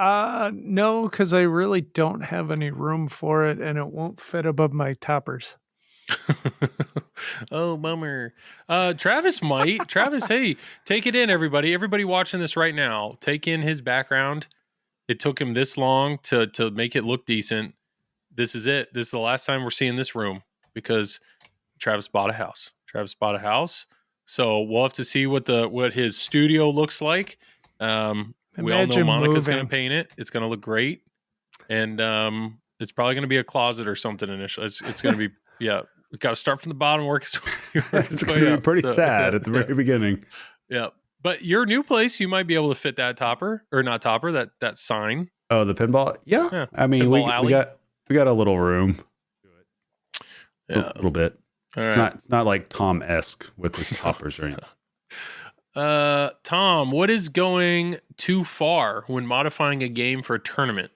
D: No, because I really don't have any room for it, and it won't fit above my toppers.
C: Oh, bummer. Travis might. Travis, hey, take it in, everybody. Everybody watching this right now, take in his background. It took him this long to make it look decent. This is it. This is the last time we're seeing this room because Travis bought a house. So we'll have to see what his studio looks like. We all know
D: Imagine
C: Monica's going
D: moving.
C: to paint it. It's going to look great. and it's probably going to be a closet or something initially. It's going to be we got to start from the bottom, work its
E: It's
C: way
E: going to be
C: up.
E: pretty sad at the very beginning.
C: Yeah, but your new place, you might be able to fit that topper or not topper, that sign.
E: Oh, the pinball. Yeah. I mean, we got a little room.
C: Yeah,
E: A little bit.
C: All right.
E: It's not like Tom-esque with his toppers or anything.
C: Tom, what is going too far when modifying a game for a tournament?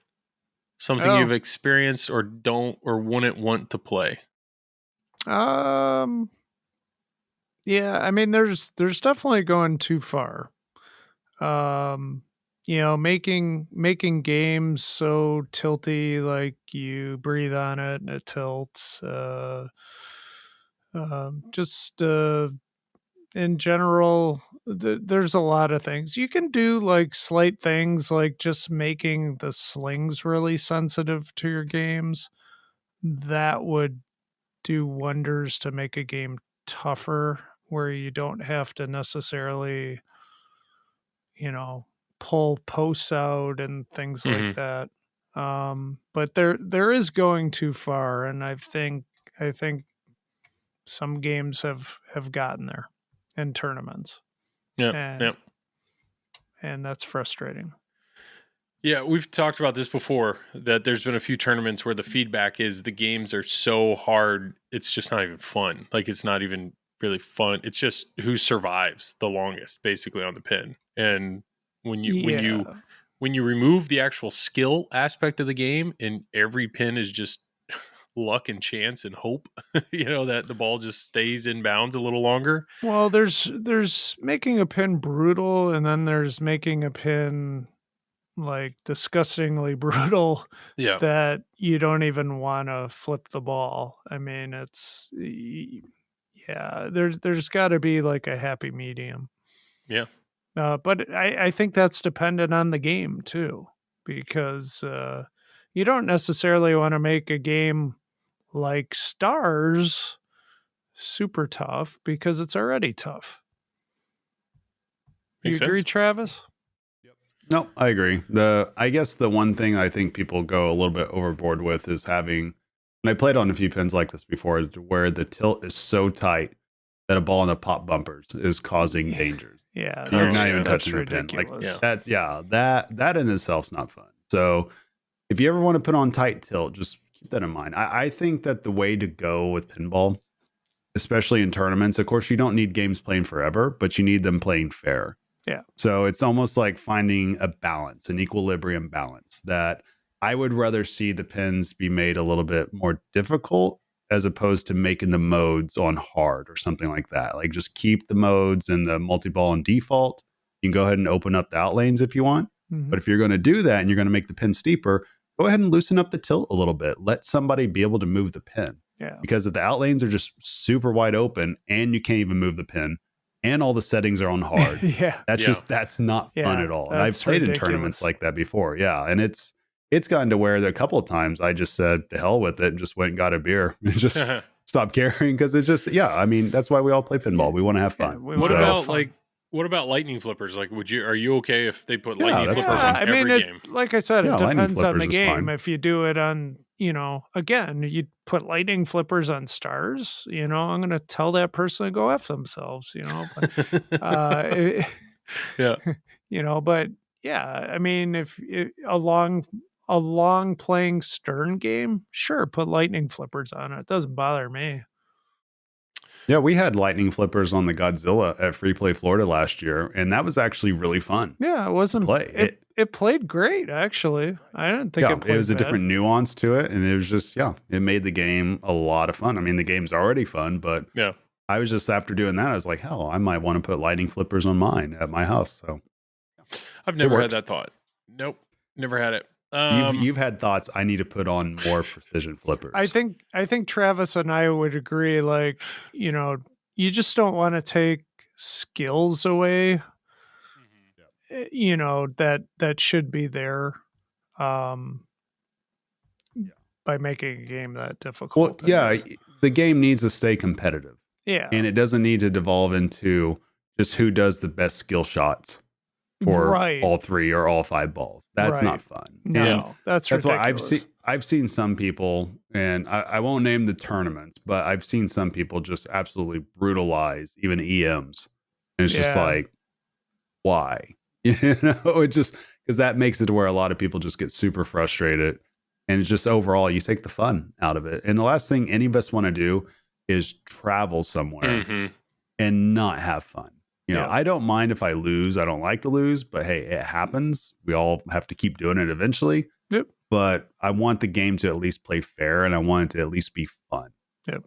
C: Something you've experienced or don't or wouldn't want to play?
D: Yeah, I mean, there's definitely going too far. Making games so tilty, like you breathe on it and it tilts. In general, there's a lot of things you can do, like slight things, like just making the slings really sensitive to your games. That would do wonders to make a game tougher, where you don't have to necessarily, pull posts out and things like that. But there is going too far, and I think some games have gotten there in tournaments. And that's frustrating.
C: Yeah, we've talked about this before, that there's been a few tournaments where the feedback is the games are so hard, it's just not even fun. Like, it's not even really fun. It's just who survives the longest, basically, on the pin. And when you remove the actual skill aspect of the game, and every pin is just luck and chance and hope, that the ball just stays in bounds a little longer.
D: Well, there's making a pin brutal, and then there's making a pin like disgustingly brutal that you don't even want to flip the ball. I mean, there's got to be like a happy medium.
C: Yeah.
D: But I think that's dependent on the game too, because you don't necessarily want to make a game like Stars super tough, because it's already tough. You agree, Travis?
E: No, I agree. I guess the one thing I think people go a little bit overboard with is having, and I played on a few pins like this before, where the tilt is so tight that a ball in the pop bumpers is causing dangers.
D: Yeah,
E: you're not even touching the pin. Like that. Yeah, that in itself is not fun. So if you ever want to put on tight tilt, just keep that in mind. I think that the way to go with pinball, especially in tournaments, of course, you don't need games playing forever, but you need them playing fair.
D: Yeah.
E: So it's almost like finding a balance, an equilibrium balance, that I would rather see the pins be made a little bit more difficult as opposed to making the modes on hard or something like that. Like, just keep the modes and the multi-ball on default. You can go ahead and open up the out lanes if you want.
D: Mm-hmm.
E: But if you're going to do that and you're going to make the pin steeper, go ahead and loosen up the tilt a little bit. Let somebody be able to move the pin.
D: Yeah.
E: Because if the out lanes are just super wide open and you can't even move the pin, and all the settings are on hard. That's not fun at all. And I've played in tournaments like that before. Yeah. And it's gotten to where a couple of times I just said to hell with it and just went and got a beer and just stopped caring, because it's just, I mean, that's why we all play pinball. We want to have fun.
C: What about lightning flippers? Like, are you okay if they put lightning flippers on every game?
D: Like I said, it depends on the game. If you do it on, again, you put lightning flippers on Stars, I'm going to tell that person to go F themselves, but, but I mean, if a long playing Stern game, sure, put lightning flippers on it. It doesn't bother me.
E: Yeah, we had lightning flippers on the Godzilla at Free Play Florida last year, and that was actually really fun.
D: Yeah, it wasn't play. It played great, actually. I didn't think it played
E: it was
D: bad.
E: A different nuance to it, and it was just it made the game a lot of fun. I mean, the game's already fun, but I was just, after doing that, I was like, hell, I might want to put lightning flippers on mine at my house. So
C: I've never had that thought. Nope, never had it.
E: You've had thoughts. I need to put on more precision flippers.
D: I think Travis and I would agree. Like, you just don't want to take skills away. That should be there. By making a game that difficult.
E: Well, the game needs to stay competitive.
D: Yeah,
E: and it doesn't need to devolve into just who does the best skill shots. for
D: Right.
E: all 3 or all 5 balls. That's not
D: Right.
E: fun.
D: No,
E: And
D: that's
E: why
D: ridiculous.
E: I've seen some people, and I won't name the tournaments, but I've seen some people just absolutely brutalize even EMs. And it's just
D: Yeah.
E: like, why? It just, because that makes it to where a lot of people just get super frustrated. And it's just overall, you take the fun out of it. And the last thing any of us want to do is travel somewhere
C: Mhm.
E: and not have fun.
D: Yeah.
E: I don't mind if I lose. I don't like to lose, but hey, it happens. We all have to keep doing it eventually.
D: Yep.
E: But I want the game to at least play fair, and I want it to at least be fun.
D: Yep.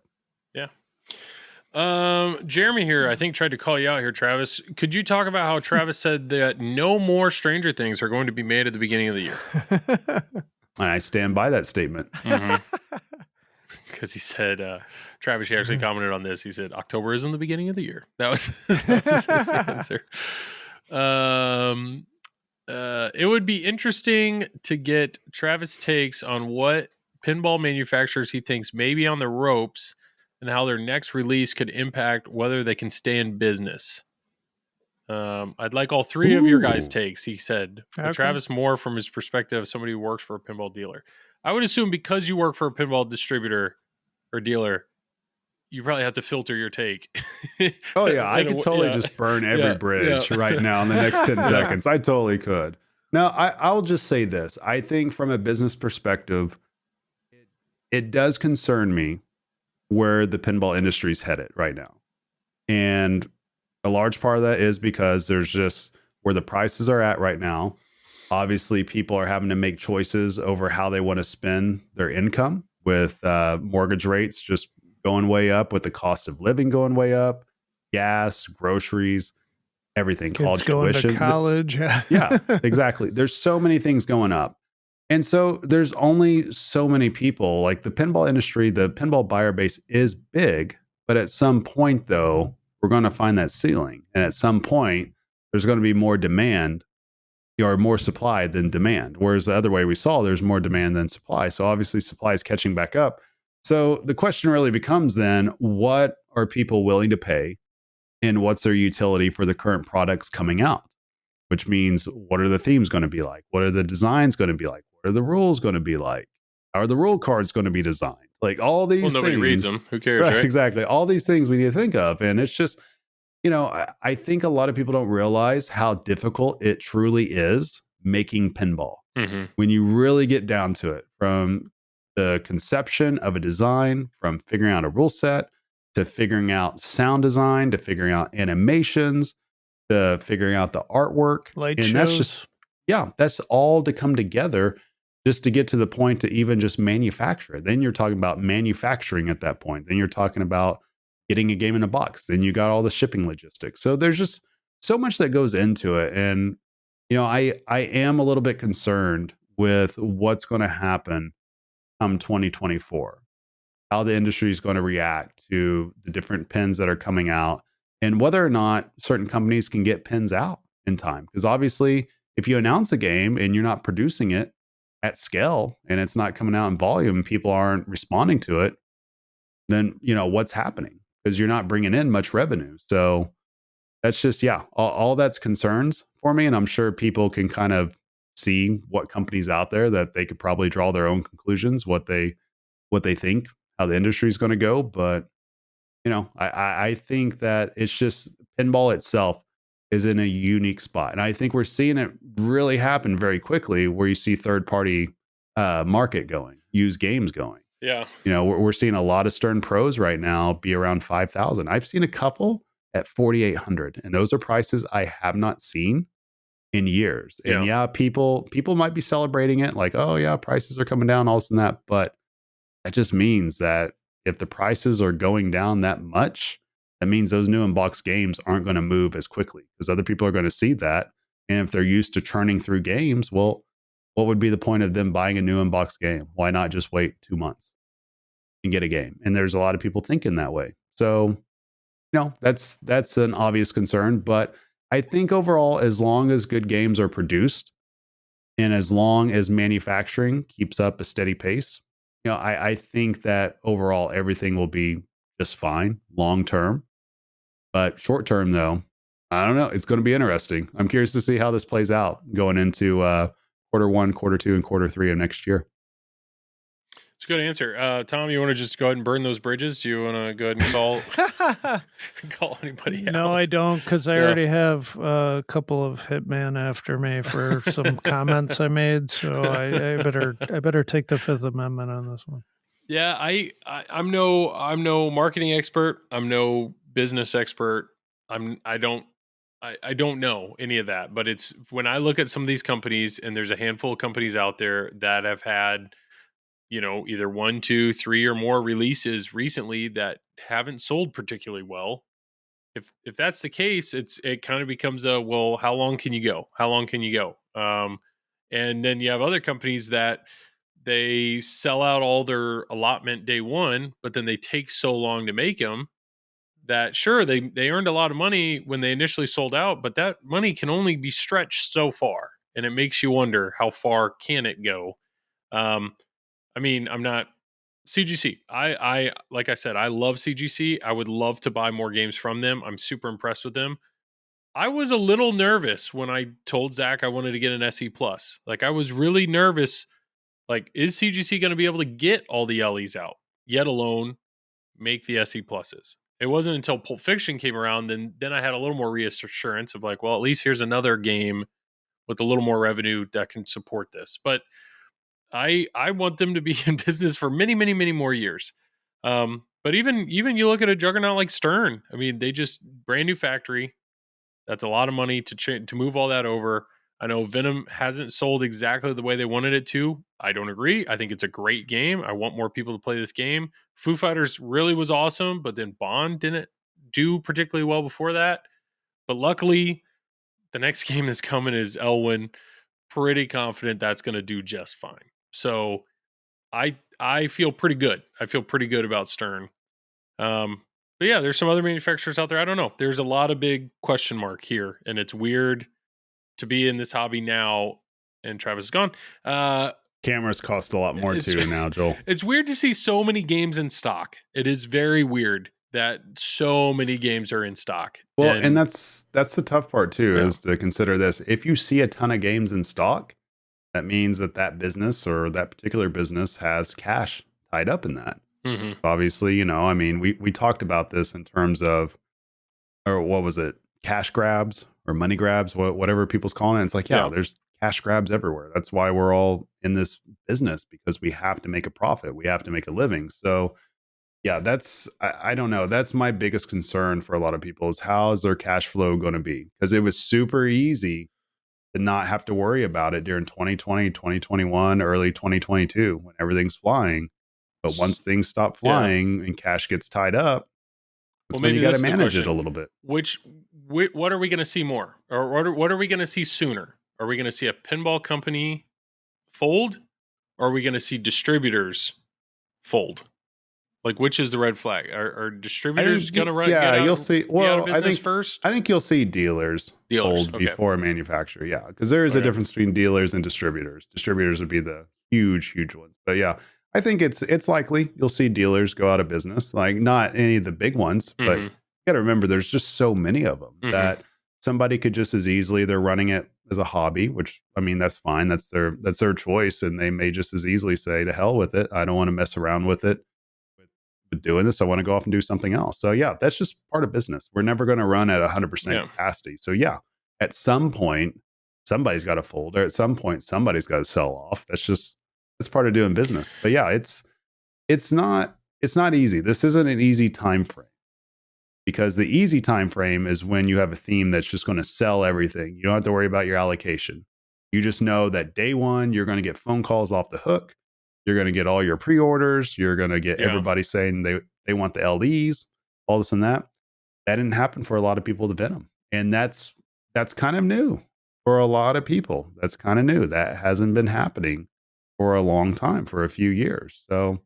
C: Jeremy here, I think, tried to call you out here, Travis. Could you talk about how Travis said that no more Stranger Things are going to be made at the beginning of the year?
E: And I stand by that statement.
C: Because he said, Travis, he actually commented on this. He said, October isn't the beginning of the year. That was his answer. It would be interesting to get Travis' takes on what pinball manufacturers he thinks may be on the ropes and how their next release could impact whether they can stay in business. I'd like all 3 of your guys' takes, he said. But
D: Okay.
C: Travis more from his perspective of somebody who works for a pinball dealer. I would assume because you work for a pinball distributor or dealer, you probably have to filter your take.
E: Oh, yeah. I could totally just burn every bridge right now in the next 10 seconds. I totally could. Now, I'll just say this. I think from a business perspective, it does concern me where the pinball industry is headed right now. And a large part of that is because there's just where the prices are at right now. Obviously, people are having to make choices over how they want to spend their income with mortgage rates just going way up, with the cost of living going way up, gas, groceries, everything,
D: Kids
E: college
D: going
E: tuition.
D: to college.
E: Yeah, exactly. There's so many things going up. And so there's only so many people. Like the pinball industry, the pinball buyer base is big, but at some point, though, we're going to find that ceiling. And at some point, there's going to be more demand or more supply than demand. Whereas the other way we saw, there's more demand than supply. So obviously, supply is catching back up. So the question really becomes then, what are people willing to pay? And what's their utility for the current products coming out? Which means, what are the themes going to be like? What are the designs going to be like? What are the rules going to be like? How are the rule cards going to be designed? Like all these things.
C: Nobody reads them. Who cares, right?
E: Exactly. All these things we need to think of. And it's just, I think a lot of people don't realize how difficult it truly is making pinball.
C: Mm-hmm.
E: When you really get down to it, from the conception of a design, from figuring out a rule set, to figuring out sound design, to figuring out animations, to figuring out the artwork.
D: Light
E: and
D: shows.
E: that's just, that's all to come together just to get to the point to even just manufacture it. Then you're talking about manufacturing at that point. Then you're talking about getting a game in a box. Then you got all the shipping logistics. So there's just so much that goes into it. And, I am a little bit concerned with what's going to happen come 2024, how the industry is going to react to the different pins that are coming out, and whether or not certain companies can get pins out in time. Because obviously, if you announce a game and you're not producing it at scale and it's not coming out in volume, people aren't responding to it, then, what's happening? Because you're not bringing in much revenue. So that's just, all that's concerns for me. And I'm sure people can kind of see what companies out there that they could probably draw their own conclusions, what they think, how the industry is going to go. But, I think that it's just pinball itself is in a unique spot. And I think we're seeing it really happen very quickly, where you see third-party market going, used games going.
C: Yeah.
E: We're seeing a lot of Stern Pros right now be around 5,000. I've seen a couple at 4,800, and those are prices I have not seen in years. And people might be celebrating it like, oh yeah, prices are coming down, all this and that. But that just means that if the prices are going down that much, that means those new in-box games aren't going to move as quickly, because other people are going to see that. And if they're used to churning through games, well, what would be the point of them buying a new in-box game? Why not just wait 2 months and get a game? And there's a lot of people thinking that way. So, that's an obvious concern. But I think overall, as long as good games are produced and as long as manufacturing keeps up a steady pace, I think that overall everything will be just fine long term. But short term, though, I don't know. It's going to be interesting. I'm curious to see how this plays out going into quarter 1, quarter 2, and quarter 3 of next year.
C: It's a good answer. Tom, you want to just go ahead and burn those bridges? Do you want to go ahead and call anybody out?
D: No, I don't, because I already have a couple of hitmen after me for some comments I made. So I better take the Fifth Amendment on this one.
C: Yeah, I'm no marketing expert. I'm no business expert. I don't know any of that. But it's when I look at some of these companies, and there's a handful of companies out there that have had, either 1, 2, 3 or more releases recently that haven't sold particularly well. If that's the case, it kind of becomes how long can you go? How long can you go? And then you have other companies that they sell out all their allotment day one, but then they take so long to make them that sure, they earned a lot of money when they initially sold out, but that money can only be stretched so far. And it makes you wonder, how far can it go? I'm not CGC. I like I said, I love CGC. I would love to buy more games from them. I'm super impressed with them. I was a little nervous when I told Zach I wanted to get an SE Plus. Like, I was really nervous. Like, is CGC going to be able to get all the LEs out, yet alone make the SE Pluses? It wasn't until Pulp Fiction came around, then I had a little more reassurance of like, well, at least here's another game with a little more revenue that can support this. But I want them to be in business for many, many, many more years. But even you look at a juggernaut like Stern. I mean, they just brand new factory. That's a lot of money to move all that over. I know Venom hasn't sold exactly the way they wanted it to. I don't agree. I think it's a great game. I want more people to play this game. Foo Fighters really was awesome, but then Bond didn't do particularly well before that. But luckily, the next game that's coming is Elwyn. Pretty confident that's going to do just fine. So I feel pretty good. I feel pretty good about Stern. But yeah, there's some other manufacturers out there. I don't know. There's a lot of big question mark here, and it's weird to be in this hobby now. And Travis is gone.
E: Cameras cost a lot more too now, Joel.
C: It's weird to see so many games in stock. It is very weird that so many games are in stock.
E: Well, and that's the tough part too, is to consider this. If you see a ton of games in stock, that means that business or that particular business has cash tied up in that.
C: Mm-hmm.
E: Obviously, we talked about this in terms of, or what was it, cash grabs or money grabs, whatever people's calling it. It's like, there's cash grabs everywhere. That's why we're all in this business, because we have to make a profit. We have to make a living. So yeah, I don't know. That's my biggest concern for a lot of people, is how is their cash flow going to be? Because it was super easy to not have to worry about it during 2020, 2021, early 2022, when everything's flying. But once things stop flying and cash gets tied up, maybe you got to manage it a little bit.
C: What are we going to see more? Or what are we going to see sooner? Are we going to see a pinball company fold? Or are we going to see distributors fold? Like, which is the red flag? Are distributors going to run?
E: Yeah, you'll see. Well, I think
C: first.
E: I think you'll see dealers fold before a manufacturer. Yeah, because there is a difference between dealers and distributors. Distributors would be the huge ones. But yeah, I think it's likely you'll see dealers go out of business. Like, not any of the big ones, but you got to remember there's just so many of them that somebody could just as easily, they're running it as a hobby, which, I mean, that's fine. That's their choice, and they may just as easily say, to hell with it. I don't want to mess around with it. Doing this, I want to go off and do something else. So yeah, that's just part of business. We're never going to run at 100% capacity. So yeah, at some point somebody's got to fold, or at some point somebody's got to sell off. That's part of doing business. But yeah, it's not easy. This isn't an easy time frame, because the easy time frame is when you have a theme that's just going to sell everything. You don't have to worry about your allocation. You just know that day one you're going to get phone calls off the hook. You're going to get all your pre-orders. You're going to get everybody saying they want the LEs, all this and that. That didn't happen for a lot of people with Venom. And that's kind of new for a lot of people. That's kind of new. That hasn't been happening for a long time, for a few years. So,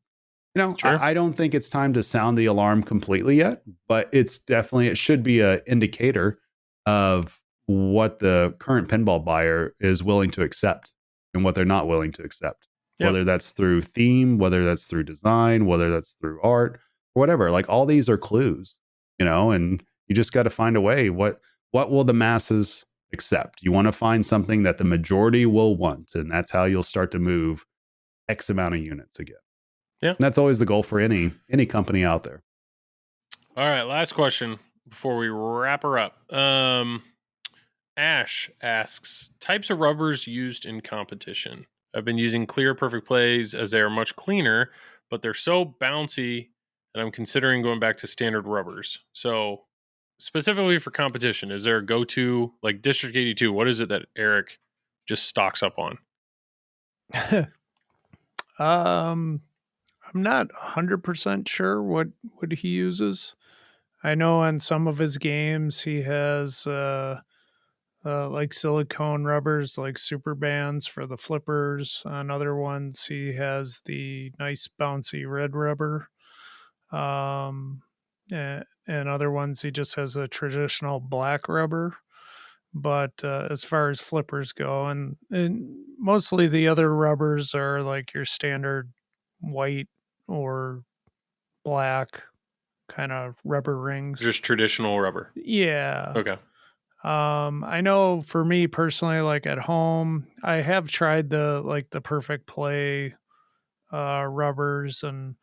E: I don't think it's time to sound the alarm completely yet, but it should be an indicator of what the current pinball buyer is willing to accept and what they're not willing to accept. Whether that's through theme, whether that's through design, whether that's through art, whatever. Like, all these are clues, and you just got to find a way. What what will the masses accept? You want to find something that the majority will want, and that's how you'll start to move X amount of units again.
C: Yeah.
E: And that's always the goal for any company out there.
C: All right, last question before we wrap her up. Ash asks, types of rubbers used in competition. I've been using clear perfect plays as they are much cleaner, but they're so bouncy that I'm considering going back to standard rubbers. So specifically for competition, is there a go-to, like District 82? What is it that Eric just stocks up on?
D: I'm not 100% sure what he uses. I know on some of his games he has like silicone rubbers, like super bands for the flippers. On other ones, he has the nice bouncy red rubber. And other ones, he just has a traditional black rubber. But as far as flippers go, and mostly the other rubbers are like your standard white or black kind of rubber rings.
C: Just traditional rubber.
D: Yeah.
C: Okay.
D: I know for me personally, like at home, I have tried the perfect play rubbers, and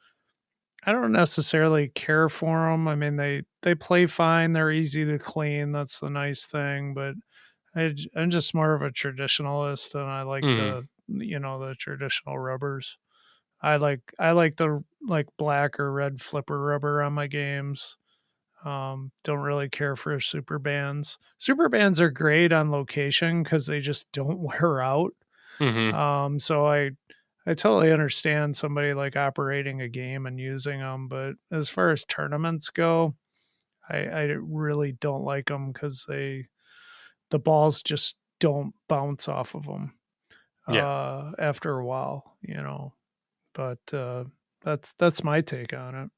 D: I don't necessarily care for them. I mean, they play fine. They're easy to clean. That's the nice thing. But I'm just more of a traditionalist, and I like the traditional rubbers. I like the black or red flipper rubber on my games. Don't really care for super bands. Super bands are great on location because they just don't wear out.
C: Mm-hmm.
D: So I totally understand somebody like operating a game and using them, but as far as tournaments go, I really don't like them because the balls just don't bounce off of them. After a while, But that's my take on it.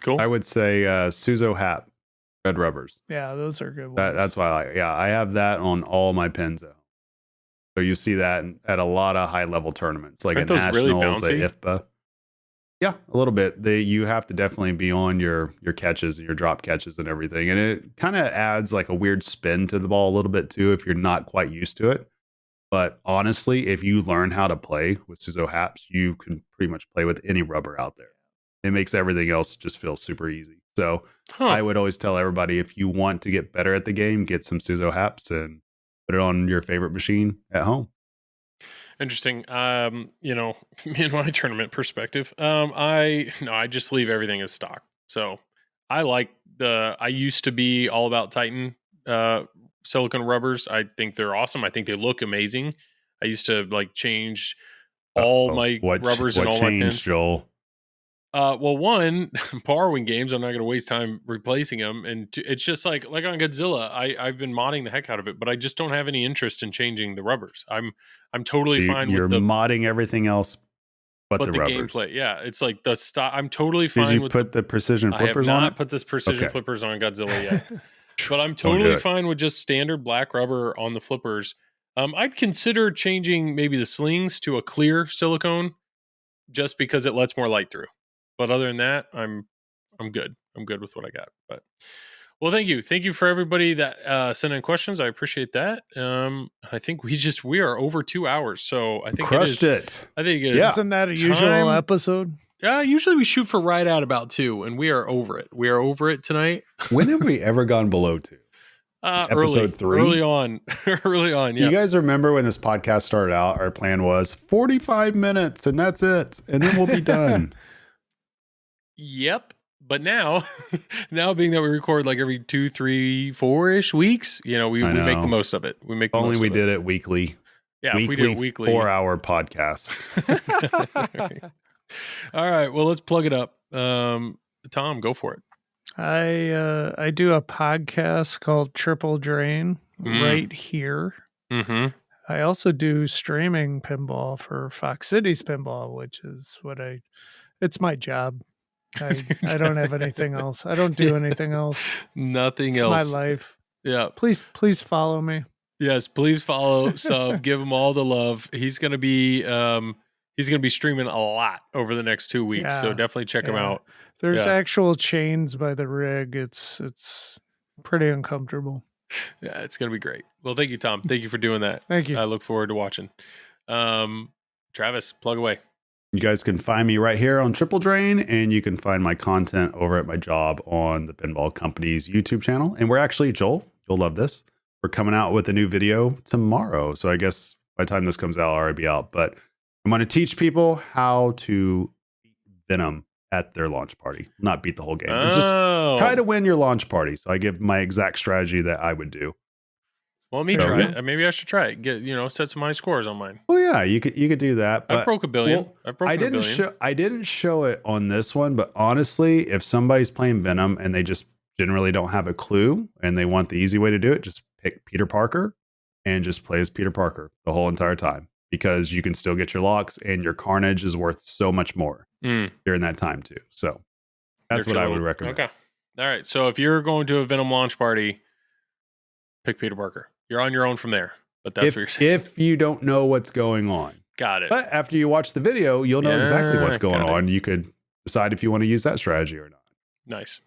C: Cool.
E: I would say Suzo Hap red rubbers.
D: Yeah, those are good ones.
E: That's why I have that on all my pins. So you see that at a lot of high level tournaments, like
C: Aren't
E: at
C: those really
E: nationals,
C: bouncy?
E: at IFBA. Yeah, a little bit. You have to definitely be on your catches and your drop catches and everything, and it kind of adds like a weird spin to the ball a little bit too if you're not quite used to it. But honestly, if you learn how to play with Suzo Haps, you can pretty much play with any rubber out there. It makes everything else just feel super easy. So I would always tell everybody, if you want to get better at the game, get some Suzo Haps and put it on your favorite machine at home.
C: Interesting. Me and my tournament perspective, I just leave everything as stock. So I used to be all about Titan silicone rubbers. I think they're awesome. I think they look amazing. I used to change all my rubbers and all my pins.
E: Joel?
C: Well, one, borrowing games, I'm not going to waste time replacing them, and it's just like on Godzilla, I've been modding the heck out of it, but I just don't have any interest in changing the rubbers. I'm totally fine with the
E: modding everything else, but the rubbers.
C: Gameplay. Yeah, it's like the style. I'm totally fine.
E: Did you
C: with
E: put the precision flippers on it?
C: I have not put this precision flippers on Godzilla yet, but I'm totally fine with just standard black rubber on the flippers. I'd consider changing maybe the slings to a clear silicone, just because it lets more light through. But other than that, I'm good. I'm good with what I got. But well, thank you for everybody that sent in questions. I appreciate that. I think we are over 2 hours, so I think
E: crushed it.
C: I think it is.
D: Yeah. Isn't that a usual episode?
C: Yeah, usually we shoot for right at about 2, and we are over it. We are over it tonight.
E: When have we ever gone below 2? Episode 3?
C: Early on. Yeah.
E: You guys remember when this podcast started out, our plan was 45 minutes, and that's it. And then we'll be done.
C: Yep. But now being that we record like every 2, 3, 4-ish weeks, we make the most of it. We make the
E: Only
C: most
E: we
C: of
E: did it weekly.
C: Yeah, if we did it weekly.
E: 4-hour podcast.
C: All right. Well, let's plug it up. Tom, go for it.
D: I do a podcast called Triple Drain right here. Mm-hmm. I also do streaming pinball for Fox Cities Pinball, which is it's my job. I don't have anything else. I don't do anything else.
C: Nothing
D: else.
C: It's
D: my life.
C: Yeah.
D: Please follow me.
C: Yes, please follow, sub, give him all the love. He's gonna be streaming a lot over the next 2 weeks. So definitely check him out.
D: There's actual chains by the rig. It's pretty uncomfortable.
C: Yeah, it's gonna be great. Well, thank you, Tom. Thank you for doing that.
D: Thank you.
C: I look forward to watching. Travis, plug away.
E: You guys can find me right here on Triple Drain, and you can find my content over at my job on the Pinball Company's YouTube channel. And we're actually, Joel, you'll love this. We're coming out with a new video tomorrow. So I guess by the time this comes out, I'll already be out. But I'm going to teach people how to beat Venom at their launch party. Not beat the whole game, but just try to win your launch party. So I give my exact strategy that I would do.
C: Well, let me try it. Maybe I should try it. Get set some high scores on mine.
E: Oh yeah, you could do that. But
C: I broke a billion. I
E: didn't show it on this one, but honestly, if somebody's playing Venom and they just generally don't have a clue and they want the easy way to do it, just pick Peter Parker and just play as Peter Parker the whole entire time, because you can still get your locks and your carnage is worth so much more during that time too. So that's what I would recommend.
C: Okay. All right. So if you're going to a Venom launch party, pick Peter Parker. You're on your own from there, but that's what you're saying.
E: If you don't know what's going on.
C: Got it.
E: But after you watch the video, you'll know exactly what's going on. You could decide if you want to use that strategy or not.
C: Nice.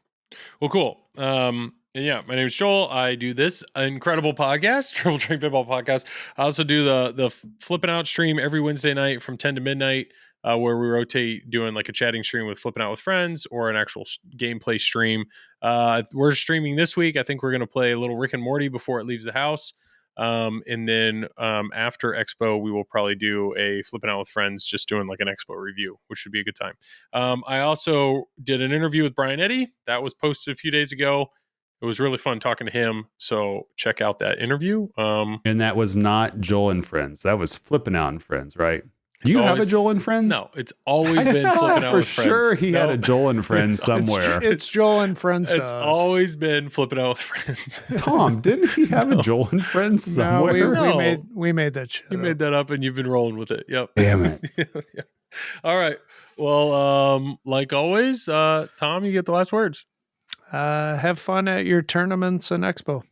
C: Well, cool. And yeah, my name is Joel. I do this incredible podcast, Triple Drain Pinball Podcast. I also do the Flipping Out stream every Wednesday night from 10 to midnight, where we rotate doing like a chatting stream with Flipping Out with friends or an actual gameplay stream. We're streaming this week. I think we're going to play a little Rick and Morty before it leaves the house. And then after Expo, we will probably do a Flipping Out with friends, just doing like an Expo review, which should be a good time. I also did an interview with Brian Eddy that was posted a few days ago. It was really fun talking to him. So check out that interview.
E: And that was not Joel and Friends. That was Flipping Out and Friends, right? Do you have a Joel and Friends?
C: No, it's always been Flipping Out with Friends.
E: For sure he had a Joel and Friends somewhere.
D: It's Joel and Friends.
C: It's always been Flipping Out with Friends.
E: Tom, didn't he have a Joel and Friends somewhere?
D: No, we made that shit.
C: You made that up and you've been rolling with it. Yep.
E: Damn it.
C: Yeah. All right. Well, like always, Tom, you get the last words.
D: Have fun at your tournaments and Expo.